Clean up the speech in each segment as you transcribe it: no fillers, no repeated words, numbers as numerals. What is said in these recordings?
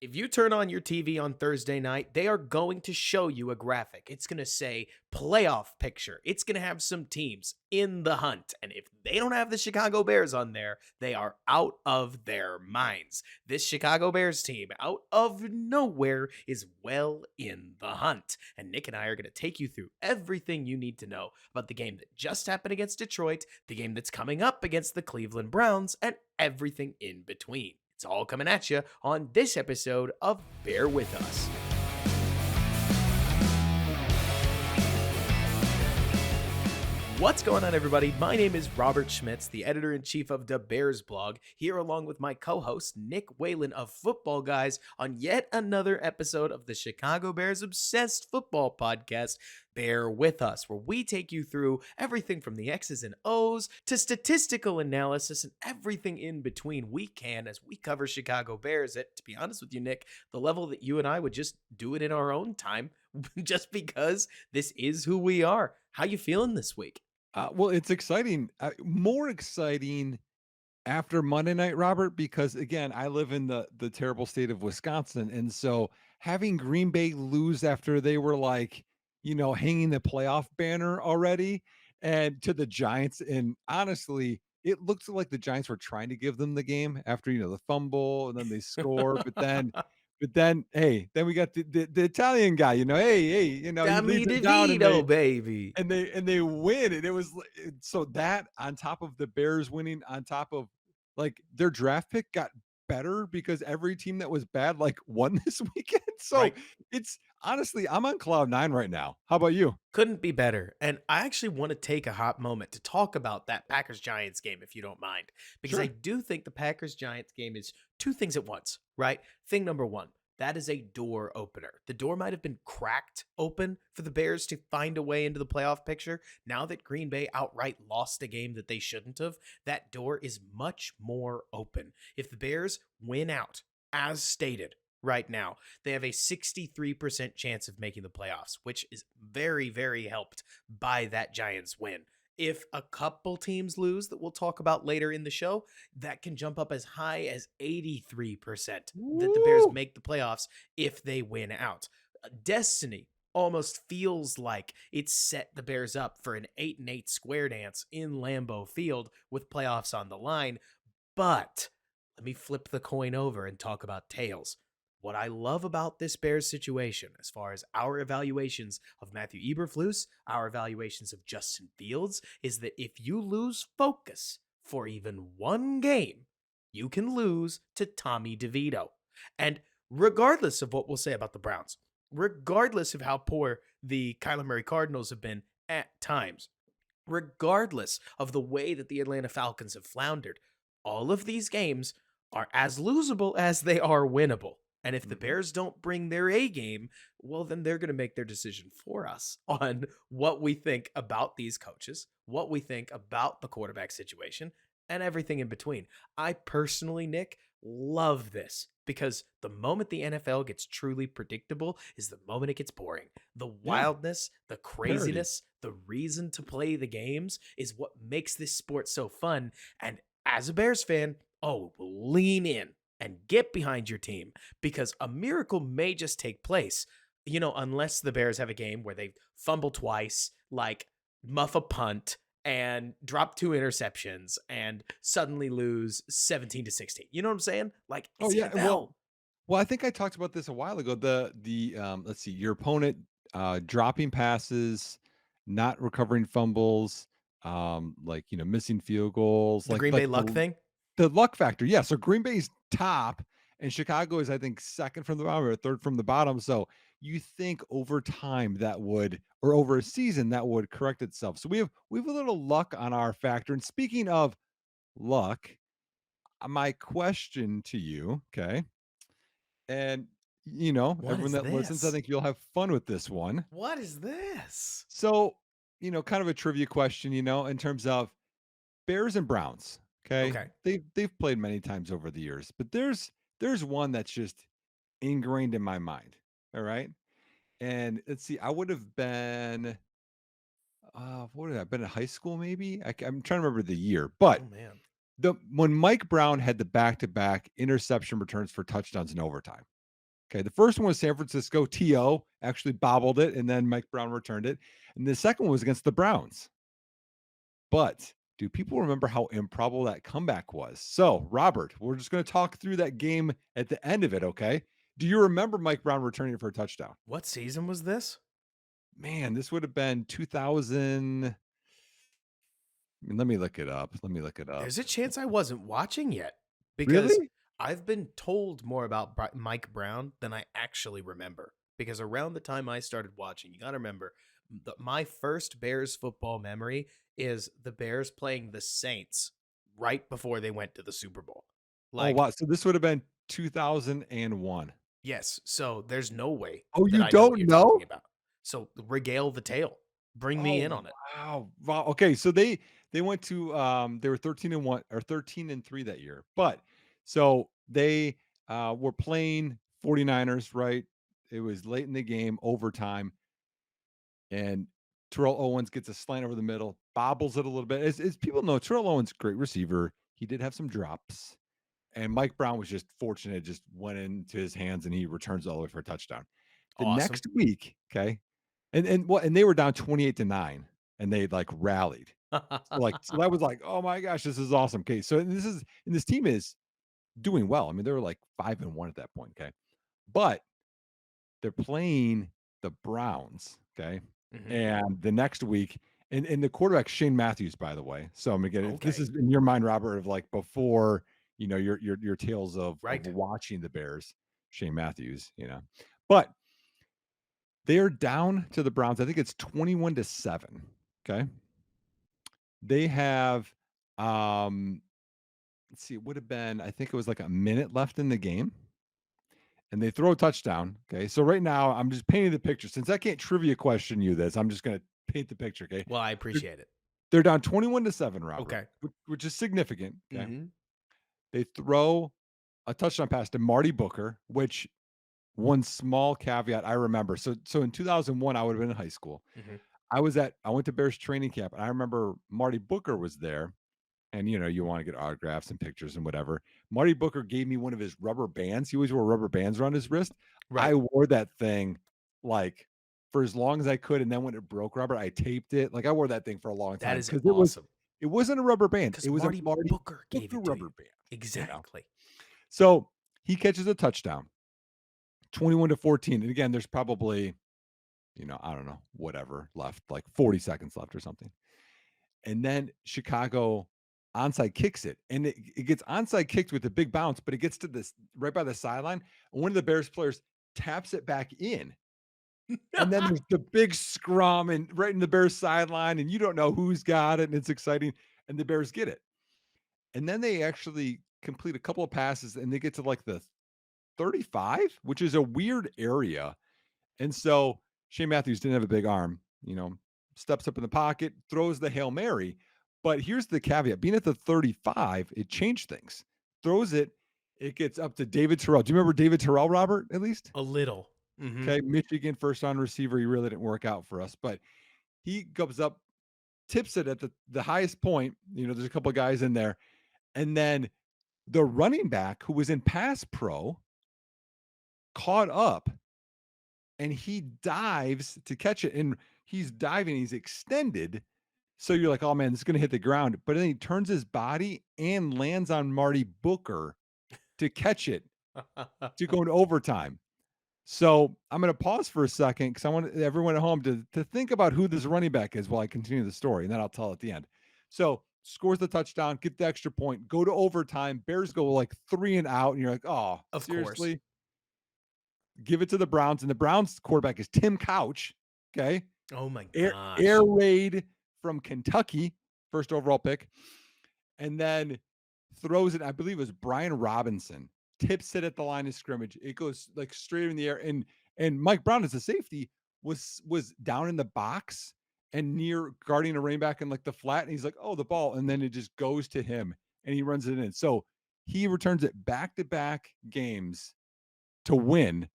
If you turn on your TV on Thursday night, they are going to show you a graphic. It's going to say playoff picture. It's going to have some teams in the hunt. And if they don't have the Chicago Bears on there, they are out of their minds. This Chicago Bears team, out of nowhere, is well in the hunt. And Nick and I are going to take you through everything you need to know about the game that just happened against Detroit, the game that's coming up against the Cleveland Browns, and everything in between. It's all coming at you on this episode of Bear With Us. What's going on, everybody? My name is Robert Schmitz, the editor-in-chief of the Bears blog, here along with my co-host Nick Whalen of Football Guys on yet another episode of the Chicago Bears Obsessed Football Podcast, Bear With Us, where we take you through everything from the X's and O's to statistical analysis and everything in between we can as we cover Chicago Bears at, to be honest with you, Nick, the level that you and I would just do it in our own time just because this is who we are. How you feeling this week? Well, it's exciting, more exciting after Monday night, Robert, because again, I live in the terrible state of Wisconsin, and so having Green Bay lose after they were like, hanging the playoff banner already, and to the Giants, and honestly, it looks like the Giants were trying to give them the game after the fumble, and then they score, but then, hey, then we got the Italian guy, hey, he Tommy leads them down, and they DeVito, baby. and they win, and it was so that on top of the Bears winning, on top of like their draft pick got better because every team that was bad like won this weekend. So Right. it's honestly, I'm on cloud nine right now. How about you? Couldn't be better. And I actually want to take a hot moment to talk about that Packers Giants game, if you don't mind, because I Sure. do think the Packers Giants game is two things at once, right? Thing number one, that is a door opener. The door might have been cracked open for the Bears to find a way into the playoff picture. Now that Green Bay outright lost a game that they shouldn't have, that door is much more open. If the Bears win out, as stated, right now, they have a 63% chance of making the playoffs, which is very, very helped by that Giants win. If a couple teams lose that we'll talk about later in the show, that can jump up as high as 83% that the Bears Woo! make the playoffs if they win out. Destiny almost feels like it set the Bears up for an 8-8 square dance in Lambeau Field with playoffs on the line. But let me flip the coin over and talk about tails. What I love about this Bears situation, as far as our evaluations of Matthew Eberflus, our evaluations of Justin Fields, is that if you lose focus for even one game, you can lose to Tommy DeVito. And regardless of what we'll say about the Browns, regardless of how poor the Kyler Murray Cardinals have been at times, regardless of the way that the Atlanta Falcons have floundered, all of these games are as losable as they are winnable. And if the Mhm. Bears don't bring their A game, well, then they're going to make their decision for us on what we think about these coaches, what we think about the quarterback situation, and everything in between. I personally, Nick, love this because the moment the NFL gets truly predictable is the moment it gets boring. The Yeah, wildness, the parody. craziness, the reason to play the games is what makes this sport so fun. And as a Bears fan, oh, lean in and get behind your team because a miracle may just take place, unless the Bears have a game where they fumble twice, like muff a punt and drop two interceptions and suddenly lose 17-16. You know what I'm saying? Like Oh it's yeah. NFL. Well, I think I talked about this a while ago. Let's see, your opponent dropping passes, not recovering fumbles, like missing field goals, The like Green Bay like luck the thing. the luck factor. Yeah. So Green Bay's top and Chicago is, I think, second from the bottom or third from the bottom. So you think over time that would, or over a season, that would correct itself. So we have a little luck on our factor. And speaking of luck, my question to you, okay, and, What everyone is that listens, I this? think you'll have fun with this one. What is this? So, kind of a trivia question, in terms of Bears and Browns. Okay. Okay. They've played many times over the years, but there's one that's just ingrained in my mind. All right. And let's see, I would have been what did I been in high school maybe? I'm trying to remember the year, Oh but man. the when Mike Brown had the back-to-back interception returns for touchdowns in overtime. Okay, the first one was San Francisco. T.O. actually bobbled it, and then Mike Brown returned it. And the second one was against the Browns. But do people remember how improbable that comeback was? So, Robert, we're just going to talk through that game at the end of it, okay? Do you remember Mike Brown returning for a touchdown? What season was this? Man, this would have been 2000. Let me look it up. Let me look it up. There's a chance I wasn't watching yet because Really? I've been told more about Mike Brown than I actually remember. Because around the time I started watching, you got to remember, my first Bears football memory is the Bears playing the Saints right before they went to the Super Bowl. Oh, Like, wow. So this would have been 2001. yes, so there's no way Oh, that you I know what don't you're talking know? about. So regale the tale. Bring me in Oh, on it. wow. Wow. Okay, so they went to they were 13 and 1 or 13 and 3 that year. But so they were playing 49ers, right? It was late in the game, overtime, and Terrell Owens gets a slant over the middle, bobbles it a little bit. As people know, Terrell Owens, great receiver. He did have some drops. And Mike Brown was just fortunate, it just went into his hands and he returns all the way for a touchdown. The Awesome. next week, okay, and they were down 28-9 and they like rallied. So that was like, oh my gosh, this is awesome. Okay. So this team is doing well. I mean, they were like 5-1 at that point. Okay. But they're playing the Browns. Okay. Mhm. And the next week, and the quarterback Shane Matthews, by the way. So I'm again, if this Okay. is in your mind, Robert, of like before, your tales of Right. watching the Bears, Shane Matthews, But they are down to the Browns. I think it's 21-7. Okay. They have let's see, it would have been, I think it was like a minute left in the game, and they throw a touchdown. Okay. So right now I'm just painting the picture. Since I can't trivia question you this, I'm just gonna paint the picture. Okay. Well, I They're, appreciate it. they're down 21-7, Robert, Okay. which is significant. Okay. Mhm. They throw a touchdown pass to Marty Booker, which one small caveat I remember. So in 2001, I would have been in high school. Mhm. I went to Bears training camp, and I remember Marty Booker was there. And you want to get autographs and pictures and whatever. Marty Booker gave me one of his rubber bands. He always wore rubber bands around his wrist. I Right. wore that thing like for as long as I could, and then when it broke, Robert, I taped it. Like I wore that thing for a long That time is because awesome. it wasn't a rubber band. Because It was a Marty Marty Booker gave Booker it to you. rubber band. Exactly. So he catches a touchdown, 21-14. And again, there's probably, I don't know, whatever left, like 40 seconds left or something. And then Chicago onside kicks it, and it gets onside kicked with a big bounce, but it gets to this right by the sideline, and one of the Bears players taps it back in. And then there's the big scrum and right in the Bears sideline, and you don't know who's got it, and it's exciting, and the Bears get it. And then they actually complete a couple of passes, and they get to like the 35, which is a weird area. And so Shane Matthews didn't have a big arm, steps up in the pocket, throws the Hail Mary. But here's the caveat, being at the 35, it changed things. Throws it, it gets up to David Terrell. Do you remember David Terrell, Robert, at least? A little. Mhm. Okay, Michigan first round receiver. He really didn't work out for us, but he goes up, tips it at the highest point. There's a couple of guys in there. And then the running back who was in pass pro caught up and he dives to catch it. And he's diving, he's extended. So you're like, oh man, this is gonna hit the ground. But then he turns his body and lands on Marty Booker to catch it to go into overtime. So I'm gonna pause for a second because I want everyone at home to think about who this running back is while I continue the story, and then I'll tell at the end. So scores the touchdown, get the extra point, go to overtime. Bears go like 3 and out, and you're like, oh, Of course. seriously? Give it to the Browns, and the Browns quarterback is Tim Couch. Okay. Oh my Air gosh. raid from Kentucky, first overall pick, and then throws it. I believe it was Brian Robinson, tips it at the line of scrimmage. It goes like straight in the air, and Mike Brown as a safety was down in the box and near guarding a running back in like the flat, and he's like, "Oh, the ball," and then it just goes to him, and he runs it in. So he returns it back to back games to win,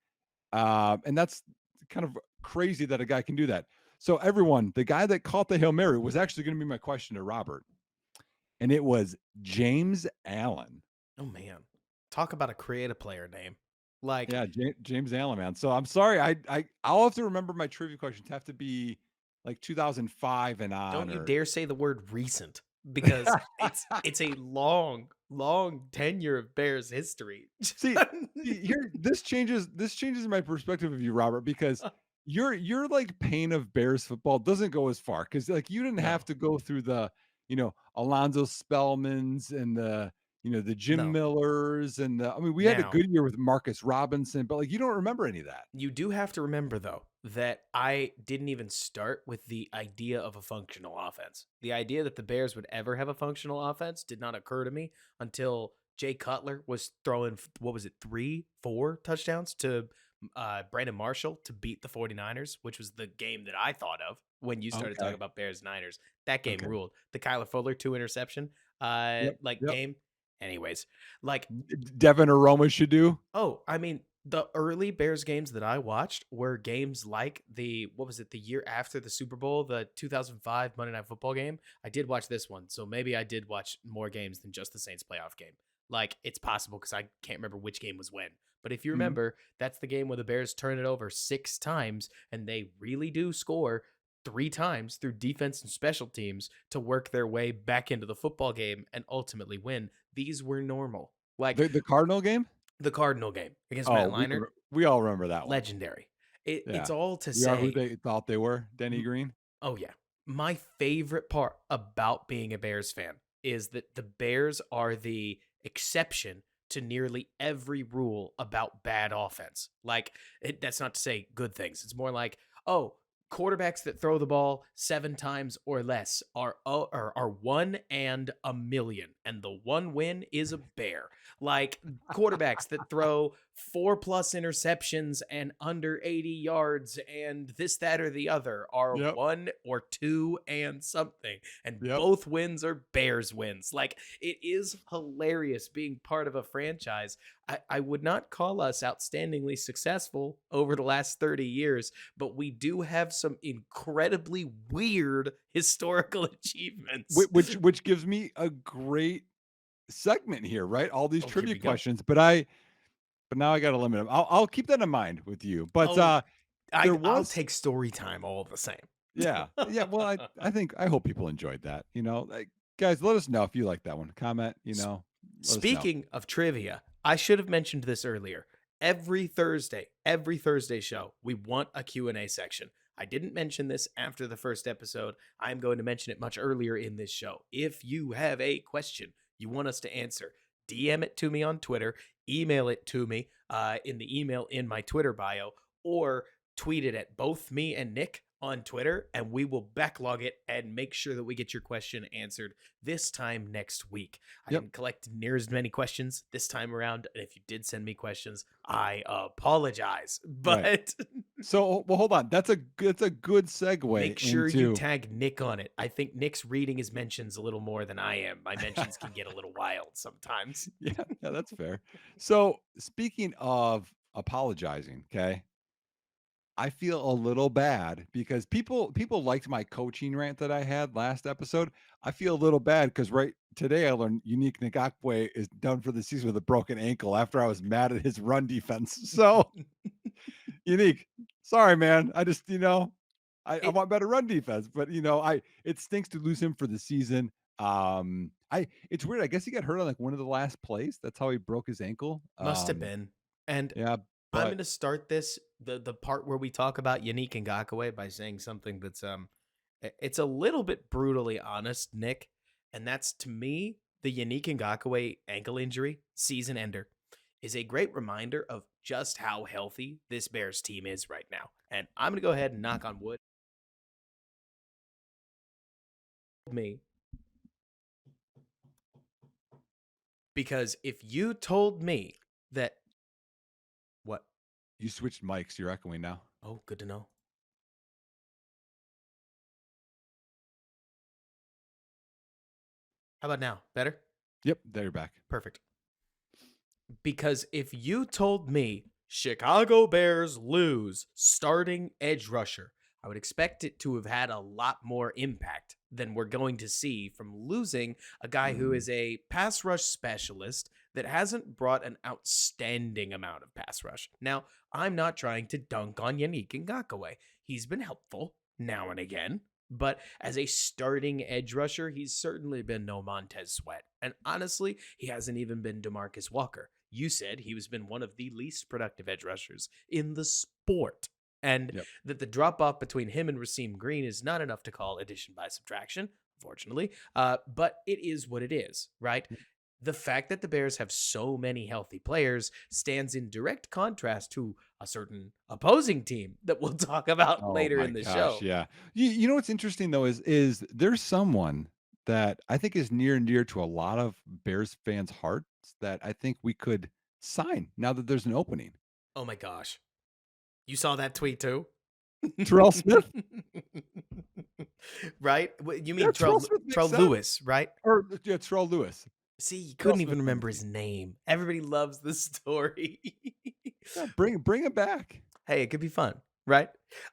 and that's kind of crazy that a guy can do that. So everyone, the guy that caught the Hail Mary was actually going to be my question to Robert, and it was James Allen. Oh man. Talk about a creative player name. Like, Yeah, James Allen, man. So I'm sorry. I'll have to remember my trivia questions have to be like 2005 and on, don't you or dare say the word recent because it's a long, long tenure of Bears history. see, here this changes my perspective of you, Robert, because your like pain of Bears football doesn't go as far because like you didn't have No, to go through the Alonzo Spellmans and the Jim no. Millers and I mean we had a Now, good year with Marcus Robinson, but like you don't remember any of that. you do have to remember, though, that I didn't even start with the idea of a functional offense. The idea that the Bears would ever have a functional offense did not occur to me until Jay Cutler was throwing, what was it, 3, 4 touchdowns to Brandon Marshall to beat the 49ers, which was the game that I thought of when you started talking Okay. about Bears Niners. That game Okay. ruled. The Kyler Fuller 2 interception Yep. like Yep. game. Anyways, like Devin Aroma should do. oh, I mean, the early Bears games that I watched were games like what was it, the year after the Super Bowl, the 2005 Monday Night Football game. I did watch this one, so maybe I did watch more games than just the Saints playoff game. Like, it's possible because I can't remember which game was when. But if you Mhm. remember, that's the game where the Bears turn it over 6 times, and they really do score 3 times through defense and special teams to work their way back into the football game and ultimately win. These were normal. Like, The Cardinal game? the Cardinal game against Oh, Matt Leinart, we all remember that one. legendary. It's Yeah. all to We are who say, they thought they were, Denny m- Green. oh yeah, my favorite part about being a Bears fan is that the Bears are the exception to nearly every rule about bad offense. Like, that's not to say good things. It's more like, oh, quarterbacks that throw the ball 7 times or less are 1 and 1,000,000, and the one win is a bear. Like, quarterbacks that throw 4+ interceptions and under 80 yards and this, that, or the other are Yep. 1 or 2 and something, and Yep. both wins are Bears wins. Like, it is hilarious being part of a franchise. I would not call us outstandingly successful over the last 30 years, but we do have some incredibly weird historical achievements. Which gives me a great segment here, right? All these Oh, here trivia we go. questions, but now I got to limit them. I'll keep that in mind with you. But Oh, there I'll was take story time all the same. yeah. Well, I hope people enjoyed that. Like guys, let us know if you like that one. Comment. Let us know. Speaking of trivia, I should have mentioned this earlier. Every Thursday show, we want a Q&A section. I didn't mention this after the first episode. I'm going to mention it much earlier in this show. If you have a question you want us to answer, DM it to me on Twitter, email it to me in the email in my Twitter bio, or tweet it at both me and Nick on Twitter, and we will backlog it and make sure that we get your question answered this time next week. I Yep. didn't collect near as many questions this time around, and if you did send me questions, I apologize. Right. But So, well, hold on. That's a good segue make sure you into tag Nick on it. I think Nick's reading his mentions a little more than I am. My mentions can get a little wild sometimes. yeah, that's fair. So, speaking of apologizing, okay? I feel a little bad because people liked my coaching rant that I had last episode. I feel a little bad because right today I learned Unique Ngakwe is done for the season with a broken ankle after I was mad at his run defense. So Unique, sorry man. I just I It want better run defense, but it stinks to lose him for the season. I it's weird. I guess he got hurt on like one of the last plays. That's how he broke his ankle. must have been. And Yeah, I'm but going to start the part where we talk about Yannick Ngakoue by saying something that's it's a little bit brutally honest, Nick, and that's, to me, the Yannick Ngakoue ankle injury, season ender, is a great reminder of just how healthy this Bears team is right now. And I'm going to go ahead and knock on wood. Me, because if you told me that what? you switched mics. You're echoing now. Oh, good to know. How about now? Better? Yep, there you're back. Perfect. Because if you told me Chicago Bears lose starting edge rusher, I would expect it to have had a lot more impact than we're going to see from losing a guy who Mm. is a pass rush specialist that hasn't brought an outstanding amount of pass rush. Now, I'm not trying to dunk on Yannick Ngakoue. He's been helpful now and again, but as a starting edge rusher, he's certainly been no Montez Sweat. And honestly, he hasn't even been DeMarcus Walker. You said he has been one of the least productive edge rushers in the sport. And Yep. that the drop off between him and Raheem Green is not enough to call addition by subtraction, unfortunately. But it is what it is, right? The fact that the Bears have so many healthy players stands in direct contrast to a certain opposing team that we'll talk about Oh later my in the gosh, show. yeah. You know what's interesting though is there's someone that I think is near and dear to a lot of Bears fans' hearts that I think we could sign now that there's an opening. Oh my gosh. You saw that tweet too? Terrell Smith? Right? You Yeah, mean Terrell Smith makes Terrell sense. Lewis, right? Or yeah, Terrell Lewis. See, you Terrell couldn't Smith even on the remember his team. name. Everybody loves the story. Yeah, bring him back. Hey, it could be fun, right?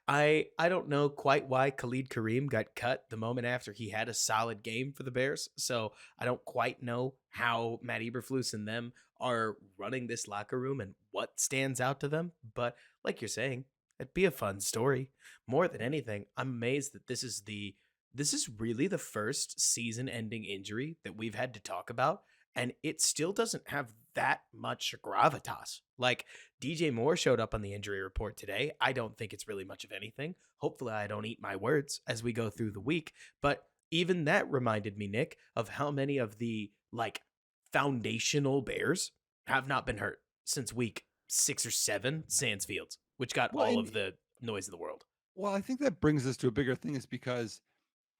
I don't know quite why Khalid Kareem got cut the moment after he had a solid game for the Bears. So I don't quite know how Matt Eberflus and them are running this locker room and what stands out to them. But like you're saying, it'd be a fun story. More than anything, I'm amazed that this is really the first season-ending injury that we've had to talk about, and it still doesn't have that much gravitas. Like DJ Moore showed up on the injury report today. I don't think it's really much of anything. Hopefully, I don't eat my words as we go through the week. But even that reminded me, Nick, of how many of the like foundational Bears have not been hurt since week 6 or 7, Sands Fields, which got Well, all and of the noise in the world. well, I think that brings us to a bigger thing is because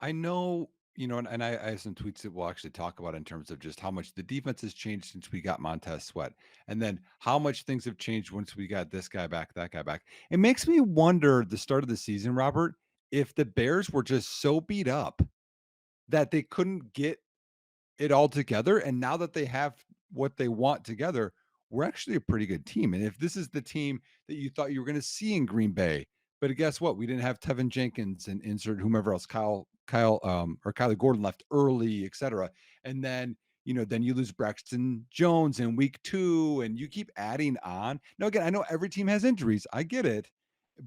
I know, and I have some tweets that we'll actually talk about in terms of just how much the defense has changed since we got Montez Sweat, and then how much things have changed once we got this guy back, that guy back. It makes me wonder the start of the season, Robert, if the Bears were just so beat up that they couldn't get it all together. And now that they have what they want together, we're actually a pretty good team. And if this is the team that you thought you were going to see in Green Bay, but guess what? We didn't have Tevin Jenkins and insert whomever else, or Kylie Gordon left early, et cetera. And then, then you lose Braxton Jones in week 2, and you keep adding on. Now, again, I know every team has injuries. I get it.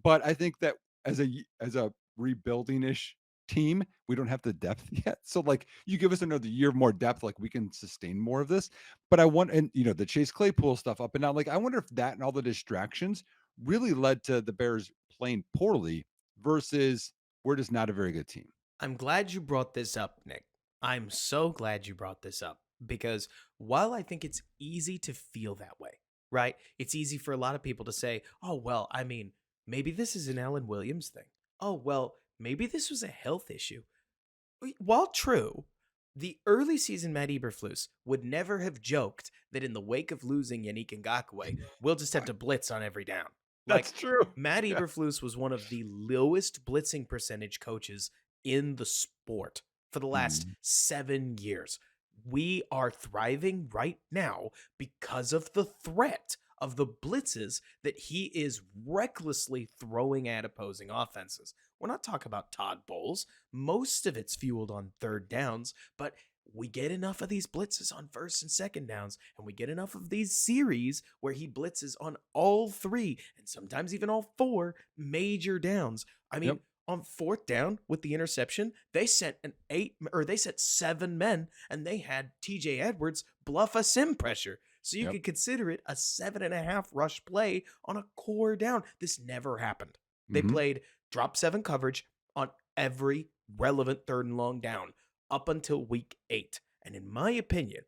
But I think that as a rebuilding ish team, we don't have the depth yet. So like you give us another year of more depth, like we can sustain more of this. But I want, and the Chase Claypool stuff up and down. Like I wonder if that and all the distractions really led to the Bears playing poorly versus we're just not a very good team. I'm glad you brought this up, Nick. I'm so glad you brought this up because while I think it's easy to feel that way, right? It's easy for a lot of people to say, oh, well, I mean, maybe this is an Alan Williams thing. Oh, well, maybe this was a health issue. While true, the early season Matt Eberflus would never have joked that in the wake of losing Yannick Ngakoue, we'll just have to blitz on every down. That's Like, true. Matt Yeah. Eberflus was one of the lowest blitzing percentage coaches in the sport for the last Mhm. 7 years. We are thriving right now because of the threat of the blitzes that he is recklessly throwing at opposing offenses. We're not talking about Todd Bowles. Most of it's fueled on third downs, but we get enough of these blitzes on first and second downs, and we get enough of these series where he blitzes on all three and sometimes even all four major downs. I mean, Yep. on fourth down with the interception, they sent they sent 7 men and they had TJ Edwards bluff a sim pressure. So you Yep. could consider it a 7.5 rush play on a core down. This never happened. They Mhm. played drop 7 coverage on every relevant third and long down up until week 8. And in my opinion,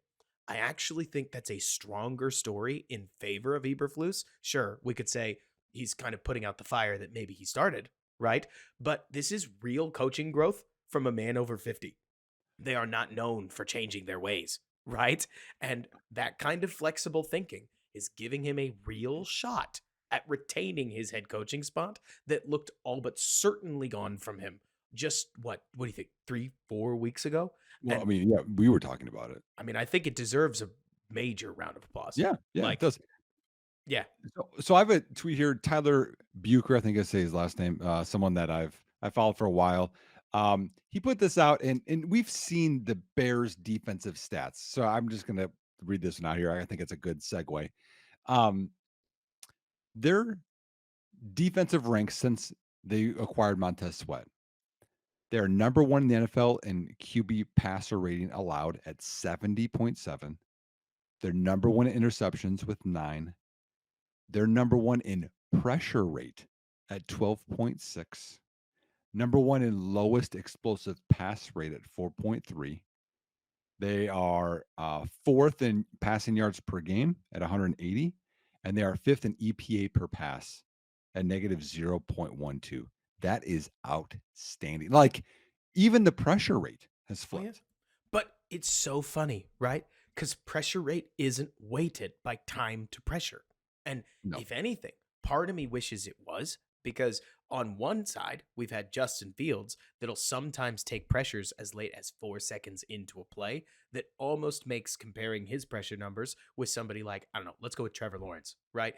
I actually think that's a stronger story in favor of Eberflus. Sure, we could say he's kind of putting out the fire that maybe he started, right? But this is real coaching growth from a man over 50. They are not known for changing their ways, right? And that kind of flexible thinking is giving him a real shot at retaining his head coaching spot that looked all but certainly gone from him just what do you think, 3, 4 weeks ago? Well, I And mean, yeah, we were talking about it. I mean, I think it deserves a major round of applause. Yeah, yeah, it Like, does. yeah, So I have a tweet here. Tyler Bucher, I think I say his last name. Someone that I followed for a while. He put this out, and we've seen the Bears' defensive stats. So I'm just gonna read this one out here. I think it's a good segue. Um, their defensive ranks since they acquired Montez Sweat. They're number one in the NFL in QB passer rating allowed at 70.7. They're number one in interceptions with 9. They're number one in pressure rate at 12.6. Number one in lowest explosive pass rate at 4.3. They are fourth in passing yards per game at 180, and they are fifth in EPA per pass at negative 0.12. That is outstanding. Like, even the pressure rate has Oh yeah. flipped. But it's so funny, right? Because pressure rate isn't weighted by time to pressure. And No. if anything, part of me wishes it was, because on one side, we've had Justin Fields that'll sometimes take pressures as late as 4 seconds into a play that almost makes comparing his pressure numbers with somebody like, I don't know, let's go with Trevor Lawrence, right?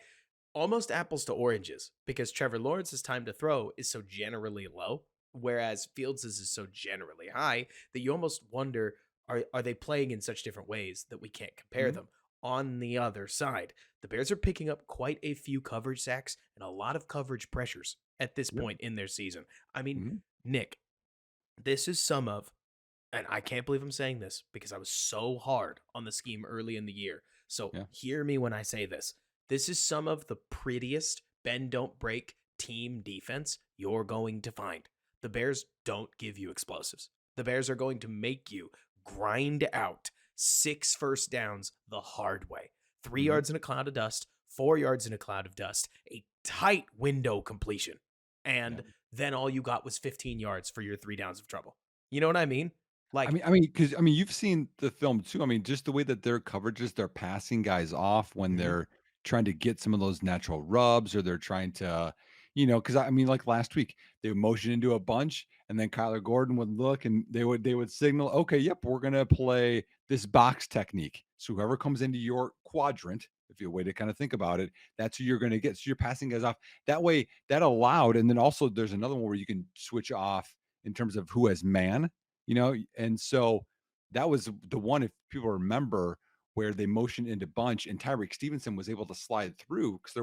Almost apples to oranges, because Trevor Lawrence's time to throw is so generally low, whereas Fields's is so generally high that you almost wonder, are they playing in such different ways that we can't compare Mhm. them? On the other side, the Bears are picking up quite a few coverage sacks and a lot of coverage pressures at this Yep. point in their season. I mean, Mhm. Nick, this is some of, and I can't believe I'm saying this because I was so hard on the scheme early in the year. So Yeah. hear me when I say this. This is some of the prettiest bend don't break team defense you're going to find. The Bears don't give you explosives. The Bears are going to make you grind out 6 first downs the hard way. 3 Mhm. yards in a cloud of dust, 4 yards in a cloud of dust, a tight window completion. Yeah. And then all you got was 15 yards for your 3 downs of trouble. You know what I mean? I Like, mean, because you've seen the film too. I mean, just the way that their coverages, they're passing guys off when mhm, they're trying to get some of those natural rubs, or they're trying to, because I mean, like last week, they would motion into a bunch, and then Kyler Gordon would look, and they would signal, okay, yep, we're gonna play this box technique. So whoever comes into your quadrant, if you a way to kind of think about it, that's who you're gonna get. So you're passing guys off that way. That allowed, and then also there's another one where you can switch off in terms of who has man, and so that was the one, if people remember, where they motioned into bunch and Tyreek Stevenson was able to slide through because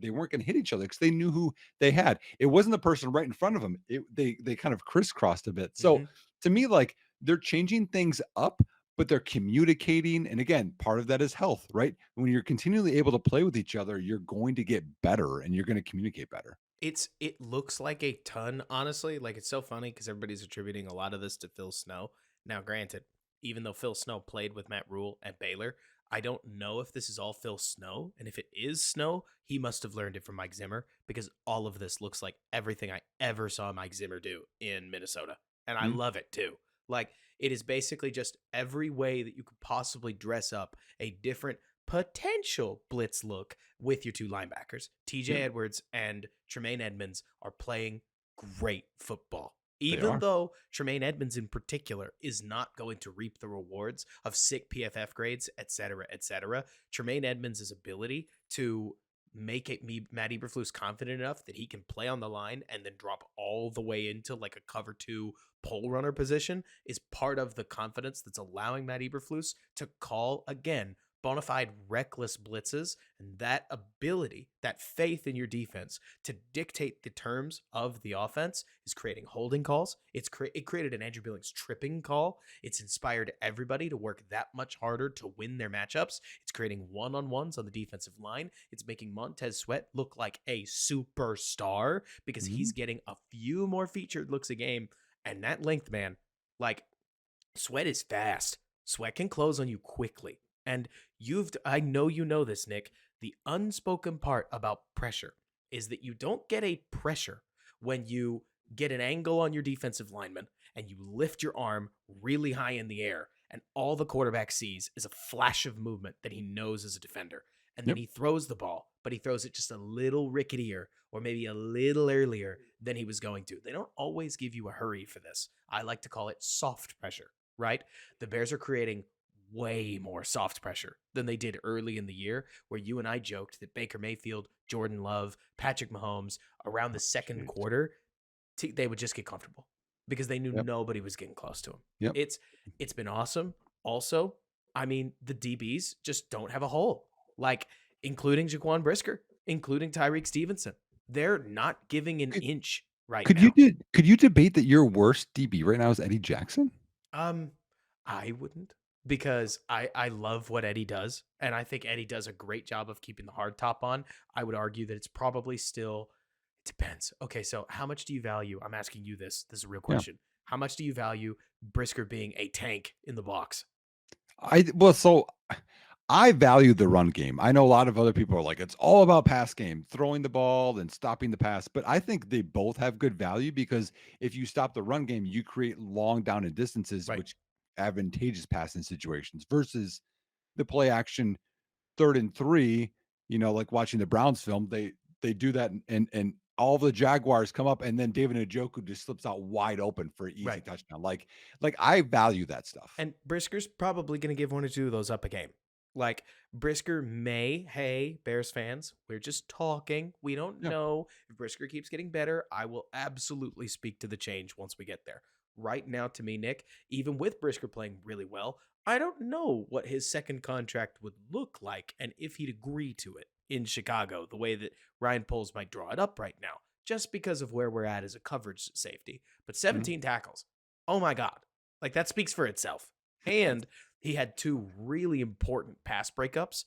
they weren't going to hit each other because they knew who they had. It wasn't the person right in front of them. They kind of crisscrossed a bit. So mhm. to me, like, they're changing things up, but they're communicating. And again, part of that is health, right? When you're continually able to play with each other, you're going to get better and you're going to communicate better. It looks like a ton, honestly. Like, it's so funny because everybody's attributing a lot of this to Phil Snow. Now, granted, even though Phil Snow played with Matt Rule at Baylor, I don't know if this is all Phil Snow. And if it is Snow, he must have learned it from Mike Zimmer, because all of this looks like everything I ever saw Mike Zimmer do in Minnesota. And I Mhm. love it too. Like, it is basically just every way that you could possibly dress up a different potential blitz look with your two linebackers. TJ Yep, Edwards and Tremaine Edmonds are playing great football. they Even are. though Tremaine Edmonds in particular is not going to reap the rewards of sick PFF grades, et cetera, Tremaine Edmonds' ability to make it me Matt Eberflus confident enough that he can play on the line and then drop all the way into like a cover two pole runner position is part of the confidence that's allowing Matt Eberflus to call again bona fide reckless blitzes, and that ability, that faith in your defense to dictate the terms of the offense is creating holding calls. It created an Andrew Billings tripping call. It's inspired everybody to work that much harder to win their matchups. It's creating one-on-ones on the defensive line. It's making Montez Sweat look like a superstar because Mhm. he's getting a few more featured looks a game. And that length, man, like, Sweat is fast. Sweat can close on you quickly. And I know you know this, Nick. The unspoken part about pressure is that you don't get a pressure when you get an angle on your defensive lineman and you lift your arm really high in the air, and all the quarterback sees is a flash of movement that he knows as a defender. And then Yep. he throws the ball, but he throws it just a little ricketier or maybe a little earlier than he was going to. They don't always give you a hurry for this. I like to call it soft pressure, right? The Bears are creating way more soft pressure than they did early in the year, where you and I joked that Baker Mayfield, Jordan Love, Patrick Mahomes, around the second Jeez. quarter, they would just get comfortable because they knew Yep. nobody was getting close to him. Yep. It's it's been awesome. Also, I mean, the DBs just don't have a hole. Like, including Jaquan Brisker, including Tyreek Stevenson. They're not giving an Could inch right could you now. do could you debate that your worst DB right now is Eddie Jackson? Um, I wouldn't, because I love what Eddie does, and I think Eddie does a great job of keeping the hard top on. I would argue that it's probably still, it depends. Okay, so how much do you value? I'm asking you this. This is a real Yeah. question. How much do you value Brisker being a tank in the box? So I value the run game. I know a lot of other people are like, it's all about pass game, throwing the ball and stopping the pass. But I think they both have good value because if you stop the run game, you create long down and distances, Right. which advantageous passing situations versus the play action 3rd and 3. Like watching the Browns film, they do that and all the Jaguars come up and then David Njoku just slips out wide open for an easy Right. touchdown. Like I value that stuff. And Brisker's probably going to give one or two of those up a game. Like, Brisker may, hey, Bears fans, we're just talking. We don't Yeah. know. If Brisker keeps getting better, I will absolutely speak to the change once we get there. Right now, to me, Nick, even with Brisker playing really well, I don't know what his second contract would look like and if he'd agree to it in Chicago, the way that Ryan Poles might draw it up right now, just because of where we're at as a coverage safety. But Mhm. 17 tackles. Oh my God. Like, that speaks for itself. And he had two really important pass breakups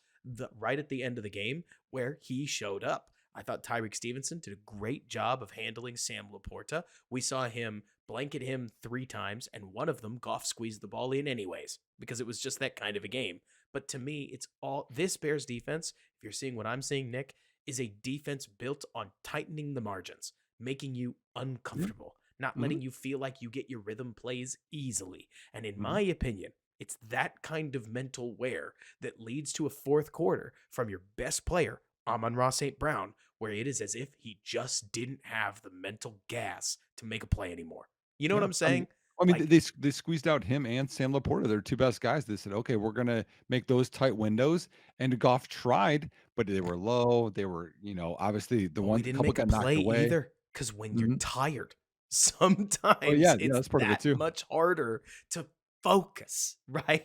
right at the end of the game where he showed up. I thought Tyreek Stevenson did a great job of handling Sam Laporta. We saw him blanket him 3 times, and one of them, Goff squeezed the ball in anyways because it was just that kind of a game. But to me, it's all this Bears defense. If you're seeing what I'm seeing, Nick, is a defense built on tightening the margins, making you Yeah. uncomfortable, not Mhm. letting you feel like you get your rhythm plays easily. And in Mhm. my opinion, it's that kind of mental wear that leads to a fourth quarter from your best player, Amon-Ra St. Brown, where it is as if he just didn't have the mental gas to make a play anymore. You know what Yeah. I'm I mean saying? I mean, Like, they squeezed out him and Sam Laporta, their 2 best guys. They said, "Okay, we're gonna make those tight windows," and Goff tried, but they were low. They were, obviously the but we one didn't couple make a got knocked play away. either because when you're Mhm. tired, Oh, sometimes yeah, yeah, it's that's part of it that too. much harder to focus, You right?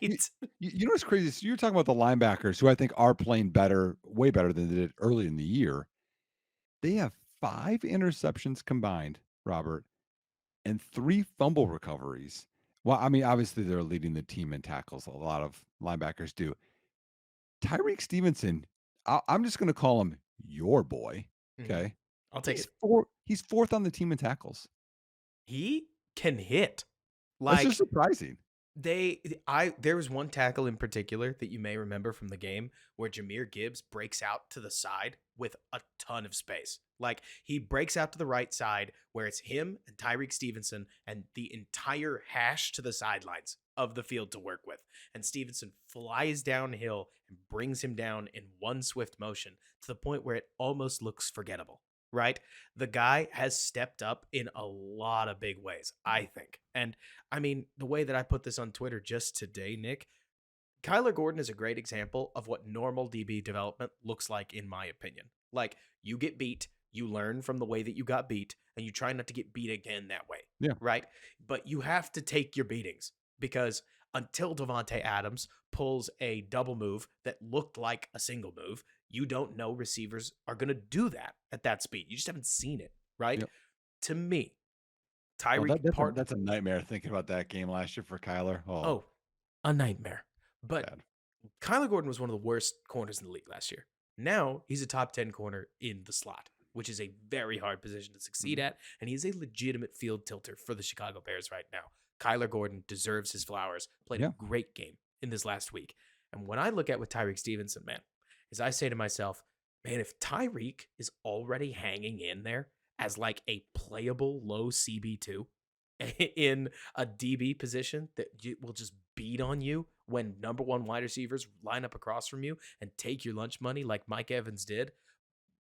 you know what's crazy? So you're talking about the linebackers who I think are playing better, way better than they did early in the year. They have 5 interceptions combined, Robert, and 3 fumble recoveries. Well, I mean, obviously, they're leading the team in tackles. A lot of linebackers do. Tyreek Stevenson, I'm just gonna call him your boy, Mhm. okay? I'll take it. He's 4th on the team in tackles. He can hit. That's just Like, surprising. there was one tackle in particular that you may remember from the game where Jameer Gibbs breaks out to the side with a ton of space. Like, he breaks out to the right side where it's him and Tyreek Stevenson and the entire hash to the sidelines of the field to work with. And Stevenson flies downhill and brings him down in one swift motion to the point where it almost looks forgettable. Right? The guy has stepped up in a lot of big ways, I think. And I mean, the way that I put this on Twitter just today, Nick, Kyler Gordon is a great example of what normal DB development looks like, in my opinion. Like, you get beat, you learn from the way that you got beat, and you try not to get beat again that way, Yeah, right? But you have to take your beatings because until Devontae Adams pulls a double move that looked like a single move, you don't know receivers are going to do that at that speed. You just haven't seen it, right? yep. To me, Oh, Tyreek part that's a nightmare thinking about that game last year for Kyler. Oh, oh, a nightmare. But bad. Kyler Gordon was one of the worst corners in the league last year. Now he's a top 10 corner in the slot, which is a very hard position to succeed Mhm. at. And he's a legitimate field tilter for the Chicago Bears right now. Kyler Gordon deserves his flowers, played a Yeah. great game in this last week. And when I look at with Tyreek Stevenson, man, is I say to myself, man, if Tyreek is already hanging in there as like a playable low CB2 in a DB position that will just beat on you when number one wide receivers line up across from you and take your lunch money like Mike Evans did,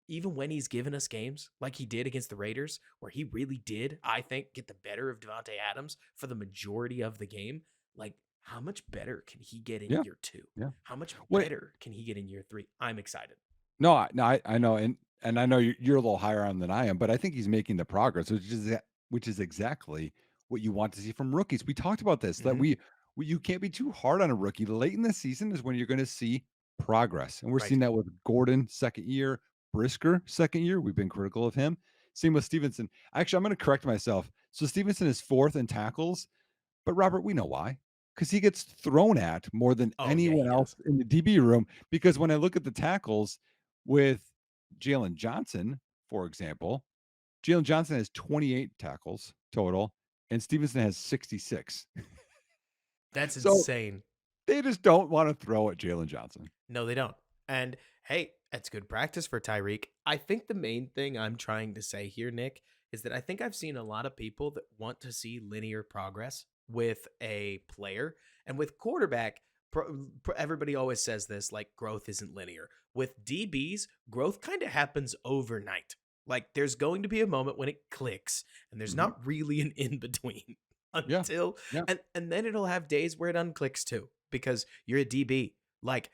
even when he's given us games like he did against the Raiders, where he really did, I think, get the better of Devontae Adams for the majority of the game. Like, how much better can he get in Yeah. year 2? Yeah. How much Wait, better can he get in year 3? I'm excited. no, I know, and I know you're a little higher on than I am, but I think he's making the progress, which is exactly what you want to see from rookies. We talked about this, that Mhm. you can't be too hard on a rookie. Late in the season is when you're going to see progress. And we're Right. seeing that with Gordon, second year, Brisker, second year. We've been critical of him. Same with Stevenson. Actually, I'm going to correct myself. So Stevenson is fourth in tackles, but Robert, we know why. Because he gets thrown at more than Oh yeah, anyone he else does. in the DB room. Because when I look at the tackles with Jalen Johnson, for example, Jalen Johnson has 28 tackles total, and Stevenson has 66. That's So insane. they just don't want to throw at Jalen Johnson. No, they don't. And hey, that's good practice for Tyreek. I think the main thing I'm trying to say here, Nick, is that I think I've seen a lot of people that want to see linear progress with a player. And with quarterback, everybody always says this like growth isn't linear. With DBs, growth kind of happens overnight. Like there's going to be a moment when it clicks, and there's Mhm. not really an in between Yeah. until Yeah. and then it'll have days where it unclicks too because you're a DB. Like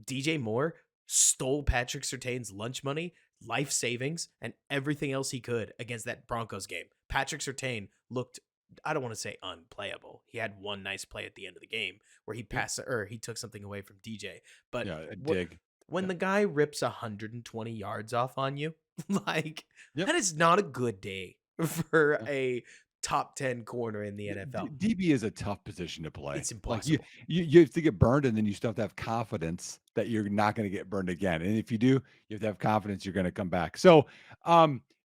DJ Moore stole Patrick Surtain's lunch money, life savings, and everything else he could against that Broncos game. Patrick Surtain looked, I don't want to say unplayable. He had one nice play at the end of the game where he Yep. passed or he took something away from DJ. But Yeah. A what dig. when Yeah. the guy rips 120 yards off on you, like Yep. that is not a good day for Yeah. a top 10 corner in the NFL. DB is a tough position to play. It's Like impossible. you have to get burned, and then you still have to have confidence that you're not going to get burned again. And if you do, you have to have confidence you're going to come back. So,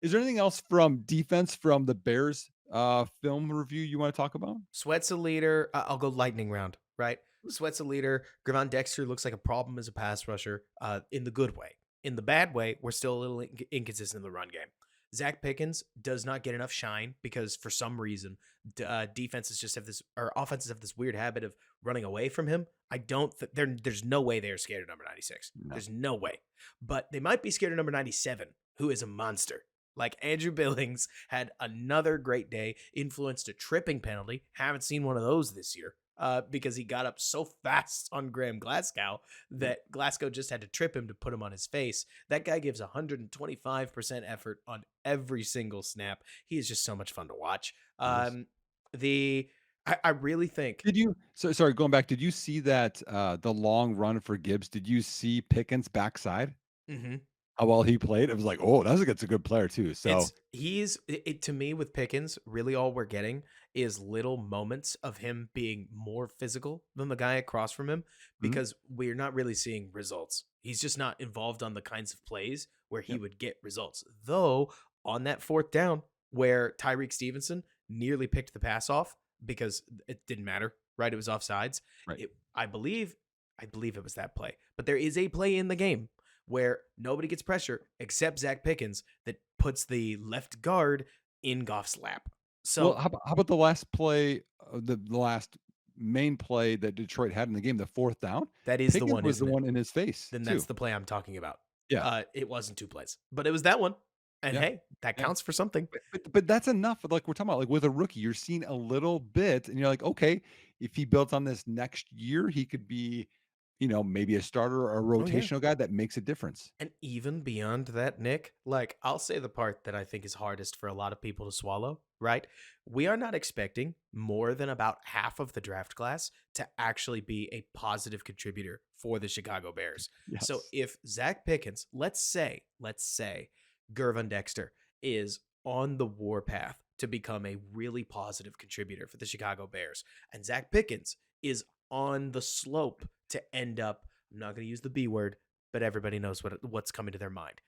is there anything else from defense from the Bears film review you want to talk about? Sweat's a leader. I'll go lightning round, right? Sweat's a leader. Gravon Dexter looks like a problem as a pass rusher in the good way. In the bad way, we're still a little inconsistent in the run game. Zach Pickens does not get enough shine because for some reason defenses just have this or offenses have this weird habit of running away from him. I don't. There's no way they're scared of number 96. No. There's no way. But they might be scared of number 97, who is a monster. Like Andrew Billings had another great day, influenced a tripping penalty. Haven't seen one of those this year because he got up so fast on Graham Glasgow Yep. that Glasgow just had to trip him to put him on his face. That guy gives 125% effort on every single snap. He is just so much fun to watch. Yes. The I really think. Did you? So sorry, going back. Did you see that the long run for Gibbs? Did you see Pickens backside? Mhm. How well he played? It was like, oh, that's a good player too. So He's to me with Pickens, really all we're getting is little moments of him being more physical than the guy across from him mhm, because we're not really seeing results. He's just not involved on the kinds of plays where he yep, would get results. Though on that fourth down where Tyreek Stevenson nearly picked the pass off because it didn't matter, right? It was offsides. right. It, I believe it was that play. But there is a play in the game where nobody gets pressure except Zach Pickens that puts the left guard in Goff's lap. Well, So how about the last play, the last main play that Detroit had in the game, the fourth down? that is the Pickens one, was the isn't it? one in his face Then that's too. the play I'm talking about. Yeah, It wasn't two plays, but it was that one. And yeah, hey, that yeah. counts for something. But that's enough. Like we're talking about, like with a rookie, you're seeing a little bit, and you're like, okay, if he builds on this next year, he could be, maybe a starter or a Oh yeah. rotational guy that makes a difference. And even beyond that, Nick, like I'll say the part that I think is hardest for a lot of people to swallow, right? We are not expecting more than about half of the draft class to actually be a positive contributor for the Chicago Bears. So Yes. if Zach Pickens, let's say Gervon Dexter is on the warpath to become a really positive contributor for the Chicago Bears, and Zach Pickens is on the slope to end up, I'm not going to use the B word, but everybody knows what's coming to their mind.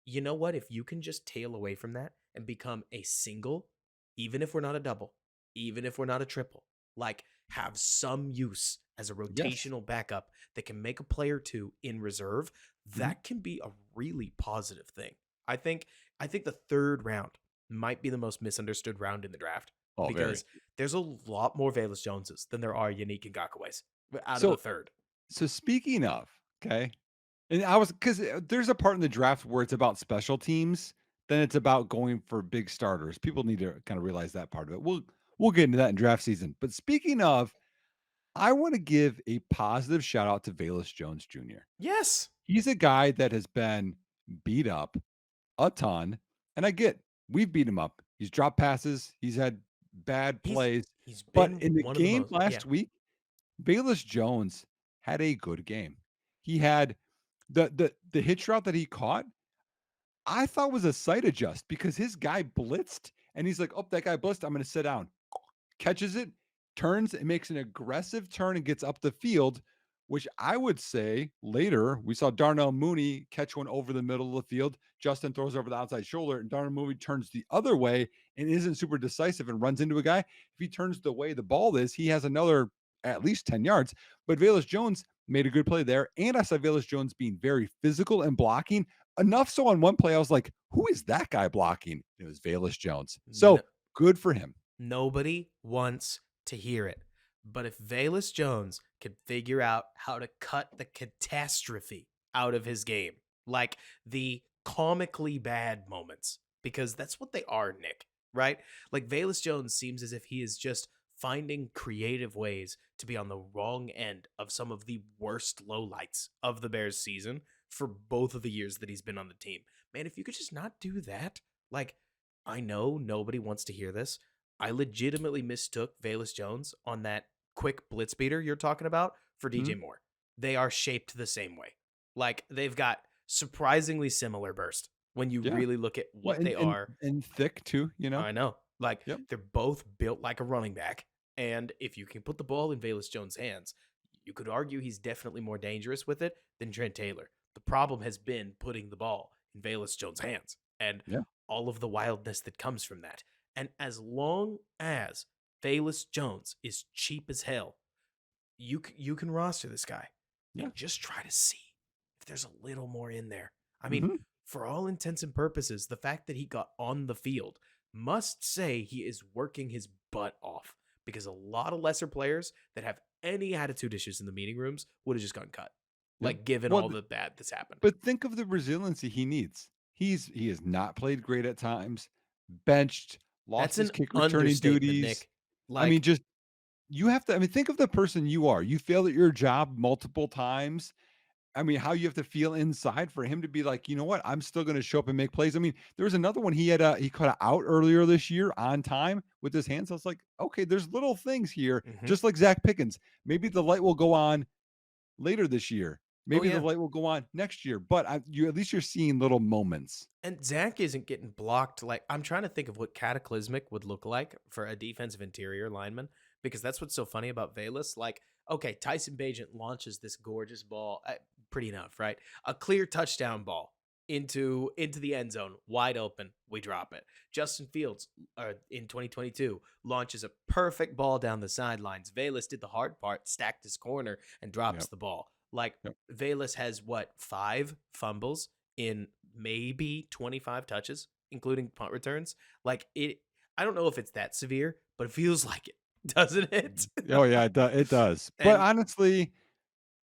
You know what? If you can just tail away from that and become a single, even if we're not a double, even if we're not a triple, like have some use as a Yes. rotational backup that can make a play or two in reserve, Mhm. that can be a really positive thing. I think I think the third round might be the most misunderstood round in the draft Oh, very. because there's a lot more Valus Joneses than there are Yannick Ngakoue's out of the So third. so speaking of, okay, and I was because there's a part in the draft where it's about special teams, then it's about going for big starters. People need to kind of realize that part of it. We'll get into that in draft season. But speaking of, I want to give a positive shout out to Valus Jones Jr. Yes. He's a guy that has been beat up a ton, and I get we've beat him up. He's dropped passes, he's had bad He's plays, he's but been in the one of the game most, yeah. last week, Bayless Jones had a good game. He had the hitch route that he caught, I thought was a sight adjust because his guy blitzed and he's like, "Oh, that guy blitzed. I'm going to sit down." Catches it, turns and makes an aggressive turn and gets up the field, which I would say later we saw Darnell Mooney catch one over the middle of the field. Justin throws over the outside shoulder, and Darnell Mooney turns the other way and isn't super decisive and runs into a guy. If he turns the way the ball is, he has another at least 10 yards. But Velus Jones made a good play there. And I saw Velus Jones being very physical and blocking. Enough so on one play, I was like, who is that guy blocking? It was Velus Jones. No, So good for him. nobody wants to hear it. But if Velus Jones could figure out how to cut the catastrophe out of his game, like the comically bad moments, because that's what they are, Nick, right? Like Velus Jones seems as if he is just finding creative ways to be on the wrong end of some of the worst lowlights of the Bears season for both of the years that he's been on the team. Man, if you could just not do that, like, I know nobody wants to hear this. I legitimately mistook Velus Jones on that quick blitz beater you're talking about for DJ Mhm. Moore. They are shaped the same way. Like they've got surprisingly similar burst when you Yeah. really look at Well, what they are. and thick too, you know? I know. Like Yep. they're both built like a running back. And if you can put the ball in Velus Jones' hands, you could argue he's definitely more dangerous with it than Trent Taylor. The problem has been putting the ball in Velus Jones' hands and Yeah. all of the wildness that comes from that. And as long as Velus Jones is cheap as hell, you can roster this guy Yeah. and just try to see if there's a little more in there. I mean, Mhm. for all intents and purposes, the fact that he got on the field must say he is working his butt off because a lot of lesser players that have any attitude issues in the meeting rooms would have just gotten cut. Yep. Like given Well, all the bad that's happened. but think of the resiliency he needs. He has not played great at times, benched, lost That's his an kick returning understatement, duties. Nick. I mean, Like, just you have to I mean, think of the person you are. You failed at your job multiple times. I mean, how you have to feel inside for him to be like, you know what? I'm still going to show up and make plays. I mean, there was another one he caught out earlier this year on time with his hands. I was like, okay, there's little things here, mhm. just like Zach Pickens. Maybe the light will go on later this year. Oh Maybe the yeah. light will go on next year. But you at least you're seeing little moments. And Zach isn't getting blocked. Like I'm trying to think of what cataclysmic would look like for a defensive interior lineman, because that's what's so funny about Valus. Like, okay, Tyson Bagent launches this gorgeous ball, pretty enough, right? A clear touchdown ball into the end zone, wide open. We drop it. Justin Fields, in 2022, launches a perfect ball down the sidelines. Valus did the hard part, stacked his corner, and drops Yep. the ball. Like Yep. Valus has what, 5 fumbles in maybe 25 touches, including punt returns. Like it, I don't know if it's that severe, but it feels like it, doesn't it? Oh yeah, it does. But And honestly,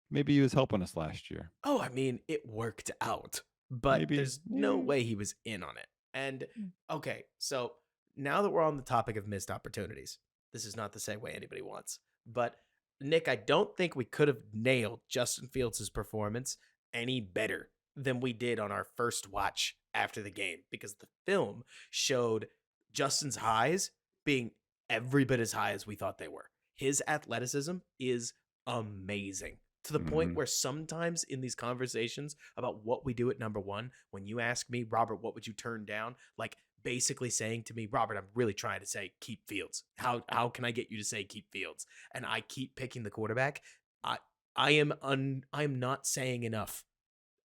maybe he was helping us last year. oh, I mean, it worked out, but Maybe. there's no way he was in on it. And okay, so now that we're on the topic of missed opportunities, this is not the segue anybody wants, but Nick, I don't think we could have nailed Justin Fields' performance any better than we did on our first watch after the game because the film showed Justin's highs being every bit as high as we thought they were. His athleticism is amazing to the point Mhm. where sometimes in these conversations about what we do at number one, when you ask me, Robert, what would you turn down? Like basically saying to me, Robert, I'm really trying to say keep Fields. How can I get you to say keep Fields? And I keep picking the quarterback. I I am not saying enough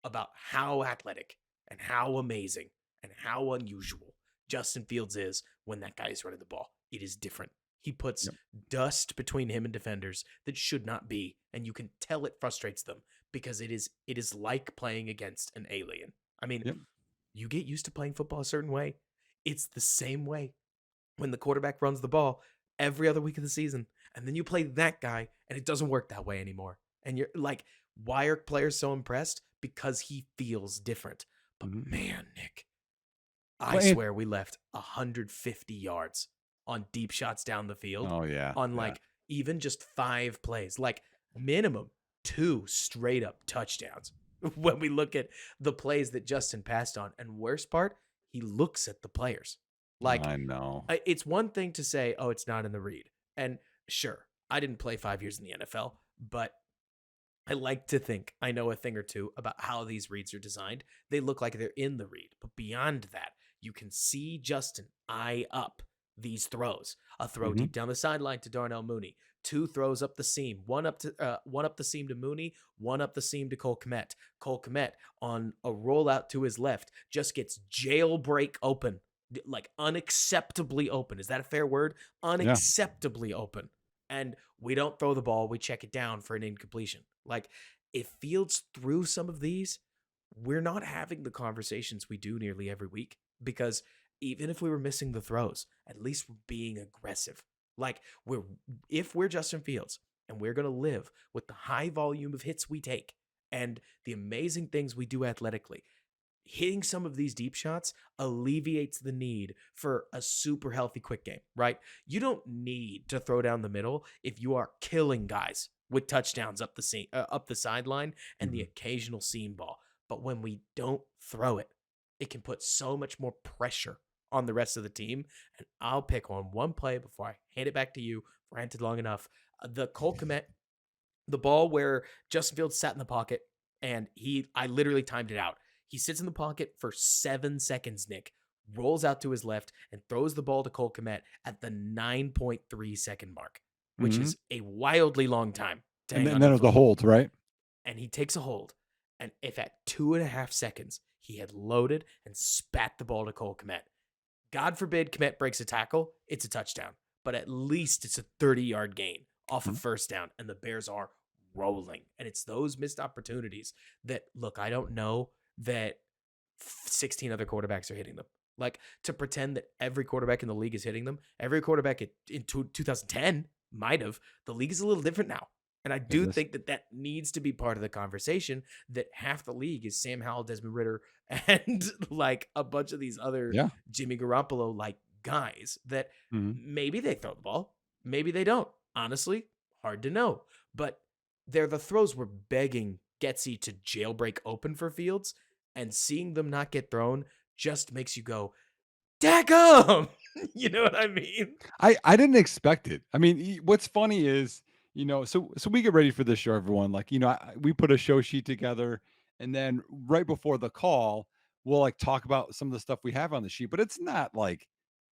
about how athletic and how amazing and how unusual Justin Fields is when that guy is running the ball. It is different. He puts Yep. dust between him and defenders that should not be, and you can tell it frustrates them because it is like playing against an alien. I mean, Yep. you get used to playing football a certain way. It's the same way when the quarterback runs the ball every other week of the season, and then you play that guy, and it doesn't work that way anymore. And you're like, why are players so impressed? Because he feels different. But Mhm. man, Nick, I Well, and swear we left 150 yards on deep shots down the field oh yeah, on yeah. like even just 5 plays, like minimum 2 straight up touchdowns. When we look at the plays that Justin passed on, and worst part, he looks at the players. Like I know. it's one thing to say, "Oh, it's not in the read," and sure, I didn't play 5 years in the NFL, but I like to think I know a thing or two about how these reads are designed. They look like they're in the read, but beyond that, you can see Justin eye up these throws. A throw Mhm. deep down the sideline to Darnell Mooney. Two throws up the seam. One up the seam to Mooney. One up the seam to Cole Kmet. Cole Kmet on a rollout to his left just gets jailbreak open, like unacceptably open. Is that a fair word? Yeah. Unacceptably open, and we don't throw the ball. We check it down for an incompletion. Like, if Fields threw some of these, we're not having the conversations we do nearly every week, because even if we were missing the throws, at least we're being aggressive. Like, if we're Justin Fields and we're going to live with the high volume of hits we take and the amazing things we do athletically, hitting some of these deep shots alleviates the need for a super healthy quick game, right? You don't need to throw down the middle if you are killing guys with touchdowns up the sideline and the Mhm. occasional seam ball. But when we don't throw it, it can put so much more pressure on the rest of the team. And I'll pick on one play before I hand it back to you. Ranted long enough. The Cole Kmet, the ball where Justin Fields sat in the pocket and I literally timed it out. He sits in the pocket for 7 seconds, Nick, rolls out to his left and throws the ball to Cole Kmet at the 9.3 second mark, which Mhm. is a wildly long time to And hang then onto then the it was the football. hold, right? And he takes a hold. And if at 2.5 seconds he had loaded and spat the ball to Cole Kmet, God forbid Kmet breaks a tackle, it's a touchdown. But at least it's a 30-yard gain off of Mhm. first down, and the Bears are rolling. And it's those missed opportunities that, look, I don't know that 16 other quarterbacks are hitting them. Like, to pretend that every quarterback in the league is hitting them, every quarterback in 2010 might have. The league is a little different now. And I It do is. think that that needs to be part of the conversation, that half the league is Sam Howell, Desmond Ritter, and like a bunch of these other Yeah. Jimmy Garoppolo like guys that Mhm. maybe they throw the ball, maybe they don't. Honestly, hard to know. But they're the throws we're begging Getsy to jailbreak open for Fields, and seeing them not get thrown just makes you go, "Daggum!" You know what I mean? I didn't expect it. I mean, what's funny is, so we get ready for this show, everyone. Like, we put a show sheet together, and then right before the call, we'll like talk about some of the stuff we have on the sheet, but it's not like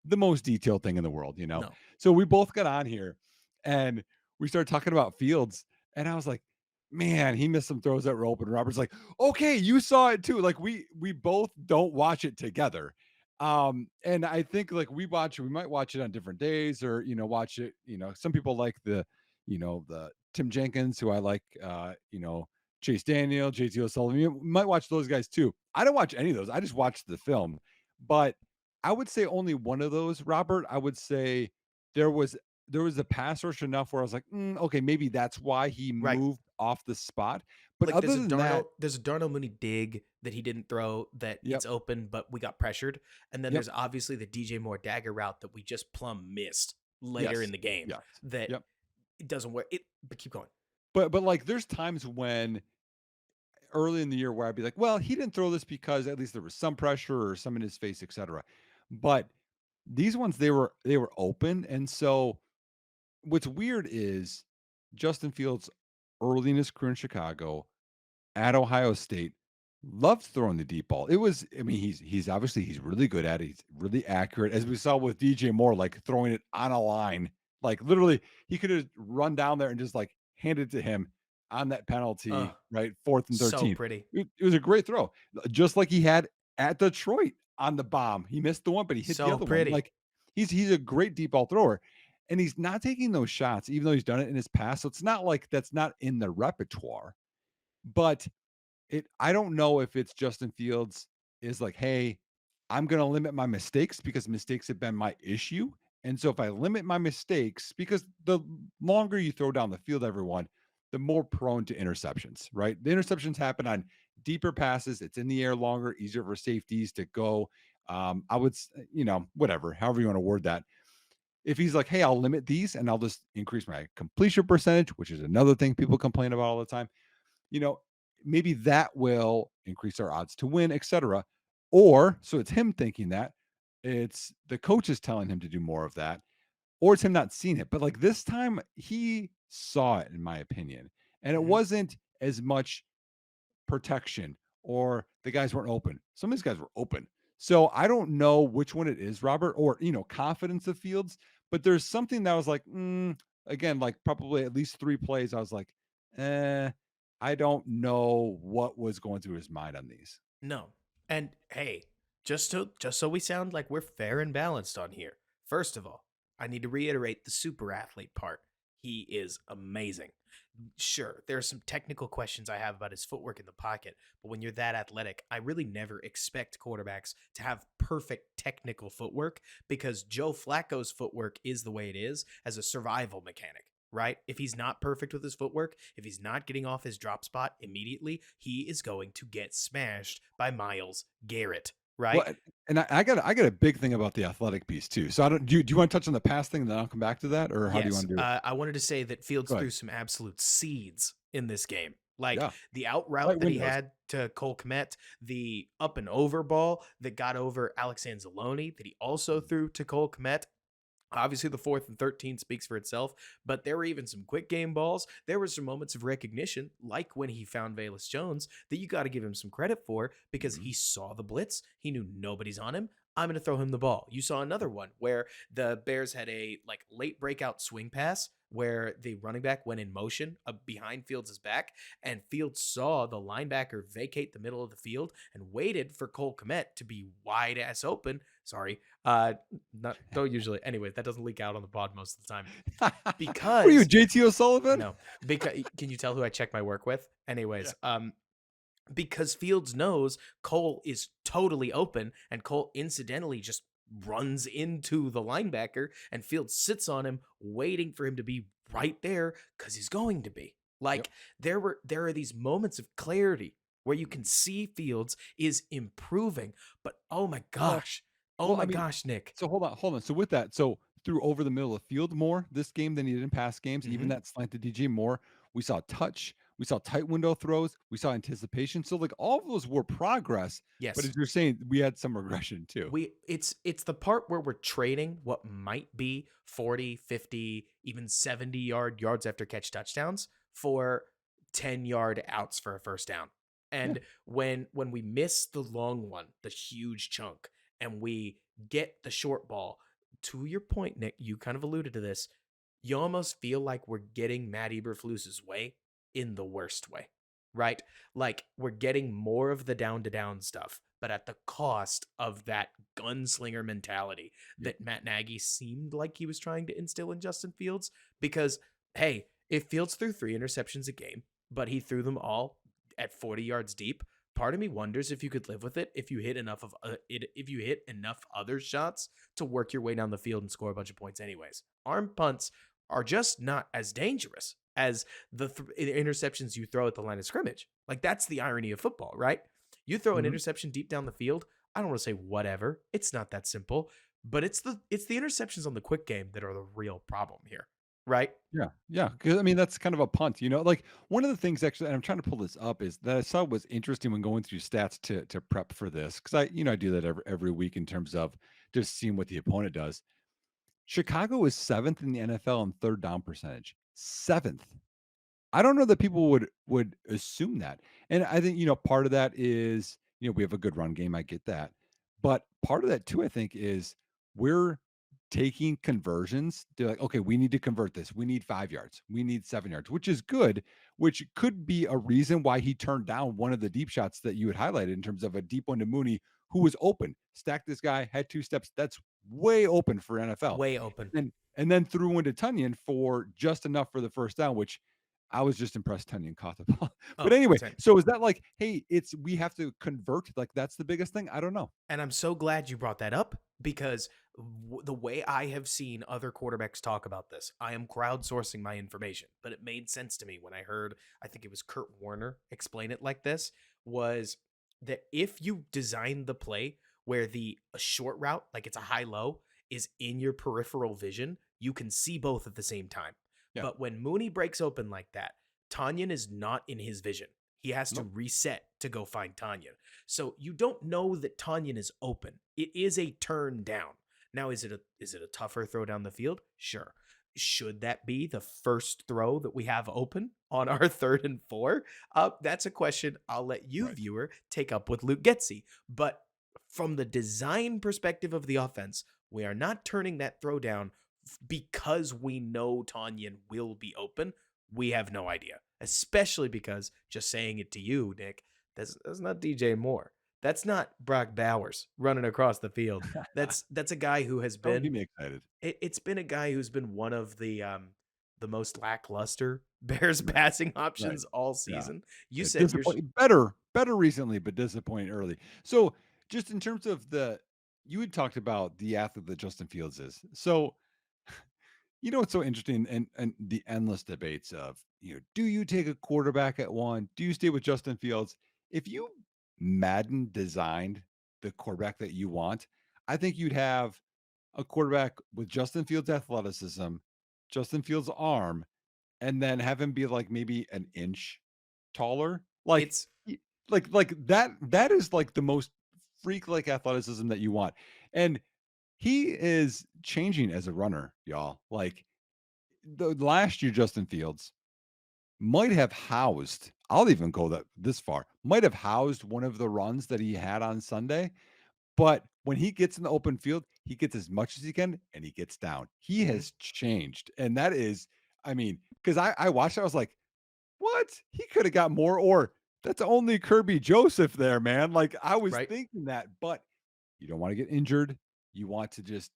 the most detailed thing in the world. No. So we both got on here, and we started talking about Fields, and I was like, man, he missed some throws that were open. Robert's like, okay, you saw it too. Like we both don't watch it together. And I think like we might watch it on different days or, watch it, some people like the Tim Jenkins, who I like, Chase Daniel, JT O'Sullivan. You might watch those guys too. I don't watch any of those. I just watch the film. But I would say only one of those, Robert. I would say there was there was a pass rush enough where I was like, okay, maybe that's why he Right. moved off the spot. But Like, other than that, There's a Darnell Mooney dig that he didn't throw, that yep, it's open, but we got pressured. And then yep, there's obviously the DJ Moore dagger route that we just plumb missed later in yes, the game, yes, that yep. it doesn't work. But keep going. But like there's times when early in the year where I'd be like, well, he didn't throw this because at least there was some pressure or some in his face, etc. But these ones they were open. And so what's weird is Justin Fields early in his career in Chicago at Ohio State loved throwing the deep ball. It was, I mean, he's obviously he's really good at it. He's really accurate, as we saw with DJ Moore, like throwing it on a line. Like literally, he could have run down there and just like handed it to him on that penalty, Oh, right? Fourth and so 13. pretty. It was a great throw, just like he had at Detroit on the bomb. He missed the one, but he hit the So other one. pretty. Like he's a great deep ball thrower. And he's not taking those shots, even though he's done it in his past. So it's not like that's not in the repertoire. But I don't know if it's Justin Fields is like, "Hey, I'm gonna limit my mistakes because mistakes have been my issue." And so if I limit my mistakes, because the longer you throw down the field, everyone, the more prone to interceptions, right? The interceptions happen on deeper passes. It's in the air longer, easier for safeties to go. I would, whatever, however you want to word that. If he's like, "Hey, I'll limit these and I'll just increase my completion percentage," which is another thing people complain about all the time, you know, maybe that will increase our odds to win, etc. Or so it's him thinking that it's the coach is telling him to do more of that, or it's him not seeing it. But like this time, he saw it, in my opinion, and it Mhm. wasn't as much protection or the guys weren't open. Some of these guys were open. So I don't know which one it is, Robert, or confidence of Fields, but there's something that was like, again, like probably at least 3 plays. I was like, I don't know what was going through his mind on these. No. And hey, just so we sound like we're fair and balanced on here. First of all, I need to reiterate the super athlete part. He is amazing. Sure, there are some technical questions I have about his footwork in the pocket, but when you're that athletic, I really never expect quarterbacks to have perfect technical footwork because Joe Flacco's footwork is the way it is as a survival mechanic, right? If he's not perfect with his footwork, if he's not getting off his drop spot immediately, he is going to get smashed by Miles Garrett, Well, right? and I got a big thing about the athletic piece too. So I don't do you want to touch on the pass thing, and then I'll come back to that, or how do you Yes, want to do it? I wanted to say that Fields Go ahead. threw some absolute seeds in this game. Like Yeah, the out route tight that he windows. had to Cole Kmet, the up and over ball that got over Alex Anzalone that he also threw to Cole Kmet. Obviously, the 4th and 13 speaks for itself, but there were even some quick game balls. There were some moments of recognition, like when he found Valus Jones, that you got to give him some credit for because Mhm. he saw the blitz. He knew nobody's on him. I'm going to throw him the ball. You saw another one where the Bears had a like late breakout swing pass where the running back went in motion behind Fields' back, and Fields saw the linebacker vacate the middle of the field and waited for Cole Kmet to be wide ass open. Sorry, not don't usually. Anyway, that doesn't leak out on the pod most of the time What are you, because JT O'Sullivan? no, because can you tell who I check my work with? Yeah. Anyways, because Fields knows Cole is totally open, and Cole incidentally just runs into the linebacker, and Fields sits on him, waiting for him to be right there because he's going to be. Yep. Like there are these moments of clarity where you can Mhm. see Fields is improving, but Well, oh well, I my mean, gosh, Nick. so hold on. So with that, so threw over the middle of the field more this game than he did in past games, even Hmm. that slanted DG more. We saw touch, we saw tight window throws, we saw anticipation. So like all of those were progress, but Yes, as you're saying, we had some regression too. it's the part where we're trading what might be 40, 50, even 70 yards after catch touchdowns for 10-yard outs for a first down. Yeah. And when we miss the long one, the huge chunk, and we get the short ball, to your point, Nick, you kind of alluded to this. You almost feel like we're getting Matt Eberflus's way in the worst way, right? Like we're getting more of the down to down stuff, but at the cost of that gunslinger mentality Yep. that Matt Nagy seemed like he was trying to instill in Justin Fields. Because, hey, if Fields threw 3 interceptions a game, but he threw them all at 40 yards deep, part of me wonders if you could live with it if you hit enough of it, if you hit enough other shots to work your way down the field and score a bunch of points anyways. Arm punts are just not as dangerous as the interceptions you throw at the line of scrimmage. Like that's the irony of football, right? You throw an Mhm. interception deep down the field. I don't want to say whatever. It's not that simple, but it's the interceptions on the quick game that are the real problem here, right? Yeah, yeah. Because I mean, that's kind of a punt, like one of the things actually, and I'm trying to pull this up, is that I saw was interesting when going through stats to prep for this, because I do that every week in terms of just seeing what the opponent does. Chicago is seventh in the NFL in third down percentage. Seventh. I don't know that people would assume that. And I think, part of that is, we have a good run game. I get that. But part of that too, I think, is we're taking conversions. They're like, okay, we need to convert this. We need 5 yards. We need 7 yards, which is good, which could be a reason why he turned down one of the deep shots that you had highlighted in terms of a deep one to Mooney, who was open. Stacked this guy, had 2 steps. That's way open for NFL. Way open. And then threw one to Tunyon for just enough for the first down, which I was just impressed Tunyon caught the ball. But Oh, anyway, same. so is that like, hey, we have to convert? Like that's the biggest thing? I don't know. And I'm so glad you brought that up because the way I have seen other quarterbacks talk about this, I am crowdsourcing my information, but it made sense to me when I heard, I think it was Kurt Warner explain it like this, was that if you design the play where the a short route, like it's a high low, is in your peripheral vision, you can see both at the same time. Yeah. But when Mooney breaks open like that, Tanyan is not in his vision. He has to Nope. reset to go find Tanyan. So you don't know that Tanyan is open. It is a turn down. Now, is it a tougher throw down the field? Sure. Should that be the first throw that we have open on our 3rd and 4? That's a question I'll let you, Right. viewer, take up with Luke Getzey. But from the design perspective of the offense, we are not turning that throw down because we know Tanyan will be open. We have no idea, especially because just saying it to you, Nick, that's not DJ Moore. That's not Brock Bowers running across the field. That's a guy who has Don't been get me excited. it's been a guy who's been one of the most lackluster Bears Right. passing Right. options all Yeah. season. You Yeah, said disappointing better recently, but disappointing early. So, just in terms of you had talked about the athlete that Justin Fields is. So, what's so interesting and the endless debates of, do you take a quarterback at 1? Do you stay with Justin Fields? If you Madden designed the quarterback that you want, I think you'd have a quarterback with Justin Fields' athleticism, Justin Fields' arm, and then have him be like maybe an inch taller. Like it's y- like that is like the most freak like athleticism that you want. And he is changing as a runner, y'all. Like the last year Justin Fields might have housed, I'll even go this far, might have housed one of the runs that he had on Sunday, but when he gets in the open field, he gets as much as he can and he gets down. He mhm, has changed. And that is, I mean, because I watched it, I was like, what? He could have got more, or that's only Kirby Joseph there, man. Like I was right. thinking that, but you don't want to get injured. You want to just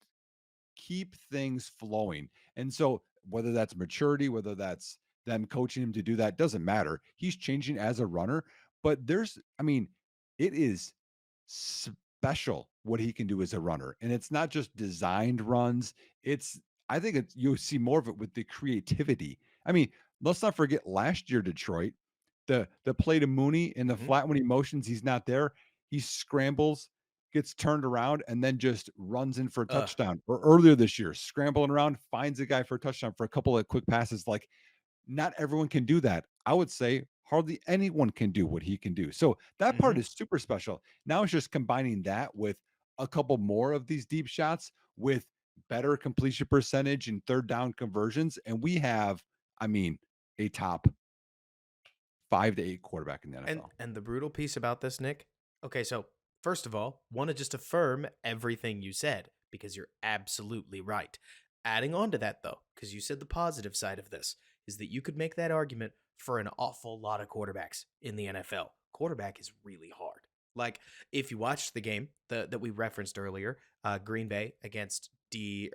keep things flowing. And so whether that's maturity, whether that's them coaching him to do that, doesn't matter. He's changing as a runner, but I mean, it is special what he can do as a runner. And it's not just designed runs. I think you'll see more of it with the creativity. I mean, let's not forget last year, Detroit, the play to Mooney in the Mhm. flat when he motions, he's not there. He scrambles, gets turned around, and then just runs in for a Uh, touchdown. Or earlier this year, scrambling around, finds a guy for a touchdown for a couple of quick passes. Like not everyone can do that. I would say hardly anyone can do what he can do. So that part mhm. is super special. Now it's just combining that with a couple more of these deep shots with better completion percentage and third down conversions. And we have, I mean, a top 5 to 8 quarterback in the And NFL. and the brutal piece about this, Nick. Okay, so first of all, want to just affirm everything you said because you're absolutely right. Adding on to that though, because you said the positive side of this is that you could make that argument for an awful lot of quarterbacks in the NFL. Quarterback is really hard. Like if you watched the game that we referenced earlier, Green Bay against the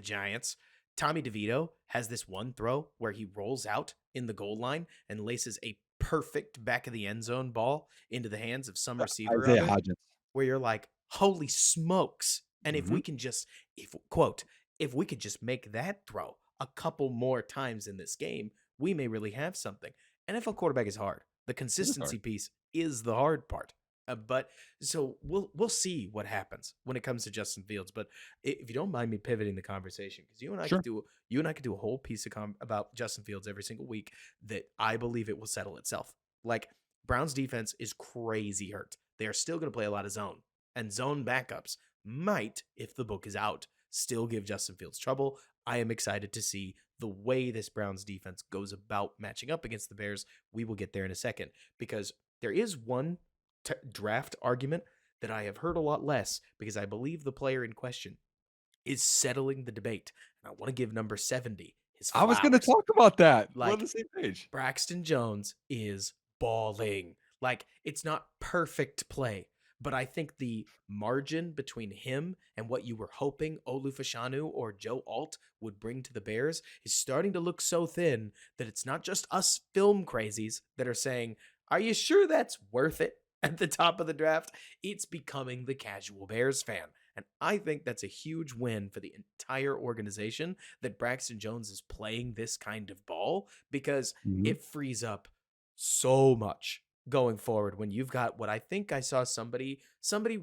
Giants, Tommy DeVito has this one throw where he rolls out in the goal line and laces a perfect back of the end zone ball into the hands of some receiver out Isaiah there Hodgins. where you're like, holy smokes. And if Mhm. we can just, if quote, if we could just make that throw a couple more times in this game, we may really have something. NFL quarterback is hard. The It is hard. consistency piece is the hard part. But so we'll see what happens when it comes to Justin Fields. But if you don't mind me pivoting the conversation, because Sure. you and I could do a whole piece about Justin Fields every single week that I believe it will settle itself. Like Browns defense is crazy hurt. They are still going to play a lot of zone, and zone backups might, if the book is out, still give Justin Fields trouble. I am excited to see the way this Browns defense goes about matching up against the Bears. We will get there in a second because there is one draft argument that I have heard a lot less because I believe the player in question is settling the debate. And I want to give number 70 his I was gonna flowers. talk about that. We're on Like the same page. Braxton Jones is balling. Like it's not perfect play, but I think the margin between him and what you were hoping Olu Fashanu or Joe Alt would bring to the Bears is starting to look so thin that it's not just us film crazies that are saying, "Are you sure that's worth it?" at the top of the draft. It's becoming the casual Bears fan. And I think that's a huge win for the entire organization that Braxton Jones is playing this kind of ball because Mhm. it frees up so much going forward when you've got what I think I saw somebody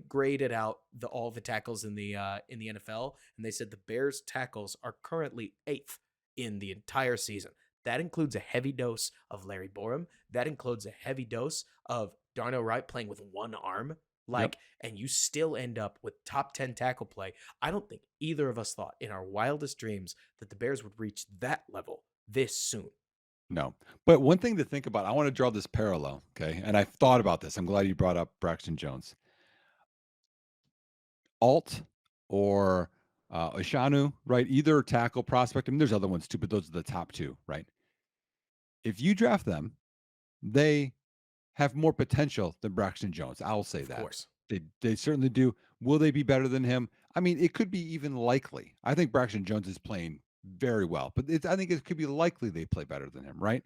graded out all the tackles in the NFL and they said the Bears tackles are currently 8th in the entire season. That includes a heavy dose of Larry Borum. That includes a heavy dose of Darnell Wright playing with one arm. Yep. And you still end up with top 10 tackle play. I don't think either of us thought in our wildest dreams that the Bears would reach that level this soon. No. But one thing to think about, I want to draw this parallel, okay? And I've thought about this. I'm glad you brought up Braxton Jones. Alt or Ishanu, right? Either tackle prospect. I mean, there's other ones too, but those are the top two, right? If you draft them, they have more potential than Braxton Jones. I'll say Of that. course. They certainly do. Will they be better than him? I mean, it could be even likely. I think Braxton Jones is playing very well, but I think it could be likely they play better than him, right?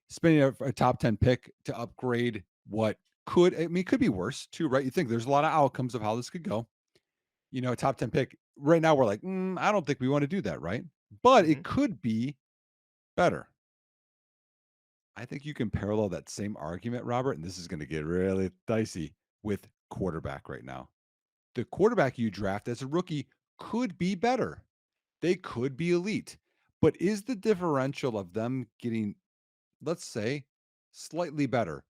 Spending a top 10 pick to upgrade what could, I mean, it could be worse too, right? You think there's a lot of outcomes of how this could go. A top 10 pick right now, we're like, I don't think we want to do that, right? But Hmm. it could be better. I think you can parallel that same argument, Robert, and this is going to get really dicey with quarterback right now. The quarterback you draft as a rookie could be better. They could be elite. But is the differential of them getting, let's say, slightly better,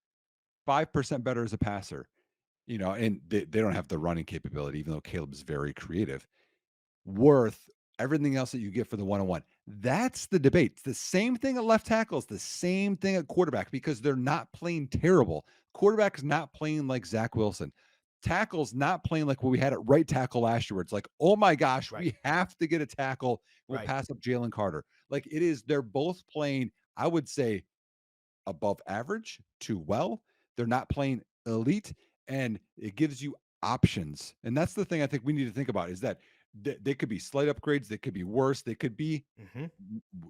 5% better as a passer, and they don't have the running capability, even though Caleb's very creative, worth everything else that you get for the one-on-one? That's the debate. It's the same thing at left tackle. It's the same thing at quarterback because they're not playing terrible. Quarterback's not playing like Zach Wilson. Tackle's not playing like what we had at right tackle last year. Where it's like, oh my gosh, Right. we have to get a tackle. We'll Right. pass up Jalen Carter. Like it is, they're both playing, I would say, above average to well. They're not playing elite, and it gives you options. And that's the thing I think we need to think about is that they could be slight upgrades, they could be worse, they could be Hmm.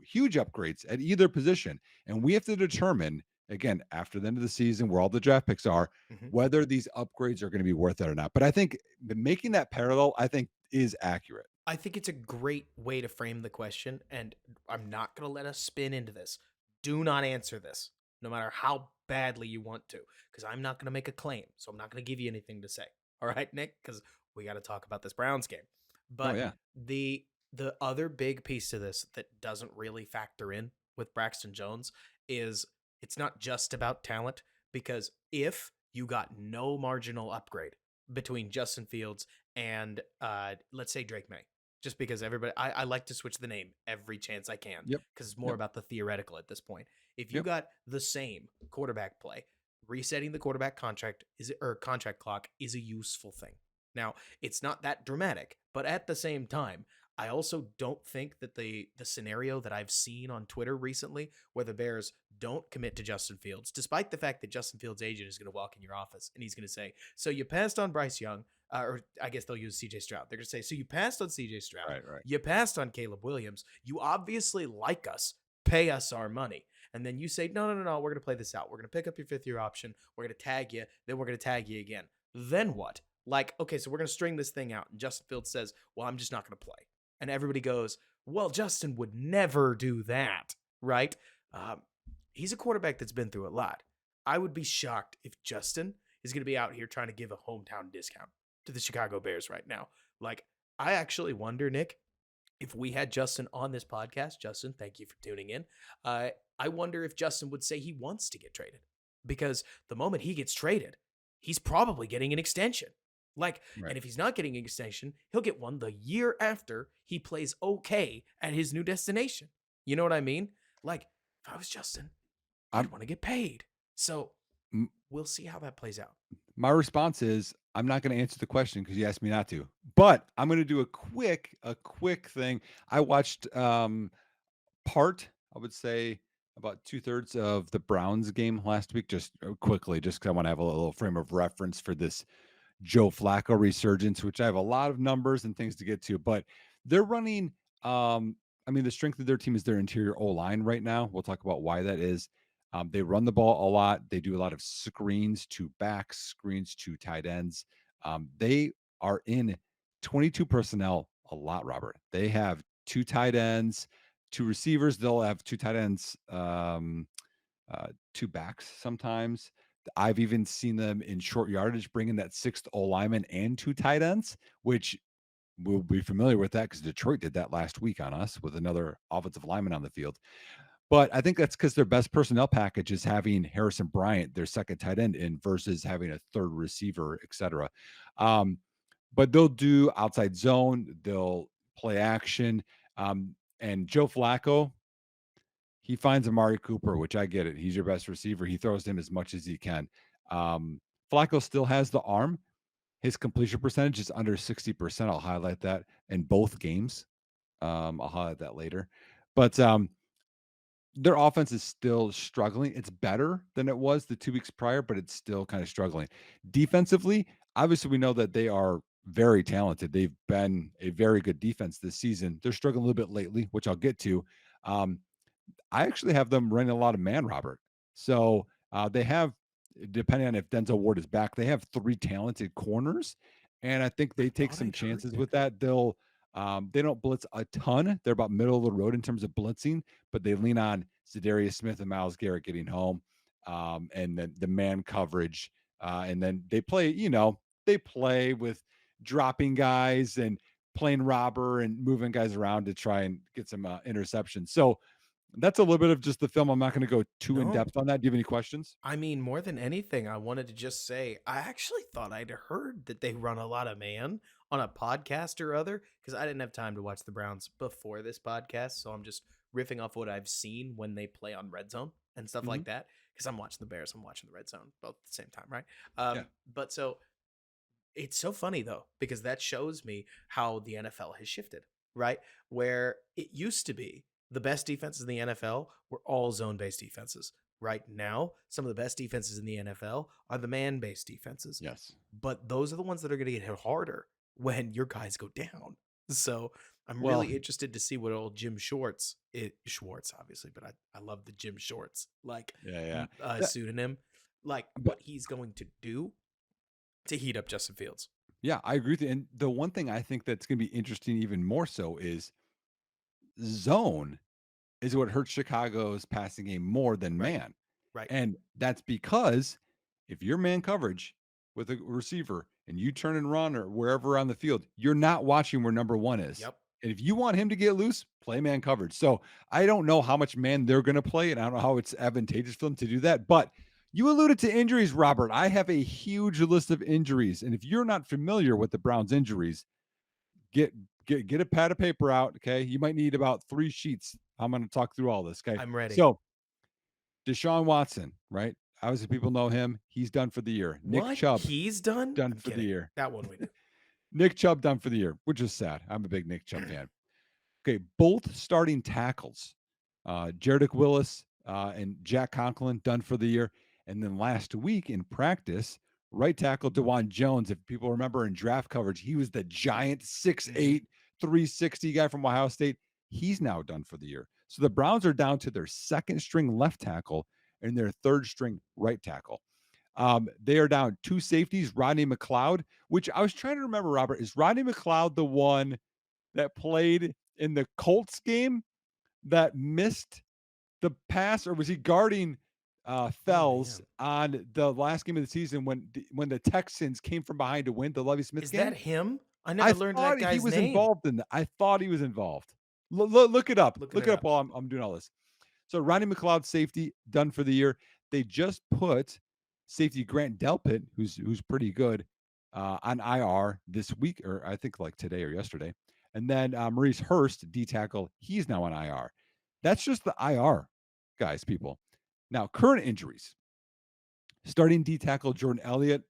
huge upgrades at either position. And we have to determine, again, after the end of the season, where all the draft picks are, Hmm. whether these upgrades are going to be worth it or not. But I think making that parallel, I think, is accurate. I think it's a great way to frame the question, and I'm not going to let us spin into this. Do not answer this, no matter how badly you want to, because I'm not going to make a claim. So I'm not going to give you anything to say. All right, Nick, because we got to talk about this Browns game. Oh But yeah. the other big piece to this that doesn't really factor in with Braxton Jones is it's not just about talent, because if you got no marginal upgrade between Justin Fields and let's say Drake May, just because I like to switch the name every chance I can Yep. because it's more Yep. about the theoretical at this point. If you Yep. got the same quarterback play, resetting the quarterback contract is or contract clock is a useful thing. Now, it's not that dramatic, but at the same time, I also don't think that the scenario that I've seen on Twitter recently where the Bears don't commit to Justin Fields, despite the fact that Justin Fields' agent is going to walk in your office and he's going to say, "So you passed on Bryce Young, or I guess they'll use CJ Stroud. They're going to say, "So you passed on CJ Stroud. Right. Right. You passed on Caleb Williams. You obviously like us. Pay us our money." And then you say, "No, no, no, no. We're going to play this out. We're going to pick up your fifth year option. We're going to tag you. Then we're going to tag you again." Then what? Like, okay, so we're going to string this thing out. And Justin Fields says, "Well, I'm just not going to play." And everybody goes, "Well, Justin would never do that." Right? Um, he's a quarterback that's been through a lot. I would be shocked if Justin is going to be out here trying to give a hometown discount to the Chicago Bears right now. Like, I actually wonder, Nick, if we had Justin on this podcast, Justin, thank you for tuning in. I wonder if Justin would say he wants to get traded because the moment he gets traded, he's probably getting an extension. Like, Right. and if he's not getting an extension, he'll get one the year after he plays okay at his new destination. You know what I mean? Like, if I was Justin, I'd I'm want to get paid. So m- we'll see how that plays out. my response is I'm not going to answer the question because you asked me not to. But I'm going to do a quick thing. I watched part, I would say about 2/3 of the Browns game last week, just quickly, just because I want to have a little frame of reference for this Joe Flacco resurgence, which I have a lot of numbers and things to get to, but they're running. I mean, the strength of their team is their interior O line right now. We'll talk about why that is. They run the ball a lot. They do a lot of screens to backs, screens to tight ends. They are in 22 personnel a lot, Robert. They have two tight ends, two receivers. They'll have two tight ends, two backs sometimes. I've even seen them in short yardage bringing that sixth O lineman and two tight ends, which we'll be familiar with that because Detroit did that last week on us with another offensive lineman on the field. But I think that's because their best personnel package is having Harrison Bryant, their second tight end, in versus having a third receiver, et cetera. Um, but they'll do outside zone, they'll play action. And Joe Flacco, he finds Amari Cooper, which I get it. He's your best receiver. He throws to him as much as he can. Um, Flacco still has the arm. His completion percentage is under 60%. I'll highlight that in both games. I'll highlight that later. But their offense is still struggling. It's better than it was the 2 weeks prior, but it's still kind of struggling. Defensively, obviously, we know that they are very talented. They've been a very good defense this season. They're struggling a little bit lately, which I'll get to. Um, I actually have them running a lot of man, Robert. So they have, depending on if Denzel Ward is back, they have 3 talented corners, and I think I they take thought some I'd heard chances with that. that. They don't blitz a ton. They're about middle of the road in terms of blitzing, but they lean on Zadarius Smith and Miles Garrett getting home, and then the man coverage, and then they play. They play with dropping guys and playing robber and moving guys around to try and get some interceptions. So that's a little bit of just the film. I'm not going to go too in No, depth on that. Do you have any questions? I mean, more than anything, I wanted to just say I actually thought I'd heard that they run a lot of man on a podcast or other because I didn't have time to watch the Browns before this podcast. So I'm just riffing off what I've seen when they play on Red Zone and stuff Mhm. like that because I'm watching the Bears, I'm watching the Red Zone both at the same time, right? Yeah. But so it's so funny though, because that shows me how the NFL has shifted, right? Where it used to be the best defenses in the NFL were all zone based defenses. Right now, some of the best defenses in the NFL are the man based defenses. Yes. But those are the ones that are going to get hit harder when your guys go down. So I'm Well, really interested to see what old Jim Schwartz, obviously, but I love the Jim Shorts, like yeah, yeah. That- pseudonym, like but what he's going to do to heat up Justin Fields. yeah, I agree with you. And the one thing I think that's going to be interesting even more so is zone is what hurts Chicago's passing game more than Right. man. Right. And that's because if you're man coverage with a receiver and you turn and run or wherever on the field, you're not watching where number 1 is. Yep. And if you want him to get loose, play man coverage. So I don't know how much man they're going to play, and I don't know how it's advantageous for them to do that. But you alluded to injuries, Robert. I have a huge list of injuries. And if you're not familiar with the Browns' injuries, get get a pad of paper out. Okay. You might need about 3 sheets. I'm going to talk through all this. Okay. I'm ready. So Deshaun Watson, right? Obviously, people know him. He's done for the year. Nick What? Chubb, He's done? done I'm for the kidding. year. That one we knew. Nick Chubb, done for the year, which is sad. I'm a big Nick Chubb fan. Okay, both starting tackles, Jaredick Willis and Jack Conklin, done for the year. And then last week in practice, right tackle Dewan Jones, if people remember in draft coverage, he was the giant 6'8", 360 guy from Ohio State. He's now done for the year. So the Browns are down to their second string left tackle and their third string right tackle. They are down 2 safeties, Rodney McLeod, which I was trying to remember, Robert. Is Rodney McLeod the one that played in the Colts game that missed the pass, or was he guarding Oh Fells man. on the last game of the season when the Texans came from behind to win the Lovie Smith Is that game? him? I I never learned thought that he guy's was name. involved in that. I thought he was involved. Look it up. Looking Look it it up up. while I'm doing all this. So Ronnie McLeod, safety, done for the year. They just put safety Grant Delpit, who's pretty good, on IR this week, or I think like today or yesterday. And then Maurice Hurst, D tackle, he's now on IR. That's just the IR guys, people. Now, current injuries. Starting D tackle Jordan Elliott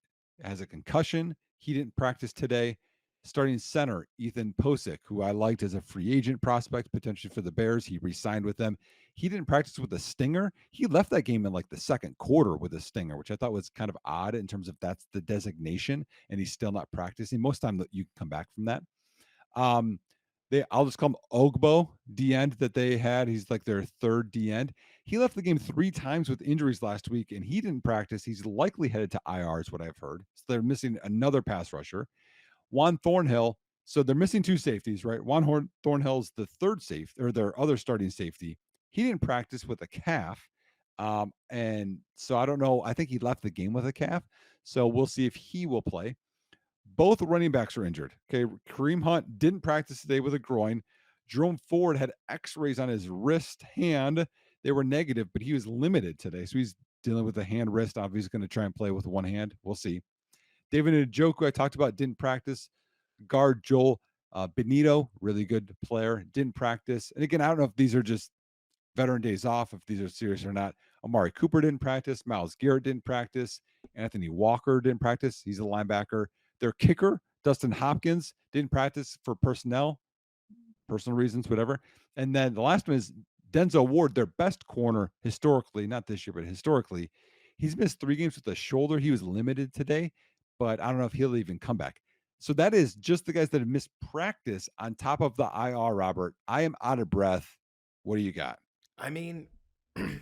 has a concussion. He didn't practice today. Starting center Ethan Posick, who I liked as a free agent prospect potentially for the Bears. He re-signed with them. He didn't practice with a stinger. He left that game in like the second quarter with a stinger, which I thought was kind of odd in terms of that's the designation, and he's still not practicing. Most time that you come back from that. Um, I'll just call him Ogbo, D end that they had. He's like their third D end. He left the game 3 times with injuries last week, and he didn't practice. He's likely headed to IR, is what I've heard. So they're missing another pass rusher. Juan Thornhill. So they're missing 2 safeties, right? Thornhill's the third safe or their other starting safety. He didn't practice with a calf. And so I don't know. I think he left the game with a calf. So we'll see if he will play. Both running backs are injured. Okay. Kareem Hunt didn't practice today with a groin. Jerome Ford had x rays on his wrist, hand. they were negative, but he was limited today. So he's dealing with a hand wrist. Obviously, he's going to try and play with one hand. We'll see. David Njoku, I talked about, didn't practice. Guard Joel Benito, really good player, didn't practice. And again, I don't know if these are just veteran days off, if these are serious or not. Amari Cooper didn't practice. Miles Garrett didn't practice. Anthony Walker didn't practice. He's a linebacker. Their kicker, Dustin Hopkins, didn't practice for personal reasons, whatever. And then the last one is Denzel Ward, their best corner historically, not this year, but historically. He's missed 3 games with a shoulder. He was limited today, but I don't know if he'll even come back. So that is just the guys that have missed practice on top of the IR, Robert. I am out of breath. What do you got? I mean, the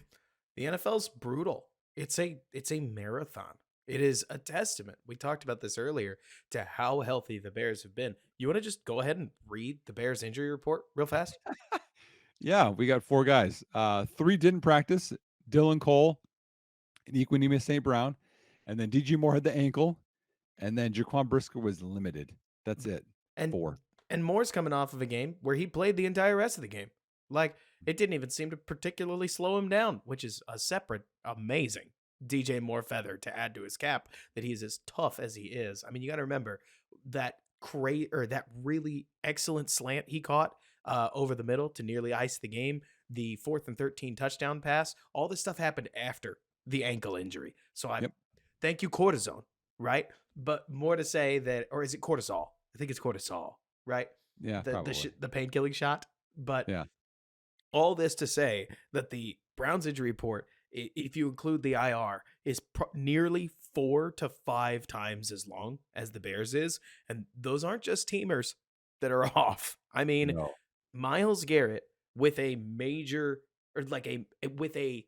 NFL's brutal. It's a marathon. It is a testament. We talked about this earlier to how healthy the Bears have been. You want to just go ahead and read the Bears injury report real fast? Yeah, we got 4 guys. 3 didn't practice. Dylan Cole and Equinemius St. Brown. And then DJ Moore had the ankle. And then Jaquan Brisker was limited. That's it. And 4. and Moore's coming off of a game where he played the entire rest of the game. Like, it didn't even seem to particularly slow him down, which is a separate amazing DJ Moore feather to add to his cap, that he's as tough as he is. I mean, you got to remember that that really excellent slant he caught over the middle to nearly ice the game, the 4th and 13 touchdown pass. All this stuff happened after the ankle injury. So I Yep. thank you, cortisone, right? But more to say that, or is it cortisol? I think it's cortisol, right? Yeah, probably. The pain killing shot. But Yeah. all this to say that the Browns injury report, if you include the IR, is nearly 4 to 5 times as long as the Bears is, and those aren't just teamers that are off. I mean, No. Miles Garrett with a major, or like with a